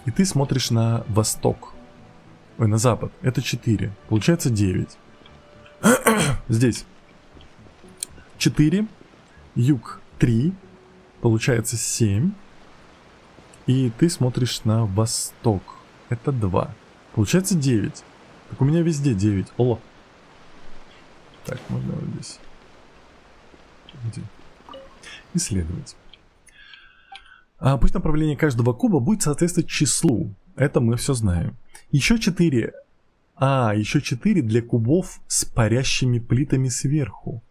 И ты смотришь на восток. Ой, на запад. Это 4. Получается 9. Здесь 4. Юг 3. Получается 7. И ты смотришь на восток. Это 2. Получается 9. Так у меня везде 9. О! Так, можно вот здесь. Исследовать. Пусть направление каждого куба будет соответствовать числу. Это мы все знаем. Еще 4. Еще 4 для кубов с парящими плитами сверху.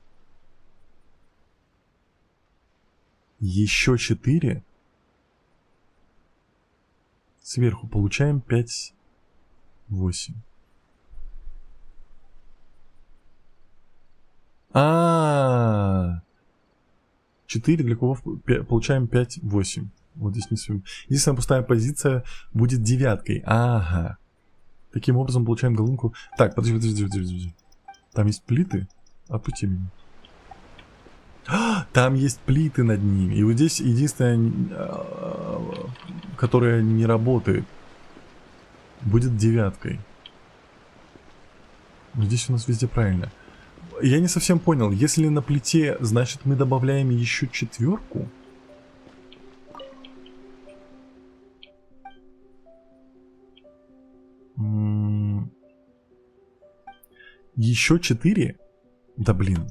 Еще 4. Сверху получаем 5, 8. 4 для кубов получаем 5, 8. Вот здесь не свим. Единственная пустая позиция будет 9. Ага. Таким образом получаем голунку. Так, подожди. Там есть плиты? Отпусти меня. Там есть плиты над ними. И вот здесь единственная, которая не работает, будет 9. Но здесь у нас везде правильно. Я не совсем понял. Если на плите, значит мы добавляем еще 4? Еще 4? Да блин.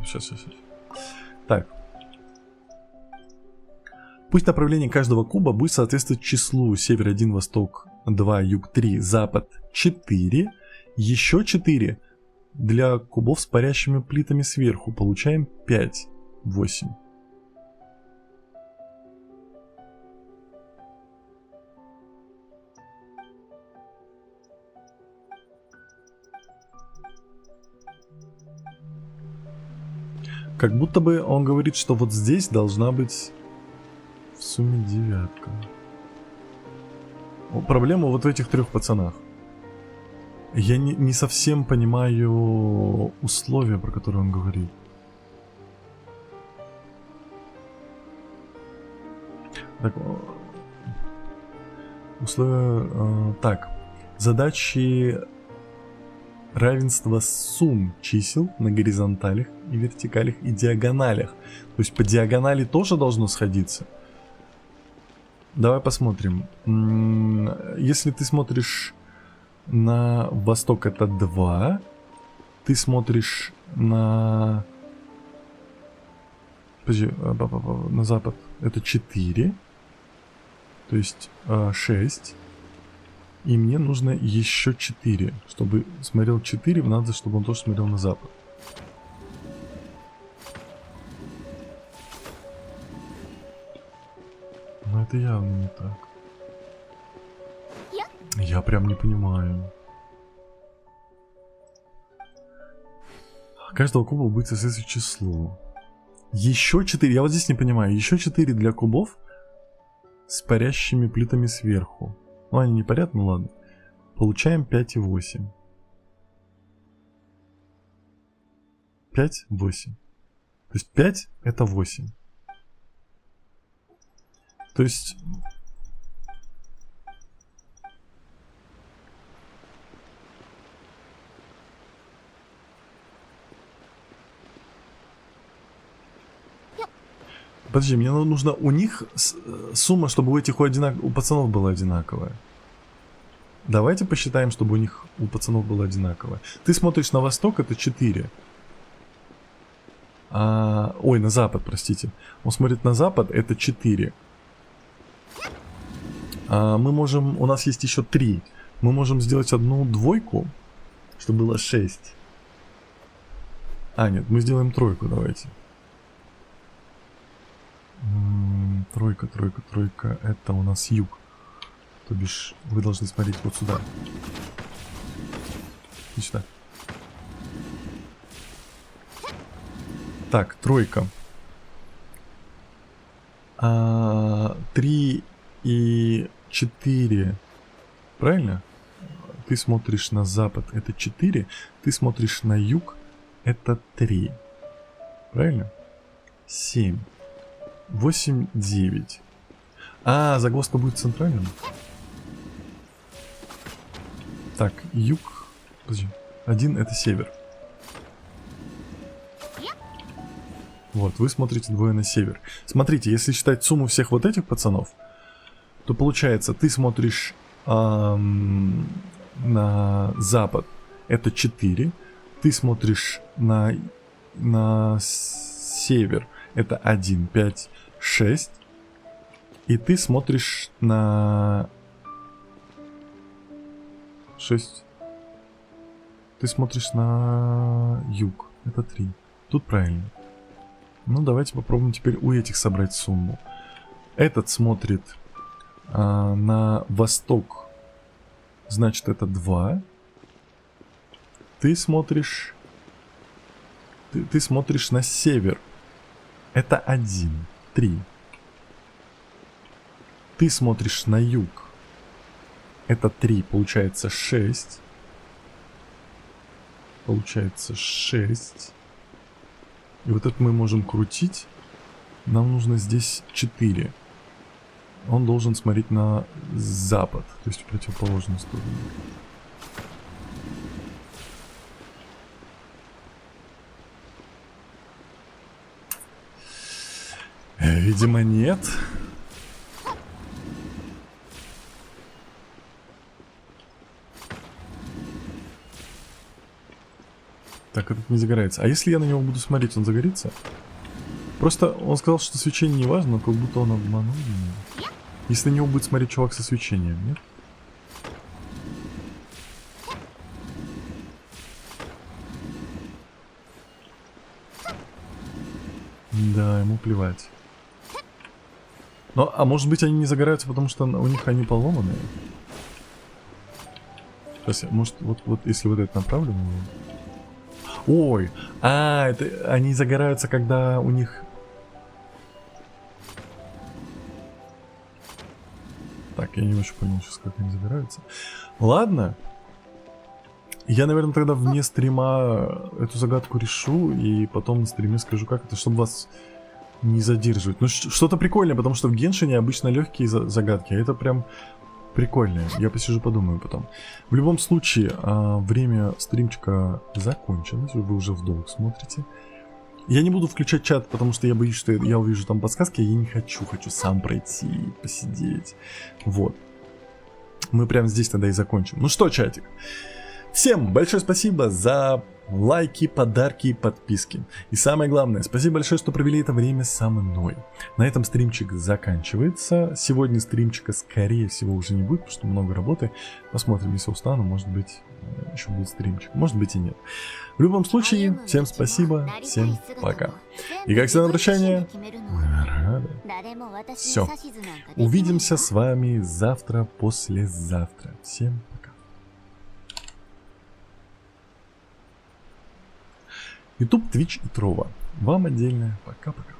Сейчас. Так. Пусть направление каждого куба будет соответствовать числу. Север 1, восток 2, юг 3, запад 4. Еще 4 для кубов с парящими плитами сверху. Получаем 5, 8. Как будто бы он говорит, что вот здесь должна быть в сумме 9. Проблема вот в этих 3 пацанах. Я не совсем понимаю условия, про которые он говорит. Так, условия... так, задачи равенства сумм чисел на горизонталях и вертикалях и диагоналях. То есть по диагонали тоже должно сходиться. Давай посмотрим. Если ты смотришь на восток, это 2. Ты смотришь на... Подожди, на запад это 4. То есть 6. И мне нужно еще 4. Чтобы смотрел 4, надо, чтобы он тоже смотрел на запад. Но это явно не так. Я прям не понимаю. Каждого куба будет соответствовать числу. Еще 4. Я вот здесь не понимаю. Еще 4 для кубов с парящими плитами сверху. Ну, они не парят, ну ладно. Получаем 5 и 8. 5, 8. То есть 5 это 8. То есть... Подожди, мне нужно у них сумма, чтобы у этих у пацанов была одинаковая. Давайте посчитаем, чтобы у пацанов была одинаковая. Ты смотришь на восток, это 4. Ой, на запад, простите. Он смотрит на запад, это 4. Мы можем... У нас есть еще 3. Мы можем сделать одну двойку, чтобы было 6. Нет, мы сделаем тройку, давайте. Тройка. Это у нас юг. То бишь, вы должны смотреть вот сюда. И сюда. Так, тройка. 3 и 4. Правильно? Ты смотришь на запад, это 4. Ты смотришь на юг, это 3. Правильно? 7. 8, 9. Загвоздка будет центральным. Так, юг. Подожди. 1 это север. Вот, вы смотрите двое на север. Смотрите, если считать сумму всех вот этих пацанов, то получается, ты смотришь на запад, это 4. Ты смотришь на север, это 1, 5, 6. И ты смотришь на 6. Ты смотришь на юг, это 3. Тут правильно. Ну, давайте попробуем теперь у этих собрать сумму. Этот смотрит на восток, значит, это 2. Ты смотришь... Ты смотришь на север. Это 1, 3. Ты смотришь на юг. Это 3, получается 6. Получается 6. И вот это мы можем крутить. Нам нужно здесь 4. Он должен смотреть на запад, то есть в противоположную сторону. Видимо, нет. Так, этот не загорается. А если я на него буду смотреть, он загорится? Просто он сказал, что свечение не важно, но как будто он обманул меня. Если на него будет смотреть чувак со свечением, нет? Да, ему плевать. Ну, а может быть они не загораются, потому что у них они поломанные? Сейчас я, может, вот если вот это направлю... Ой, это они загораются, когда у них... Так, я не очень понял сейчас, как они загораются. Ладно. Я, наверное, тогда вне стрима эту загадку решу, и потом на стриме скажу, как это, чтобы вас не задерживать. Ну, что-то прикольное, потому что в Геншине обычно легкие загадки, а это прям прикольное. Я посижу, подумаю потом. В любом случае, время стримчика закончилось, вы уже в долг смотрите. Я не буду включать чат, потому что я боюсь, что я увижу там подсказки, а я не хочу. Хочу сам пройти, посидеть. Вот. Мы прямо здесь тогда и закончим. Ну что, чатик. Всем большое спасибо за лайки, подарки и подписки. И самое главное, спасибо большое, что провели это время со мной. На этом стримчик заканчивается. Сегодня стримчика, скорее всего, уже не будет, потому что много работы. Посмотрим, если устану, может быть, еще будет стримчик. Может быть и нет. В любом случае, всем спасибо, всем пока. И как всегда на прощание, все. Увидимся с вами завтра, послезавтра. Всем пока. YouTube, Twitch и Трова. Вам отдельно. Пока-пока.